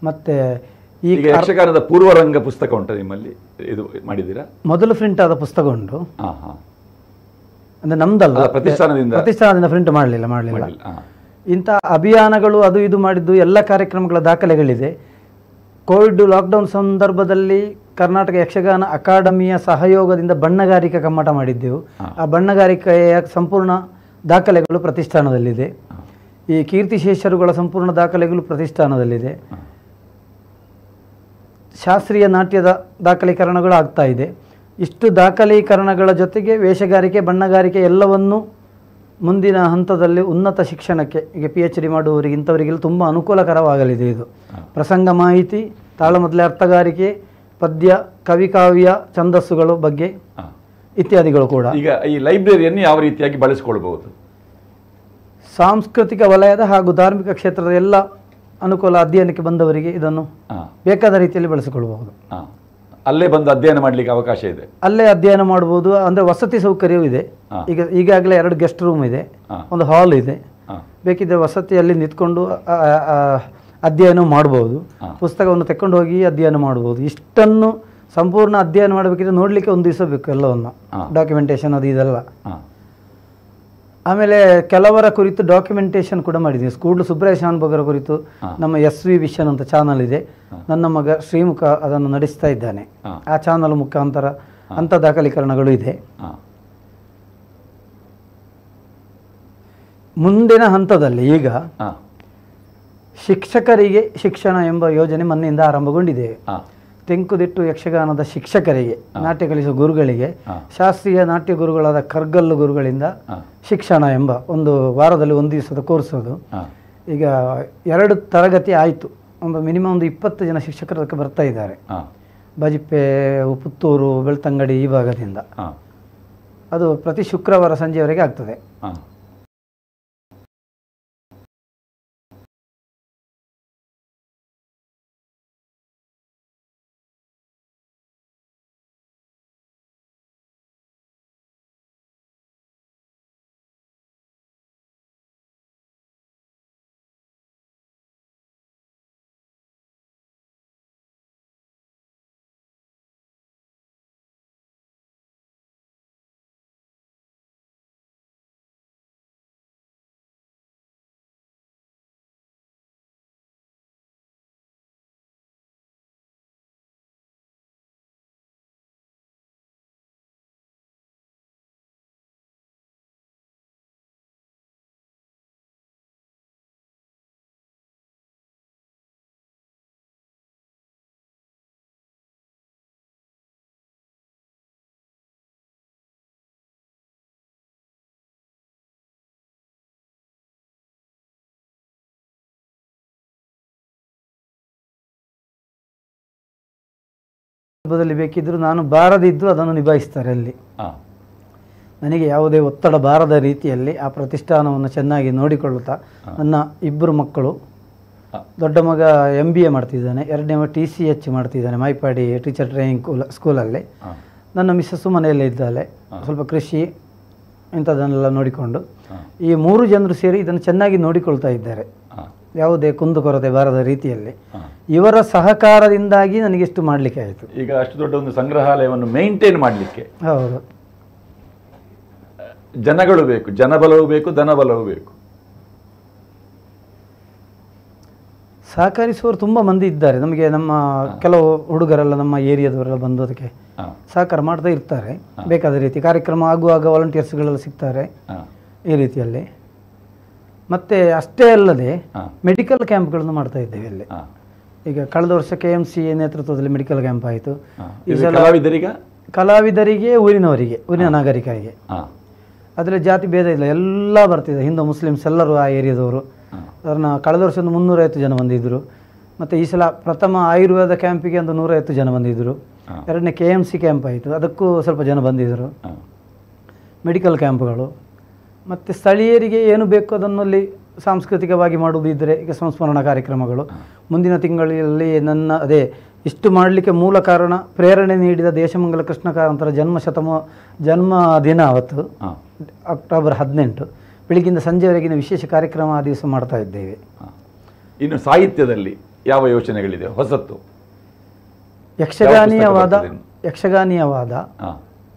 ಮತ್ತೆ ಈ ಯಕ್ಷಗಾನದ ಪೂರ್ವರಂಗ ಪುಸ್ತಕ ಉಂಟು ನಿಮ್ಮಲ್ಲಿ, ಇದು ಮಾಡಿದ್ದೀರಾ? ಮೊದಲು ಪ್ರಿಂಟ್ ಆದ ಪುಸ್ತಕ ಉಂಟು, ಅಂದ್ರೆ ನಮ್ದಲ್ಲ, ಪ್ರತಿಷ್ಠಾನದಿಂದ ಪ್ರಿಂಟ್ ಮಾಡಲಿಲ್ಲ. ಇಂಥ ಅಭಿಯಾನಗಳು ಅದು ಇದು ಮಾಡಿದ್ದು ಎಲ್ಲ ಕಾರ್ಯಕ್ರಮಗಳ ದಾಖಲೆಗಳಿದೆ. ಕೋವಿಡ್ ಲಾಕ್ಡೌನ್ ಸಂದರ್ಭದಲ್ಲಿ ಕರ್ನಾಟಕ ಯಕ್ಷಗಾನ ಅಕಾಡೆಮಿಯ ಸಹಯೋಗದಿಂದ ಬಣ್ಣಗಾರಿಕೆ ಕಮ್ಮಟ ಮಾಡಿದ್ದೆವು. ಆ ಬಣ್ಣಗಾರಿಕೆಯ ಸಂಪೂರ್ಣ ದಾಖಲೆಗಳು ಪ್ರತಿಷ್ಠಾನದಲ್ಲಿದೆ. ಈ ಕೀರ್ತಿಶೇಷರುಗಳ ಸಂಪೂರ್ಣ ದಾಖಲೆಗಳು ಪ್ರತಿಷ್ಠಾನದಲ್ಲಿದೆ. ಶಾಸ್ತ್ರೀಯ ನಾಟ್ಯದ ದಾಖಲೀಕರಣಗಳು ಆಗ್ತಾ ಇದೆ. ಇಷ್ಟು ದಾಖಲೀಕರಣಗಳ ಜೊತೆಗೆ ವೇಷಗಾರಿಕೆ, ಬಣ್ಣಗಾರಿಕೆ ಎಲ್ಲವನ್ನು ಮುಂದಿನ ಹಂತದಲ್ಲಿ ಉನ್ನತ ಶಿಕ್ಷಣಕ್ಕೆ, ಈಗ PhD ಮಾಡುವವರಿಗೆ ಇಂಥವರಿಗೆಲ್ಲ ತುಂಬ ಅನುಕೂಲಕರವಾಗಲಿದೆ. ಇದು ಪ್ರಸಂಗ ಮಾಹಿತಿ, ತಾಳಮದ್ದಲೆ ಅರ್ಥಗಾರಿಕೆ, ಪದ್ಯ, ಕವಿಕಾವ್ಯ, ಛಂದಸ್ಸುಗಳ ಬಗ್ಗೆ ಇತ್ಯಾದಿಗಳು ಕೂಡ. ಈಗ ಈ ಲೈಬ್ರರಿಯನ್ನು ಯಾವ ರೀತಿಯಾಗಿ ಬಳಸಿಕೊಳ್ಬಹುದು? ಸಾಂಸ್ಕೃತಿಕ ವಲಯದ ಹಾಗೂ ಧಾರ್ಮಿಕ ಕ್ಷೇತ್ರದ ಎಲ್ಲ ಅನುಕೂಲ ಅಧ್ಯಯನಕ್ಕೆ ಬಂದವರಿಗೆ ಇದನ್ನು ಬೇಕಾದ ರೀತಿಯಲ್ಲಿ ಬಳಸಿಕೊಳ್ಳಬಹುದು. ಅಲ್ಲೇ ಬಂದು ಅಧ್ಯಯನ ಮಾಡಲಿಕ್ಕೆ ಅವಕಾಶ ಇದೆ. ಅಲ್ಲೇ ಅಧ್ಯಯನ ಮಾಡಬಹುದು. ಅಂದರೆ ವಸತಿ ಸೌಕರ್ಯವೂ ಇದೆ. ಈಗಾಗಲೇ 2 ಗೆಸ್ಟ್ ರೂಮ್ ಇದೆ, ಒಂದು ಹಾಲ್ ಇದೆ. ಬೇಕಿದ್ದರೆ ವಸತಿಯಲ್ಲಿ ನಿಂತ್ಕೊಂಡು ಅಧ್ಯಯನ ಮಾಡಬಹುದು. ಪುಸ್ತಕವನ್ನು ತೆಕ್ಕೊಂಡು ಹೋಗಿ ಅಧ್ಯಯನ ಮಾಡಬಹುದು. ಇಷ್ಟನ್ನು ಸಂಪೂರ್ಣ ಅಧ್ಯಯನ ಮಾಡಬೇಕಿದ್ರೆ ನೋಡಲಿಕ್ಕೆ ಒಂದು ದಿವಸ ಬೇಕು ಎಲ್ಲವನ್ನು, ಡಾಕ್ಯುಮೆಂಟೇಶನ್ ಅದು ಇದೆಲ್ಲ. ಆಮೇಲೆ ಕೆಲವರ ಕುರಿತು ಡಾಕ್ಯುಮೆಂಟೇಶನ್ ಕೂಡ ಮಾಡಿದ್ದೀವಿ. ಕೂಡ್ಲು ಸುಬ್ರಾಯ ಶಾನ್ಭೋಗರ ಕುರಿತು ನಮ್ಮ SV ವಿಷನ್ ಅಂತ ಚಾನಲ್ ಇದೆ. ನನ್ನ ಮಗ ಶ್ರೀಮುಖ ಅದನ್ನು ನಡೆಸ್ತಾ ಇದ್ದಾನೆ. ಆ ಚಾನಲ್ ಮುಖಾಂತರ ಅಂಥ ದಾಖಲೀಕರಣಗಳು ಇದೆ. ಮುಂದಿನ ಹಂತದಲ್ಲಿ ಈಗ ಶಿಕ್ಷಕರಿಗೆ ಶಿಕ್ಷಣ ಎಂಬ ಯೋಜನೆ ಮೊನ್ನೆಯಿಂದ ಆರಂಭಗೊಂಡಿದೆ. ತೆಂಕುದಿಟ್ಟು ಯಕ್ಷಗಾನದ ಶಿಕ್ಷಕರಿಗೆ, ನಾಟ್ಯ ಕಲಿಸುವ ಗುರುಗಳಿಗೆ, ಶಾಸ್ತ್ರೀಯ ನಾಟ್ಯ ಗುರುಗಳಾದ ಕರ್ಗಲ್ಲು ಗುರುಗಳಿಂದ ಶಿಕ್ಷಣ ಎಂಬ ಒಂದು ವಾರದಲ್ಲಿ 1 ದಿವಸದ ಕೋರ್ಸ್. ಅದು ಈಗ 2 ತರಗತಿ ಆಯಿತು. ಮಿನಿಮಮ್ 20 ಜನ ಶಿಕ್ಷಕರು ಅದಕ್ಕೆ ಬರ್ತಾ ಇದ್ದಾರೆ. ಬಜಿಪ್ಪೆ, ಪುತ್ತೂರು, ಬೆಳ್ತಂಗಡಿ ಈ ಭಾಗದಿಂದ. ಅದು ಪ್ರತಿ ಶುಕ್ರವಾರ ಸಂಜೆವರೆಗೆ ಆಗ್ತದೆ. ಸಂದರ್ಭದಲ್ಲಿ ಬೇಕಿದ್ದರೂ ನಾನು ಬಾರದಿದ್ದು ಅದನ್ನು ನಿಭಾಯಿಸ್ತಾರೆ ಅಲ್ಲಿ. ನನಗೆ ಯಾವುದೇ ಒತ್ತಡ ಬಾರದ ರೀತಿಯಲ್ಲಿ ಆ ಪ್ರತಿಷ್ಠಾನವನ್ನು ಚೆನ್ನಾಗಿ ನೋಡಿಕೊಳ್ಳುತ್ತಾ ನನ್ನ 2 ಮಕ್ಕಳು, ದೊಡ್ಡ ಮಗ MBA ಮಾಡ್ತಿದ್ದಾನೆ, 2ನೇ ಮಗ TCH ಮಾಡ್ತಿದ್ದಾನೆ ಮೈಪಾಡಿ ಟೀಚರ್ ಟ್ರೈನಿಂಗ್ ಸ್ಕೂಲಲ್ಲಿ. ನನ್ನ ಮಿಸ್ಸಸ್ಸು ಮನೆಯಲ್ಲೇ ಇದ್ದಾಳೆ. ಸ್ವಲ್ಪ ಕೃಷಿ ಇಂಥದ್ದನ್ನೆಲ್ಲ ನೋಡಿಕೊಂಡು ಈ 3 ಜನರು ಸೇರಿ ಇದನ್ನು ಚೆನ್ನಾಗಿ ನೋಡಿಕೊಳ್ತಾ ಇದ್ದಾರೆ. ಯಾವುದೇ ಕುಂದುಕೊರತೆ ಬಾರದ ರೀತಿಯಲ್ಲಿ ಇವರ ಸಹಕಾರದಿಂದಾಗಿ ನನಗಿಷ್ಟು ಮಾಡಲಿಕ್ಕೆ ಆಯಿತು. ಈಗ ಅಷ್ಟು ದೊಡ್ಡ ಒಂದು ಸಂಗ್ರಹಾಲಯವನ್ನು ಮೇಂಟೈನ್ ಮಾಡಲಿಕ್ಕೆ ಹೌದು ಜನಗಳು ಬೇಕು, ಜನಬಲವೂ ಬೇಕು, ಧನಬಲವೂ ಬೇಕು. ಸಹಕರಿಸುವವರು ತುಂಬ ಮಂದಿ ಇದ್ದಾರೆ. ನಮಗೆ ನಮ್ಮ ಕೆಲವು ಹುಡುಗರೆಲ್ಲ ನಮ್ಮ ಏರಿಯಾದವರೆಲ್ಲ ಬಂದು ಅದಕ್ಕೆ ಸಹಕಾರ ಮಾಡ್ತಾ ಇರ್ತಾರೆ. ಬೇಕಾದ ರೀತಿ ಕಾರ್ಯಕ್ರಮ ಆಗುವಾಗ ವಾಲಂಟಿಯರ್ಸ್ಗಳೆಲ್ಲ ಸಿಗ್ತಾರೆ ಈ ರೀತಿಯಲ್ಲಿ. ಮತ್ತು ಅಷ್ಟೇ ಅಲ್ಲದೆ ಮೆಡಿಕಲ್ ಕ್ಯಾಂಪ್ಗಳನ್ನು ಮಾಡ್ತಾ ಇದ್ದೇವೆ ಅಲ್ಲಿ. ಈಗ ಕಳೆದ ವರ್ಷ KMC ನೇತೃತ್ವದಲ್ಲಿ ಮೆಡಿಕಲ್ ಕ್ಯಾಂಪ್ ಆಯಿತು. ಈ ಸಲ ಕಲಾವಿದರಿಗೆ, ಊರಿನವರಿಗೆ, ಊರಿನ ನಾಗರಿಕರಿಗೆ. ಅದರಲ್ಲಿ ಜಾತಿ ಭೇದ ಇಲ್ಲ, ಎಲ್ಲ ಬರ್ತಿದೆ. ಹಿಂದೂ ಮುಸ್ಲಿಮ್ಸ್ ಎಲ್ಲರೂ ಆ ಏರಿಯಾದವರು. ಅದನ್ನು ಕಳೆದ ವರ್ಷ 350 ಜನ ಬಂದಿದ್ದರು. ಮತ್ತು ಈ ಸಲ ಪ್ರಥಮ ಆಯುರ್ವೇದ ಕ್ಯಾಂಪಿಗೆ ಒಂದು 150 ಜನ ಬಂದಿದ್ದರು. 2ನೇ KMC ಕ್ಯಾಂಪ್ ಆಯಿತು, ಅದಕ್ಕೂ ಸ್ವಲ್ಪ ಜನ ಬಂದಿದ್ದರು. ಮೆಡಿಕಲ್ ಕ್ಯಾಂಪ್ಗಳು ಮತ್ತು ಸ್ಥಳೀಯರಿಗೆ ಏನು ಬೇಕು ಅದನ್ನಲ್ಲಿ ಸಾಂಸ್ಕೃತಿಕವಾಗಿ ಮಾಡುವುದಿದ್ದರೆ ಈಗ ಸಂಸ್ಮರಣಾ ಕಾರ್ಯಕ್ರಮಗಳು. ಮುಂದಿನ ತಿಂಗಳಲ್ಲಿ ನನ್ನ ಇಷ್ಟು ಮಾಡಲಿಕ್ಕೆ ಮೂಲ ಕಾರಣ ಪ್ರೇರಣೆ ನೀಡಿದ ದೇಶಮಂಗಲ ಕೃಷ್ಣ ಕಾರಂತರ ಜನ್ಮ ದಿನ ಅವತ್ತು ಅಕ್ಟೋಬರ್ 18 ಬೆಳಗ್ಗಿಂದ ಸಂಜೆವರೆಗಿನ ವಿಶೇಷ ಕಾರ್ಯಕ್ರಮ ಆ ದಿವಸ ಮಾಡ್ತಾ ಇದ್ದೇವೆ. ಇನ್ನು ಸಾಹಿತ್ಯದಲ್ಲಿ ಯಾವ ಯೋಚನೆಗಳಿದೆ ಹೊಸತ್ತು? ಯಕ್ಷಗಾನೀಯವಾದ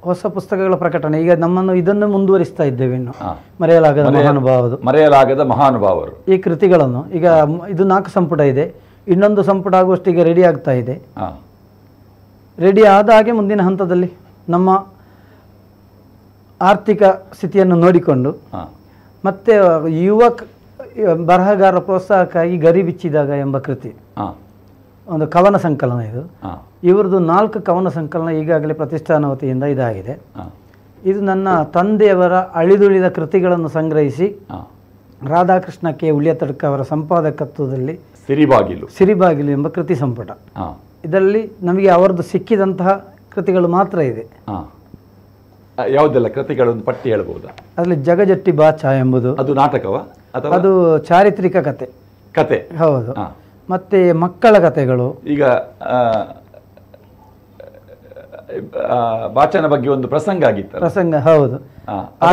ಹೊಸ ಪುಸ್ತಕಗಳ ಪ್ರಕಟಣೆ. ಈಗ ನಮ್ಮನ್ನು ಇದನ್ನು ಮುಂದುವರಿಸ್ತಾ ಇದ್ದೇವೆ ಇನ್ನು. ಮರೆಯಲಾಗದ ಮಹಾನುಭಾವರು ಈ ಕೃತಿಗಳನ್ನು ಈಗ ಇದು 4 ಸಂಪುಟ ಇದೆ, ಇನ್ನೊಂದು ಸಂಪುಟ ಆಗುವಷ್ಟಿಗೆ ರೆಡಿ ಆಗ್ತಾ ಇದೆ. ರೆಡಿ ಆದ ಹಾಗೆ ಮುಂದಿನ ಹಂತದಲ್ಲಿ ನಮ್ಮ ಆರ್ಥಿಕ ಸ್ಥಿತಿಯನ್ನು ನೋಡಿಕೊಂಡು ಮತ್ತೆ ಯುವ ಬರಹಗಾರರ ಪ್ರೋತ್ಸಾಹಕ್ಕಾಗಿ ಗರಿ ಬಿಚ್ಚಿದಾಗ ಎಂಬ ಕೃತಿ, ಒಂದು ಕವನ ಸಂಕಲನ. ಇದು ಇವ್ರದ್ದು 4 ಕವನ ಸಂಕಲನ ಈಗಾಗಲೇ ಪ್ರತಿಷ್ಠಾನ ವತಿಯಿಂದ ಇದಾಗಿದೆ. ಇದು ನನ್ನ ತಂದೆಯವರ ಅಳಿದುಳಿದ ಕೃತಿಗಳನ್ನು ಸಂಗ್ರಹಿಸಿ ರಾಧಾಕೃಷ್ಣ ಕೆ ಉಳಿಯತಡ್ಕ ಅವರ ಸಂಪಾದಕತ್ವದಲ್ಲಿ ಸಿರಿಬಾಗಿಲು ಎಂಬ ಕೃತಿ ಸಂಪುಟ. ಇದರಲ್ಲಿ ನಮಗೆ ಅವರದ್ದು ಸಿಕ್ಕಿದಂತಹ ಕೃತಿಗಳು ಮಾತ್ರ ಇದೆ. ಯಾವುದೆಲ್ಲ ಕೃತಿಗಳನ್ನು ಪಟ್ಟಿ ಹೇಳಬಹುದಾ? ಅದರಲ್ಲಿ ಜಗಜಟ್ಟಿ ಬಾಚ ಎಂಬುದು, ಅದು ನಾಟಕವಾ? ಅದು ಚಾರಿತ್ರಿಕ ಕತೆ. ಹೌದು. ಮತ್ತೆ ಮಕ್ಕಳ ಕಥೆಗಳು. ಈಗ ಬಾಚನ ಬಗ್ಗೆ ಒಂದು ಪ್ರಸಂಗ ಪ್ರಸಂಗ ಹೌದು. ಆ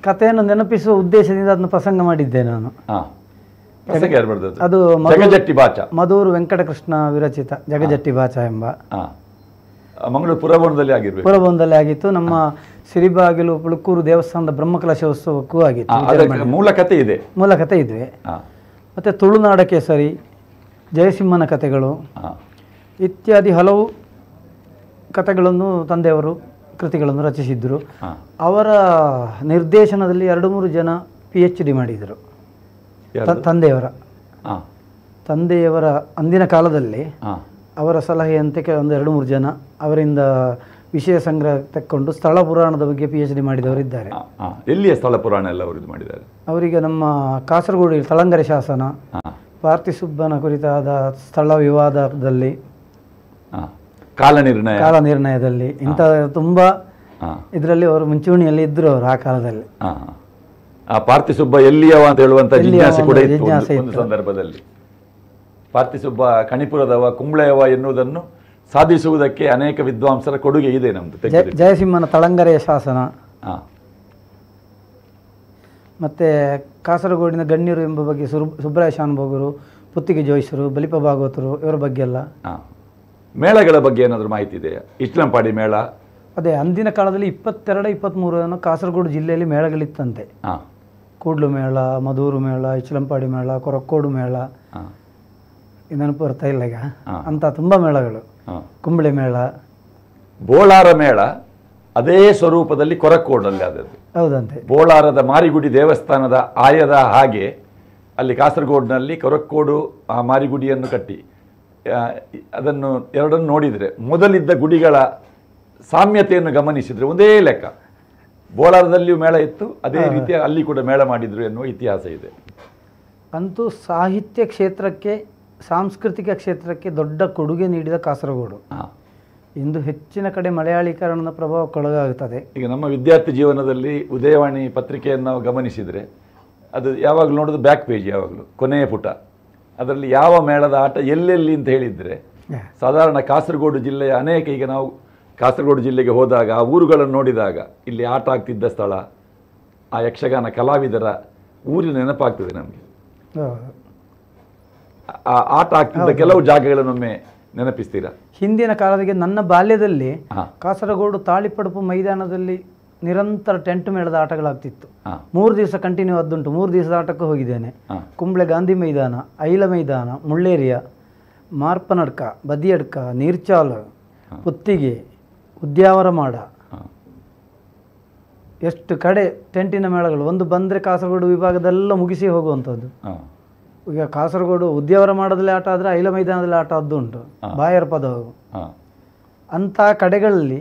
ಕಥೆಯನ್ನು ನೆನಪಿಸುವ ಉದ್ದೇಶದಿಂದ ಅದನ್ನು ಪ್ರಸಂಗ ಮಾಡಿದ್ದೆ ನಾನು. ಅದು ಜಗಜಟ್ಟಿ ಬಾಚ, ಮಧೂರು ವೆಂಕಟಕೃಷ್ಣ ವಿರಚಿತ ಜಗಜಟ್ಟಿ ಬಾಚ ಎಂಬ. ಮಂಗಳೂರು ಪುರಭವನದಲ್ಲಿ ಆಗಿತ್ತು. ನಮ್ಮ ಸಿರಿಬಾಗಿಲು ಪುಳುಕೂರು ದೇವಸ್ಥಾನದ ಬ್ರಹ್ಮಕಲಶೋತ್ಸವಕ್ಕೂ ಆಗಿತ್ತು. ಮೂಲ ಕಥೆ ಇದೆ. ಮತ್ತೆ ತುಳುನಾಡ ಕೇಸರಿ, ಜಯಸಿಂಹನ ಕಥೆಗಳು ಇತ್ಯಾದಿ ಹಲವು ಕಥೆಗಳನ್ನು ತಂದೆಯವರು ಕೃತಿಗಳನ್ನು ರಚಿಸಿದ್ರು. ಅವರ ನಿರ್ದೇಶನದಲ್ಲಿ 2-3 ಜನ PhD ಮಾಡಿದರು. ತಂದೆಯವರ ಅಂದಿನ ಕಾಲದಲ್ಲಿ ಅವರ ಸಲಹೆಯಂತೆ ಒಂದು 2-3 ಜನ ಅವರಿಂದ ವಿಷಯ ಸಂಗ್ರಹ ತಕ್ಕೊಂಡು ಸ್ಥಳ ಪುರಾಣದ ಬಗ್ಗೆ PhD ಮಾಡಿದವರಿದ್ದಾರೆ. ಎಲ್ಲಿಯ ಸ್ಥಳ ಪುರಾಣ ಎಲ್ಲ ಮಾಡಿದ್ದಾರೆ? ಅವರಿಗೆ ನಮ್ಮ ಕಾಸರಗೋಡು ತಳಂಗರೆ ಶಾಸನ, ಪಾರ್ಥಿಸುಬ್ಬನ ಕುರಿತಾದ ಸ್ಥಳ ವಿವಾದದಲ್ಲಿ, ಕಾಲ ನಿರ್ಣಯದಲ್ಲಿ ಇಂಥ ತುಂಬ ಇದರಲ್ಲಿ ಅವರು ಮುಂಚೂಣಿಯಲ್ಲಿ ಇದ್ರು. ಅವರು ಆ ಕಾಲದಲ್ಲಿ ಪಾರ್ಥಿಸುಬ್ಬ ಎಲ್ಲಿಯವ ಅಂತ ಹೇಳುವಂತ ಜಿಜ್ಞಾಸೆ ಕೂಡ ಇತ್ತು ಒಂದು ಸಂದರ್ಭದಲ್ಲಿ. ಪಾರ್ಥಿಸುಬ್ಬ ಕಣಿಪುರದವ ಕುಂಬ್ಳೆಯವ ಎನ್ನುವುದನ್ನು ಸಾಧಿಸುವುದಕ್ಕೆ ಅನೇಕ ವಿದ್ವಾಂಸರ ಕೊಡುಗೆ ಇದೆ ನಮ್ದು. ಜಯಸಿಂಹನ ತಳಂಗರೆಯ ಶಾಸನ, ಮತ್ತೆ ಕಾಸರಗೋಡಿನ ಗಣ್ಯರು ಎಂಬ ಬಗ್ಗೆ ಸುಬ್ರಾಯ ಶಾನುಭೋಗರು, ಪುತ್ತಿಗೆ ಜೋಯಿಸರು, ಬಲಿಪ ಭಾಗವತರು ಇವರ ಬಗ್ಗೆ ಎಲ್ಲ. ಮೇಳಗಳ ಬಗ್ಗೆ ಏನಾದರೂ ಮಾಹಿತಿ ಇದೆಯಾ? ಇಸ್ಲಾಂಪಾಡಿ ಮೇಳ, ಅದೇ ಅಂದಿನ ಕಾಲದಲ್ಲಿ 22-23 ಕಾಸರಗೋಡು ಜಿಲ್ಲೆಯಲ್ಲಿ ಮೇಳಗಳಿತ್ತಂತೆ. ಕೂಡ್ಲು ಮೇಳ, ಮಧೂರು ಮೇಳ, ಇಚ್ಲಂಪಾಡಿ ಮೇಳ, ಕೊರಕ್ಕೋಡು ಮೇಳ, ನೆನಪು ಬರ್ತಾ ಇಲ್ಲ ಈಗ. ಅಂತ ತುಂಬ ಮೇಳಗಳು. ಕುಂಬಳೆ ಮೇಳ, ಬೋಳಾರ ಮೇಳ ಅದೇ ಸ್ವರೂಪದಲ್ಲಿ ಕೊರಕ್ಕೋಡಲ್ಲಿ ಆದದ್ದು. ಹೌದಂತೆ. ಬೋಳಾರದ ಮಾರಿಗುಡಿ ದೇವಸ್ಥಾನದ ಆಯದ ಹಾಗೆ ಅಲ್ಲಿ ಕಾಸರಗೋಡಿನಲ್ಲಿ ಕೊರಕ್ಕೋಡು ಆ ಮಾರಿಗುಡಿಯನ್ನು ಕಟ್ಟಿ ಅದನ್ನು ಎರಡನ್ನು ನೋಡಿದರೆ ಮೊದಲಿದ್ದ ಗುಡಿಗಳ ಸಾಮ್ಯತೆಯನ್ನು ಗಮನಿಸಿದರೆ ಒಂದೇ ಲೆಕ್ಕ. ಬೋಳಾರದಲ್ಲಿಯೂ ಮೇಳ ಇತ್ತು, ಅದೇ ರೀತಿಯ ಅಲ್ಲಿ ಕೂಡ ಮೇಳ ಮಾಡಿದ್ರು ಎನ್ನುವ ಇತಿಹಾಸ ಇದೆ. ಅಂತೂ ಸಾಹಿತ್ಯ ಕ್ಷೇತ್ರಕ್ಕೆ, ಸಾಂಸ್ಕೃತಿಕ ಕ್ಷೇತ್ರಕ್ಕೆ ದೊಡ್ಡ ಕೊಡುಗೆ ನೀಡಿದ ಕಾಸರಗೋಡು ಇಂದು ಹೆಚ್ಚಿನ ಕಡೆ ಮಲಯಾಳೀಕರಣದ ಪ್ರಭಾವಕ್ಕೊಳಗಾಗುತ್ತದೆ. ಈಗ ನಮ್ಮ ವಿದ್ಯಾರ್ಥಿ ಜೀವನದಲ್ಲಿ ಉದಯವಾಣಿ ಪತ್ರಿಕೆಯನ್ನು ನಾವು ಗಮನಿಸಿದರೆ ಅದು ಯಾವಾಗಲೂ ನೋಡೋದು ಬ್ಯಾಕ್ ಪೇಜ್, ಯಾವಾಗಲೂ ಕೊನೆಯ ಪುಟ. ಅದರಲ್ಲಿ ಯಾವ ಮೇಳದ ಆಟ ಎಲ್ಲೆಲ್ಲಿ ಅಂತ ಹೇಳಿದರೆ ಸಾಧಾರಣ ಕಾಸರಗೋಡು ಜಿಲ್ಲೆಯ ಅನೇಕ, ಈಗ ನಾವು ಕಾಸರಗೋಡು ಜಿಲ್ಲೆಗೆ ಹೋದಾಗ ಆ ಊರುಗಳನ್ನು ನೋಡಿದಾಗ ಇಲ್ಲಿ ಆಟ ಆಗ್ತಿದ್ದ ಸ್ಥಳ, ಆ ಯಕ್ಷಗಾನ ಕಲಾವಿದರ ಊರಿನ ನೆನಪಾಗ್ತದೆ ನಮಗೆ. ಆ ಆಟ ಆಗ್ತಿದ್ದ ಕೆಲವು ಜಾಗಗಳನ್ನೊಮ್ಮೆ ನೆನಪಿಸ್ತೀರಾ? ಹಿಂದಿನ ಕಾಲದಲ್ಲಿ ನನ್ನ ಬಾಲ್ಯದಲ್ಲಿ ಕಾಸರಗೋಡು ತಾಳಿಪಡುಪು ಮೈದಾನದಲ್ಲಿ ನಿರಂತರ ಟೆಂಟ್ ಮೇಳದ ಆಟಗಳಾಗ್ತಿತ್ತು. 3 ದಿವಸ ಕಂಟಿನ್ಯೂ ಆದ್ದುಂಟು. 3 ದಿವಸದ ಆಟಕ್ಕೂ ಹೋಗಿದ್ದೇನೆ. ಕುಂಬ್ಳೆ ಗಾಂಧಿ ಮೈದಾನ, ಐಲ ಮೈದಾನ, ಮುಳ್ಳೇರಿಯ, ಮಾರ್ಪನಡ್ಕ, ಬದಿಯಡ್ಕ, ನೀರ್ಚಾಲ್, ಪುತ್ತಿಗೆ, ಉದ್ಯಾವರ ಮಾಡ, ಎಷ್ಟು ಕಡೆ ಟೆಂಟಿನ ಮೇಳಗಳು. ಒಂದು ಬಂದರೆ ಕಾಸರಗೋಡು ವಿಭಾಗದೆಲ್ಲ ಮುಗಿಸಿ ಹೋಗುವಂಥದ್ದು. ಈಗ ಕಾಸರಗೋಡು ಉದ್ಯಾವರ ಮಾಡದಲ್ಲಿ ಆಟ ಆದರೆ ಐಲ ಮೈದಾನದಲ್ಲಿ ಆಟ ಆದ್ದು ಉಂಟು, ಬಾಯರ್ ಪದ. ಅಂಥ ಕಡೆಗಳಲ್ಲಿ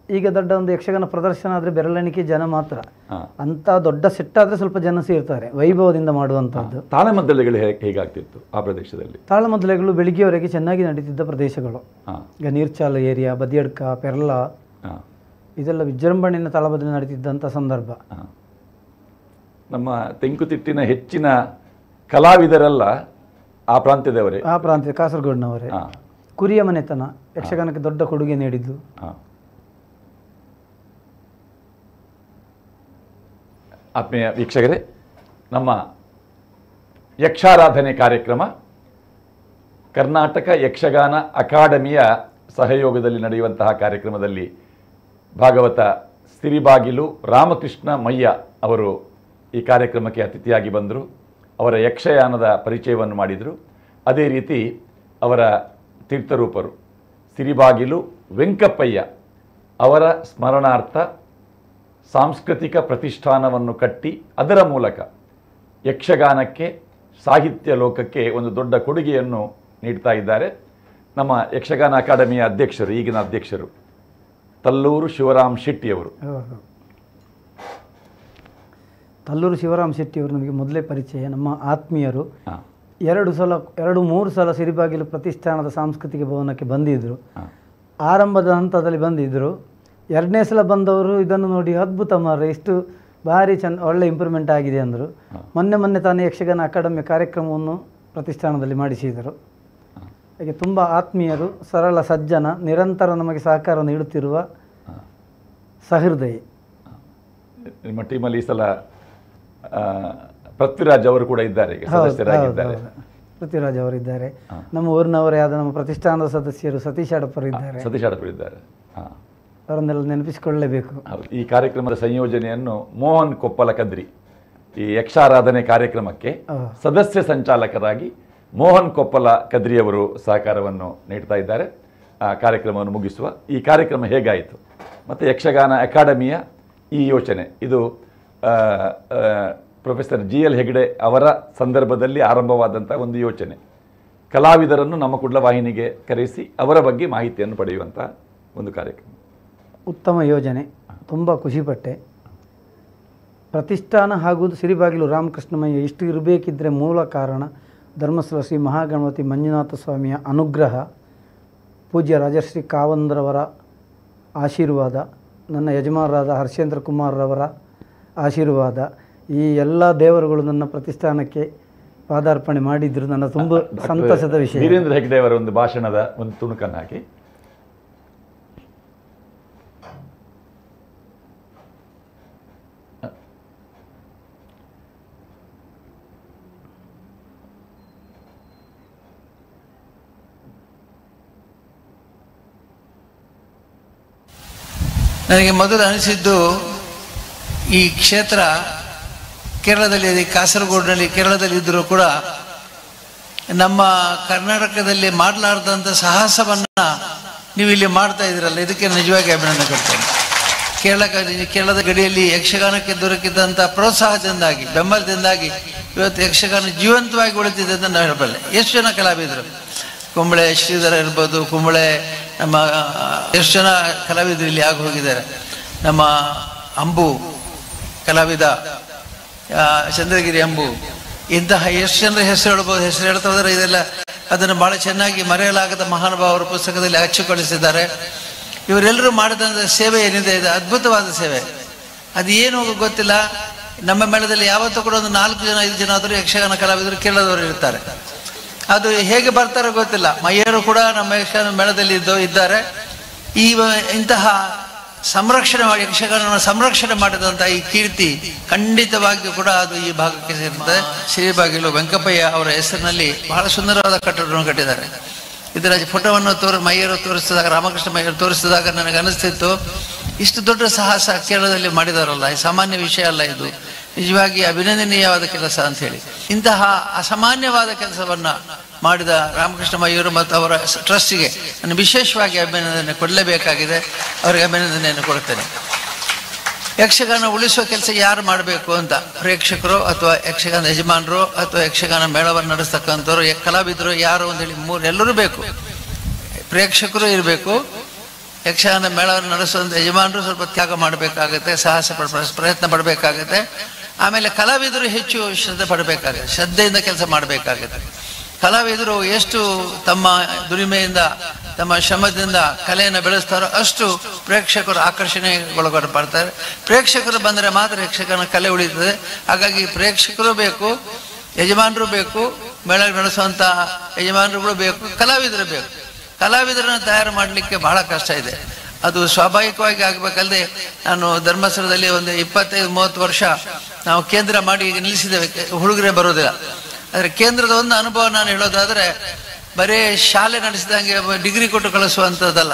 ಈಗ ದೊಡ್ಡ ಒಂದು ಯಕ್ಷಗಾನ ಪ್ರದರ್ಶನ ಆದರೆ ಬೆರಳೆಣಿಕೆ ಜನ ಮಾತ್ರ. ಅಂತ ದೊಡ್ಡ ಸೆಟ್ ಆದರೆ ಸ್ವಲ್ಪ ಜನ ಸೇರ್ತಾರೆ, ವೈಭವದಿಂದ ಮಾಡುವಂಥದ್ದು. ತಾಳಮದ್ದಳೆಗಳು ಹೇಗಾಗ್ತಿತ್ತು ಆ ಪ್ರದೇಶದಲ್ಲಿ? ತಾಳಮದ್ದಳೆಗಳು ಬೆಳಿಗ್ಗೆವರೆಗೆ ಚೆನ್ನಾಗಿ ನಡೀತಿದ್ದ ಪ್ರದೇಶಗಳು. ಈಗ ನೀರ್ಚಾಲ ಏರಿಯಾ, ಬದಿಯಡ್ಕ, ಪೆರ್ಲ ಇದೆಲ್ಲ ವಿಜೃಂಭಣೆಯಿಂದ ತಾಳಮದ್ದಳೆ ನಡೀತಿದ್ದಂಥ ಸಂದರ್ಭ. ನಮ್ಮ ತೆಂಕುತಿಟ್ಟಿನ ಹೆಚ್ಚಿನ ಕಲಾವಿದರೆಲ್ಲ ಆ ಪ್ರಾಂತ್ಯದವರೇ? ಆ ಪ್ರಾಂತ್ಯ ಕಾಸರಗೋಡಿನವರೇ. ಕುರಿಯ ಮನೆತನ ಯಕ್ಷಗಾನಕ್ಕೆ ದೊಡ್ಡ ಕೊಡುಗೆ ನೀಡಿದ್ದು. ಆತ್ಮೀಯ ವೀಕ್ಷಕರೇ, ನಮ್ಮ ಯಕ್ಷಾರಾಧನೆ ಕಾರ್ಯಕ್ರಮ ಕರ್ನಾಟಕ ಯಕ್ಷಗಾನ ಅಕಾಡೆಮಿಯ ಸಹಯೋಗದಲ್ಲಿ ನಡೆಯುವಂತಹ ಕಾರ್ಯಕ್ರಮದಲ್ಲಿ ಭಾಗವತ ಸಿರಿಬಾಗಿಲು ರಾಮಕೃಷ್ಣ ಮಯ್ಯ ಅವರು ಈ ಕಾರ್ಯಕ್ರಮಕ್ಕೆ ಅತಿಥಿಯಾಗಿ ಬಂದರು. ಅವರ ಯಕ್ಷಯಾನದ ಪರಿಚಯವನ್ನು ಮಾಡಿದರು. ಅದೇ ರೀತಿ ಅವರ ತೀರ್ಥರೂಪರು ಸಿರಿಬಾಗಿಲು ವೆಂಕಪ್ಪಯ್ಯ ಅವರ ಸ್ಮರಣಾರ್ಥ ಸಾಂಸ್ಕೃತಿಕ ಪ್ರತಿಷ್ಠಾನವನ್ನು ಕಟ್ಟಿ ಅದರ ಮೂಲಕ ಯಕ್ಷಗಾನಕ್ಕೆ ಸಾಹಿತ್ಯ ಲೋಕಕ್ಕೆ ಒಂದು ದೊಡ್ಡ ಕೊಡುಗೆಯನ್ನು ನೀಡ್ತಾ ಇದ್ದಾರೆ. ನಮ್ಮ ಯಕ್ಷಗಾನ ಅಕಾಡೆಮಿಯ ಅಧ್ಯಕ್ಷರು, ಈಗಿನ ಅಧ್ಯಕ್ಷರು ತಲ್ಲೂರು ಶಿವರಾಮ್ ಶೆಟ್ಟಿಯವರು. ತಲ್ಲೂರು ಶಿವರಾಮ್ ಶೆಟ್ಟಿಯವರು ನಮಗೆ ಮೊದಲೇ ಪರಿಚಯ, ನಮ್ಮ ಆತ್ಮೀಯರು. 2-3 ಸಲ ಸಿರಿಬಾಗಿಲು ಪ್ರತಿಷ್ಠಾನದ ಸಾಂಸ್ಕೃತಿಕ ಭವನಕ್ಕೆ ಬಂದಿದ್ದರು. ಆರಂಭದ ಹಂತದಲ್ಲಿ ಬಂದಿದ್ದರು. 2ನೇ ಸಲ ಬಂದವರು ಇದನ್ನು ನೋಡಿ ಅದ್ಭುತ ಮಾರ್ರೆ, ಇಷ್ಟು ಭಾರಿ ಒಳ್ಳೆ ಇಂಪ್ರೂವ್ಮೆಂಟ್ ಆಗಿದೆ ಅಂದರು. ಮೊನ್ನೆ ತಾನೇ ಯಕ್ಷಗಾನ ಅಕಾಡೆಮಿಯ ಕಾರ್ಯಕ್ರಮವನ್ನು ಪ್ರತಿಷ್ಠಾನದಲ್ಲಿ ಮಾಡಿಸಿದರು. ಹಾಗೆ ತುಂಬ ಆತ್ಮೀಯರು, ಸರಳ ಸಜ್ಜನ, ನಿರಂತರ ನಮಗೆ ಸಹಕಾರ ನೀಡುತ್ತಿರುವ ಸಹೃದಯಿ. ನಿಮ್ಮ ಟೀಮಲ್ಲಿ ಈ ಸಲ ಪೃಥ್ವಿರಾಜ್ ಅವರು ಕೂಡ ಇದ್ದಾರೆ, ಸದಸ್ಯರಾಗಿದ್ದಾರೆ. ಪೃಥ್ವಿರಾಜ್ ಅವರಿದ್ದಾರೆ. ನಮ್ಮ ಊರಿನವರೇ ಆದ ನಮ್ಮ ಪ್ರತಿಷ್ಠಾನದ ಸದಸ್ಯರು ಸತೀಶ್ ಅಡಪರ್ ಇದ್ದಾರೆ. ಅವರನ್ನೆಲ್ಲ ನೆನಪಿಸಿಕೊಳ್ಳಲೇಬೇಕು. ಈ ಕಾರ್ಯಕ್ರಮದ ಸಂಯೋಜನೆಯನ್ನು ಮೋಹನ್ ಕೊಪ್ಪಲ ಕದ್ರಿ, ಈ ಯಕ್ಷಾರಾಧನೆ ಕಾರ್ಯಕ್ರಮಕ್ಕೆ ಸದಸ್ಯ ಸಂಚಾಲಕರಾಗಿ ಮೋಹನ್ ಕೊಪ್ಪಲ ಕದ್ರಿಯವರು ಸಹಕಾರವನ್ನು ನೀಡ್ತಾ ಇದ್ದಾರೆ. ಆ ಕಾರ್ಯಕ್ರಮವನ್ನು ಮುಗಿಸುವ. ಈ ಕಾರ್ಯಕ್ರಮ ಹೇಗಾಯಿತು ಮತ್ತು ಯಕ್ಷಗಾನ ಅಕಾಡೆಮಿಯ ಈ ಯೋಚನೆ, ಇದು ಪ್ರೊಫೆಸರ್ GL ಹೆಗ್ಡೆ ಅವರ ಸಂದರ್ಭದಲ್ಲಿ ಆರಂಭವಾದಂಥ ಒಂದು ಯೋಚನೆ. ಕಲಾವಿದರನ್ನು ನಮ್ಮ ಕುಡ್ಲ ವಾಹಿನಿಗೆ ಕರೆಸಿ ಅವರ ಬಗ್ಗೆ ಮಾಹಿತಿಯನ್ನು ಪಡೆಯುವಂಥ ಒಂದು ಕಾರ್ಯಕ್ರಮ. ಉತ್ತಮ ಯೋಜನೆ, ತುಂಬ ಖುಷಿಪಟ್ಟೆ. ಪ್ರತಿಷ್ಠಾನ ಹಾಗೂ ಸಿರಿಬಾಗಿಲು ರಾಮಕೃಷ್ಣಮಯ್ಯ ಇಷ್ಟು ಇರಬೇಕಿದ್ರೆ ಮೂಲ ಕಾರಣ ಧರ್ಮಸ್ಥಳ ಶ್ರೀ ಮಹಾಗಣಪತಿ ಮಂಜುನಾಥ ಸ್ವಾಮಿಯ ಅನುಗ್ರಹ, ಪೂಜ್ಯ ರಾಜಶ್ರೀ ಕಾವಂದ್ರವರ ಆಶೀರ್ವಾದ, ನನ್ನ ಯಜಮಾನರಾದ ಹರ್ಷೇಂದ್ರ ಕುಮಾರ್ರವರ ಆಶೀರ್ವಾದ. ಈ ಎಲ್ಲ ದೇವರುಗಳು ನನ್ನ ಪ್ರತಿಷ್ಠಾನಕ್ಕೆ ಪಾದಾರ್ಪಣೆ ಮಾಡಿದ್ರು. ನನ್ನ ತುಂಬ ಸಂತಸದ ವಿಷಯ. ವೀರೇಂದ್ರ ಹೆಗ್ಡೆ ಅವರ ಒಂದು ಭಾಷಣದ ಒಂದು ತುಣುಕನ್ನು ಹಾಕಿ. ನನಗೆ ಮೊದಲು ಅನಿಸಿದ್ದು, ಈ ಕ್ಷೇತ್ರ ಕೇರಳದಲ್ಲಿ, ಕಾಸರಗೋಡಿನಲ್ಲಿ ಕೇರಳದಲ್ಲಿ ಇದ್ದರೂ ಕೂಡ ನಮ್ಮ ಕರ್ನಾಟಕದಲ್ಲಿ ಮಾಡಲಾರ್ದಂಥ ಸಾಹಸವನ್ನು ನೀವು ಇಲ್ಲಿ ಮಾಡ್ತಾ ಇದ್ದೀರಲ್ಲ, ಇದಕ್ಕೆ ನಿಜವಾಗಿ ಅಭಿನಂದನೆ ಕೊಡ್ತೇನೆ. ಕೇರಳದ ಗಡಿಯಲ್ಲಿ ಯಕ್ಷಗಾನಕ್ಕೆ ದೊರಕಿದಂಥ ಪ್ರೋತ್ಸಾಹದಿಂದಾಗಿ, ಬೆಂಬಲದಿಂದಾಗಿ ಇವತ್ತು ಯಕ್ಷಗಾನ ಜೀವಂತವಾಗಿ ಉಳಿದಿದೆ ಅಂತ ನಾವು ಹೇಳಬಲ್ಲೆ. ಎಷ್ಟು ಜನ ಕಲಾವಿದರು, ಕುಂಬಳೆ ಶ್ರೀಧರ ಇರ್ಬೋದು, ಕುಂಬಳೆ ನಮ್ಮ ಎಷ್ಟು ಜನ ಕಲಾವಿದರು ಇಲ್ಲಿ ಆಗಿ ಹೋಗಿದ್ದಾರೆ. ನಮ್ಮ ಅಂಬು ಕಲಾವಿದ, ಚಂದ್ರಗಿರಿ ಅಂಬು, ಇಂತಹ ಎಷ್ಟು ಜನರ ಹೆಸರು ಹೇಳ್ಬೋದು. ಹೆಸರು ಹೇಳ್ತಾ ಹೋದರೆ ಇದೆಲ್ಲ ಅದನ್ನು ಭಾಳ ಚೆನ್ನಾಗಿ ಮರೆಯಲಾಗದ ಮಹಾನುಭಾವರು ಪುಸ್ತಕದಲ್ಲಿ ಅಚ್ಚುಗೊಳಿಸಿದ್ದಾರೆ. ಇವರೆಲ್ಲರೂ ಮಾಡಿದಂಥ ಸೇವೆ ಏನಿದೆ, ಇದು ಅದ್ಭುತವಾದ ಸೇವೆ. ಅದು ಏನು ಗೊತ್ತಿಲ್ಲ. ನಮ್ಮ ಮೇಳದಲ್ಲಿ ಯಾವತ್ತೂ ಕೂಡ ಒಂದು 4 ಜನ 5 ಜನ ಆದರೂ ಯಕ್ಷಗಾನ ಕಲಾವಿದರು ಕೇರಳದವರು ಇರ್ತಾರೆ. ಅದು ಹೇಗೆ ಬರ್ತಾರೋ ಗೊತ್ತಿಲ್ಲ. ಮಯ್ಯರು ಕೂಡ ನಮ್ಮ ಯಕ್ಷಗಾನ ಮೇಳದಲ್ಲಿ ಇದ್ದಾರೆ. ಇಂತಹ ಸಂರಕ್ಷಣೆ ಮಾಡಿ, ಯಕ್ಷಗಾನವನ್ನು ಸಂರಕ್ಷಣೆ ಮಾಡಿದಂಥ ಈ ಕೀರ್ತಿ ಖಂಡಿತವಾಗಿಯೂ ಕೂಡ ಅದು ಈ ಭಾಗಕ್ಕೆ ಸೇರ್ತದೆ. ಸಿರಿಬಾಗಿಲು ವೆಂಕಪ್ಪಯ್ಯ ಅವರ ಹೆಸರಿನಲ್ಲಿ ಬಹಳ ಸುಂದರವಾದ ಕಟ್ಟಡವನ್ನು ಕಟ್ಟಿದ್ದಾರೆ. ಇದರ ಫೋಟೋವನ್ನು ಮಯ್ಯರು ತೋರಿಸಿದಾಗ, ರಾಮಕೃಷ್ಣ ಮಯ್ಯರು ತೋರಿಸಿದಾಗ ನನಗೆ ಅನಿಸ್ತಿತ್ತು, ಇಷ್ಟು ದೊಡ್ಡ ಸಾಹಸ ಕೇರಳದಲ್ಲಿ ಮಾಡಿದಾರಲ್ಲ, ಸಾಮಾನ್ಯ ವಿಷಯ ಅಲ್ಲ, ಇದು ನಿಜವಾಗಿ ಅಭಿನಂದನೀಯವಾದ ಕೆಲಸ ಅಂತ ಹೇಳಿ. ಇಂತಹ ಅಸಾಮಾನ್ಯವಾದ ಕೆಲಸವನ್ನು ಮಾಡಿದ ರಾಮಕೃಷ್ಣ ಮಯ್ಯರು ಮತ್ತು ಅವರ ಟ್ರಸ್ಟಿಗೆ ನಾನು ವಿಶೇಷವಾಗಿ ಅಭಿನಂದನೆ ಕೊಡಲೇಬೇಕಾಗಿದೆ. ಅವರಿಗೆ ಅಭಿನಂದನೆಯನ್ನು ಕೊಡ್ತೇನೆ. ಯಕ್ಷಗಾನ ಉಳಿಸುವ ಕೆಲಸ ಯಾರು ಮಾಡಬೇಕು ಅಂತ, ಪ್ರೇಕ್ಷಕರು ಅಥವಾ ಯಕ್ಷಗಾನ ಯಜಮಾನರು ಅಥವಾ ಯಕ್ಷಗಾನ ಮೇಳವನ್ನು ನಡೆಸ್ತಕ್ಕಂಥವ್ರು, ಕಲಾವಿದರು, ಯಾರು ಅಂತೇಳಿ ಎಲ್ಲರೂ ಬೇಕು. ಪ್ರೇಕ್ಷಕರು ಇರಬೇಕು, ಯಕ್ಷಗಾನ ಮೇಳವನ್ನು ನಡೆಸುವಂಥ ಯಜಮಾನರು ಸ್ವಲ್ಪ ತ್ಯಾಗ ಮಾಡಬೇಕಾಗುತ್ತೆ, ಸಾಹಸ ಪ್ರಯತ್ನ ಪಡಬೇಕಾಗುತ್ತೆ. ಆಮೇಲೆ ಕಲಾವಿದರು ಹೆಚ್ಚು ಶ್ರದ್ಧೆ ಪಡಬೇಕಾಗುತ್ತೆ, ಶ್ರದ್ಧೆಯಿಂದ ಕೆಲಸ ಮಾಡಬೇಕಾಗುತ್ತೆ. ಕಲಾವಿದರು ಎಷ್ಟು ತಮ್ಮ ದುಡಿಮೆಯಿಂದ, ತಮ್ಮ ಶ್ರಮದಿಂದ ಕಲೆಯನ್ನು ಬೆಳೆಸ್ತಾರೋ ಅಷ್ಟು ಪ್ರೇಕ್ಷಕರು ಆಕರ್ಷಣೆಗೊಳಪಡ್ತಾರೆ. ಪ್ರೇಕ್ಷಕರು ಬಂದರೆ ಮಾತ್ರ ಯಕ್ಷಗಾನ ಕಲೆ ಉಳಿತದೆ. ಹಾಗಾಗಿ ಪ್ರೇಕ್ಷಕರು ಬೇಕು, ಯಜಮಾನರು ಬೇಕು, ಮೇಳ ನಡೆಸುವಂಥ ಯಜಮಾನರುಗಳು ಬೇಕು, ಕಲಾವಿದರು ಬೇಕು. ಕಲಾವಿದರನ್ನು ತಯಾರು ಮಾಡಲಿಕ್ಕೆ ಬಹಳ ಕಷ್ಟ ಇದೆ. ಅದು ಸ್ವಾಭಾವಿಕವಾಗಿ ಆಗಬೇಕಲ್ಲದೆ, ನಾನು ಧರ್ಮಸ್ಥಳದಲ್ಲಿ ಒಂದು 25-30 ವರ್ಷ ನಾವು ಕೇಂದ್ರ ಮಾಡಿ ನಿಲ್ಲಿಸಿದ್ದೇವೆ, ಹುಡುಗರೇ ಬರೋದಿಲ್ಲ. ಆದರೆ ಕೇಂದ್ರದ ಒಂದು ಅನುಭವ ನಾನು ಹೇಳೋದಾದರೆ, ಬರೇ ಶಾಲೆ ನಡೆಸಿದಂಗೆ ಡಿಗ್ರಿ ಕೊಟ್ಟು ಕಳಿಸುವಂಥದ್ದಲ್ಲ.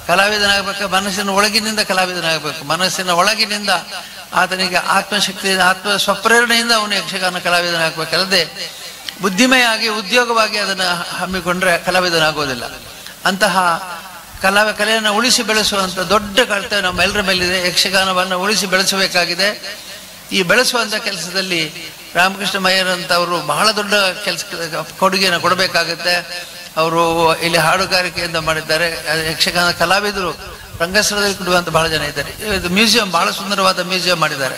ಕಲಾವಿದನಾಗಬೇಕು, ಮನಸ್ಸಿನ ಒಳಗಿನಿಂದ ಕಲಾವಿದನಾಗಬೇಕು. ಮನಸ್ಸಿನ ಒಳಗಿನಿಂದ ಆತನಿಗೆ ಆತ್ಮಶಕ್ತಿಯಿಂದ ಆತ್ಮ ಸ್ವಪ್ರೇರಣೆಯಿಂದ ಅವನು ಯಕ್ಷಗಾನ ಕಲಾವಿದನಾಗಬೇಕಲ್ಲದೆ ಬುದ್ಧಿಮಯಾಗಿ ಉದ್ಯೋಗವಾಗಿ ಅದನ್ನು ಹಮ್ಮಿಕೊಂಡ್ರೆ ಕಲಾವಿದನಾಗೋದಿಲ್ಲ. ಅಂತಹ ಕಲೆಯನ್ನು ಉಳಿಸಿ ಬೆಳೆಸುವಂಥ ದೊಡ್ಡ ಕರ್ತವ್ಯ ನಮ್ಮೆಲ್ಲರ ಮೇಲಿದೆ. ಯಕ್ಷಗಾನವನ್ನು ಉಳಿಸಿ ಬೆಳೆಸಬೇಕಾಗಿದೆ. ಈ ಬೆಳೆಸುವಂಥ ಕೆಲಸದಲ್ಲಿ ರಾಮಕೃಷ್ಣ ಮಯ್ಯರ್ ಅಂತವರು ಬಹಳ ದೊಡ್ಡ ಕೊಡುಗೆಯನ್ನು ಕೊಡಬೇಕಾಗುತ್ತೆ. ಅವರು ಇಲ್ಲಿ ಹಾಡುಗಾರಿಕೆಯಿಂದ ಮಾಡಿದ್ದಾರೆ. ಯಕ್ಷಗಾನ ಕಲಾವಿದರು ರಂಗಸ್ಥಳದಲ್ಲಿ ಕೊಡುವಂಥ ಬಹಳ ಜನ ಇದ್ದಾರೆ. ಇದು ಮ್ಯೂಸಿಯಂ, ಬಹಳ ಸುಂದರವಾದ ಮ್ಯೂಸಿಯಂ ಮಾಡಿದ್ದಾರೆ.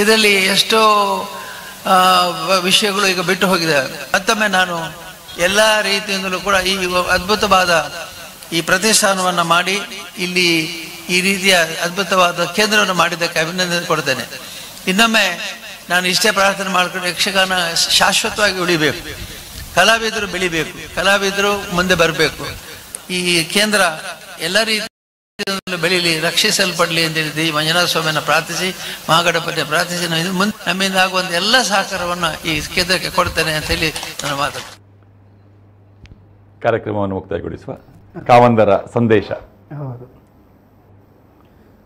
ಇದರಲ್ಲಿ ಎಷ್ಟೋ ವಿಷಯಗಳು ಈಗ ಬಿಟ್ಟು ಹೋಗಿದ್ದಾವೆ. ಮತ್ತೊಮ್ಮೆ ನಾನು ಎಲ್ಲ ರೀತಿಯಿಂದಲೂ ಕೂಡ ಈ ಅದ್ಭುತವಾದ ಈ ಪ್ರತಿಷ್ಠಾನವನ್ನು ಮಾಡಿ ಇಲ್ಲಿ ಈ ರೀತಿಯ ಅದ್ಭುತವಾದ ಕೇಂದ್ರವನ್ನು ಮಾಡಿದ್ದಕ್ಕೆ ಅಭಿನಂದನೆ ಕೊಡ್ತೇನೆ. ಇನ್ನೊಮ್ಮೆ ನಾನು ಇಷ್ಟೇ ಪ್ರಾರ್ಥನೆ ಮಾಡಿಕೊಂಡು ಯಕ್ಷಗಾನ ಶಾಶ್ವತವಾಗಿ ಉಳಿಬೇಕು, ಕಲಾವಿದರು ಬೆಳಿಬೇಕು, ಕಲಾವಿದರು ಮುಂದೆ ಬರಬೇಕು. ಈ ಕೇಂದ್ರ ಎಲ್ಲ ರೀತಿಯ ಬೆಳೀಲಿ, ರಕ್ಷಿಸಲ್ಪಡಲಿ ಅಂತ ಹೇಳಿ ಮಂಜುನಾಥ ಸ್ವಾಮಿಯನ್ನು ಪ್ರಾರ್ಥಿಸಿ, ಮಹಾಗಣಪತಿಯ ಪ್ರಾರ್ಥಿಸಿ ಮುಂದೆ ನಮ್ಮಿಂದ ಆಗುವಂಥ ಎಲ್ಲ ಸಹಕಾರವನ್ನು ಈ ಕೇಂದ್ರಕ್ಕೆ ಕೊಡ್ತೇನೆ ಅಂತ ಹೇಳಿ ನನ್ನ ಮಾತು. ಕಾರ್ಯಕ್ರಮವನ್ನು ಮುಕ್ತಾಯಗೊಳಿಸುವ ಕಾವಂದರ ಸಂದೇಶ. ಹೌದು,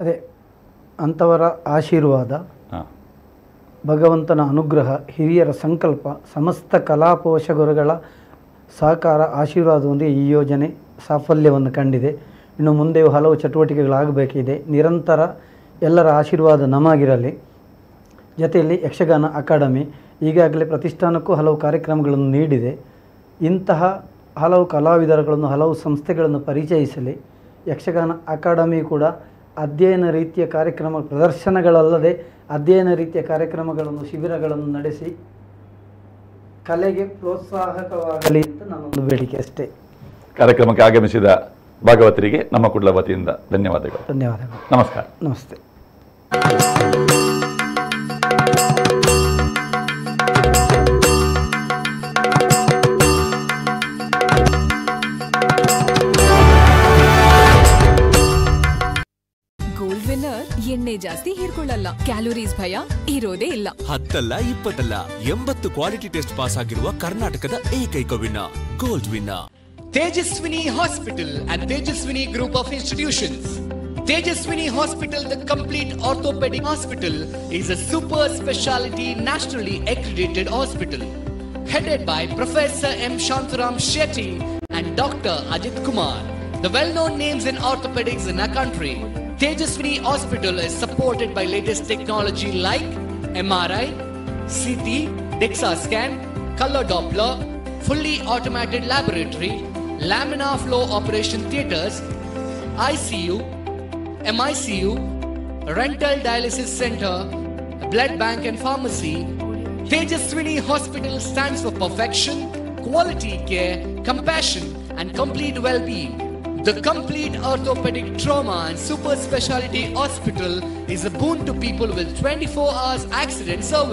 ಅದೇ ಅಂಥವರ ಆಶೀರ್ವಾದ, ಭಗವಂತನ ಅನುಗ್ರಹ, ಹಿರಿಯರ ಸಂಕಲ್ಪ, ಸಮಸ್ತ ಕಲಾಪೋಷಕರುಗಳ ಸಹಕಾರ, ಆಶೀರ್ವಾದದೊಂದಿಗೆ ಈ ಯೋಜನೆ ಸಾಫಲ್ಯವನ್ನು ಕಂಡಿದೆ. ಇನ್ನು ಮುಂದೆಯೂ ಹಲವು ಚಟುವಟಿಕೆಗಳಾಗಬೇಕಿದೆ. ನಿರಂತರ ಎಲ್ಲರ ಆಶೀರ್ವಾದ ನಮಗಿರಲಿ. ಜೊತೆಯಲ್ಲಿ ಯಕ್ಷಗಾನ ಅಕಾಡೆಮಿ ಈಗಾಗಲೇ ಪ್ರತಿಷ್ಠಾನಕ್ಕೂ ಹಲವು ಕಾರ್ಯಕ್ರಮಗಳನ್ನು ನೀಡಿದೆ. ಇಂತಹ ಹಲವು ಕಲಾವಿದರುಗಳನ್ನು, ಹಲವು ಸಂಸ್ಥೆಗಳನ್ನು ಪರಿಚಯಿಸಲಿ. ಯಕ್ಷಗಾನ ಅಕಾಡೆಮಿ ಕೂಡ ಅಧ್ಯಯನ ರೀತಿಯ ಕಾರ್ಯಕ್ರಮ, ಪ್ರದರ್ಶನಗಳಲ್ಲದೆ ಅಧ್ಯಯನ ರೀತಿಯ ಕಾರ್ಯಕ್ರಮಗಳನ್ನು, ಶಿಬಿರಗಳನ್ನು ನಡೆಸಿ ಕಲೆಗೆ ಪ್ರೋತ್ಸಾಹಕವಾಗಲಿ ಅಂತ ನನ್ನೊಂದು ಬೇಡಿಕೆ ಅಷ್ಟೇ. ಕಾರ್ಯಕ್ರಮಕ್ಕೆ ಆಗಮಿಸಿದ ಭಾಗವತರಿಗೆ ನಮ್ಮ ಕುಡ್ಲ ವತಿಯಿಂದ ಧನ್ಯವಾದಗಳು. ಧನ್ಯವಾದಗಳು. ನಮಸ್ಕಾರ. ನಮಸ್ತೆ. ಎಣ್ಣೆ ಜಾಸ್ತಿ ಹೀರ್ಕೊಳ್ಳಲ್ಲ, ಕ್ಯಾಲೋರೀಸ್ ಭಯ ಇರೋದೇ ಇಲ್ಲ. 10 ಅಲ್ಲ 20 ಅಲ್ಲ 80 ಕ್ವಾಲಿಟಿ ಟೆಸ್ಟ್ ಪಾಸ್ ಆಗಿರುವ ಕರ್ನಾಟಕದ ಏಕೈಕ ವಿನ್ನ gold ವಿನ್ನ. Tejaswini Hospital and Tejaswini Group of Institutions. Tejaswini Hospital, the complete orthopedic hospital, is a super specialty nationally accredited hospital. Headed by Professor M. Shantaram Shetty and Dr. Ajit Kumar, the well-known names in orthopedics in our country. Tejaswini Hospital is supported by latest technology like MRI, CT, DEXA scan, color Doppler, fully automated laboratory, laminar flow operation theaters, ICU, MICU, rental dialysis center, blood bank and pharmacy. Tejaswini Hospital stands for perfection, quality care, compassion and complete well-being. The complete orthopedic trauma and super specialty hospital is a boon to people with 24 hours accident service.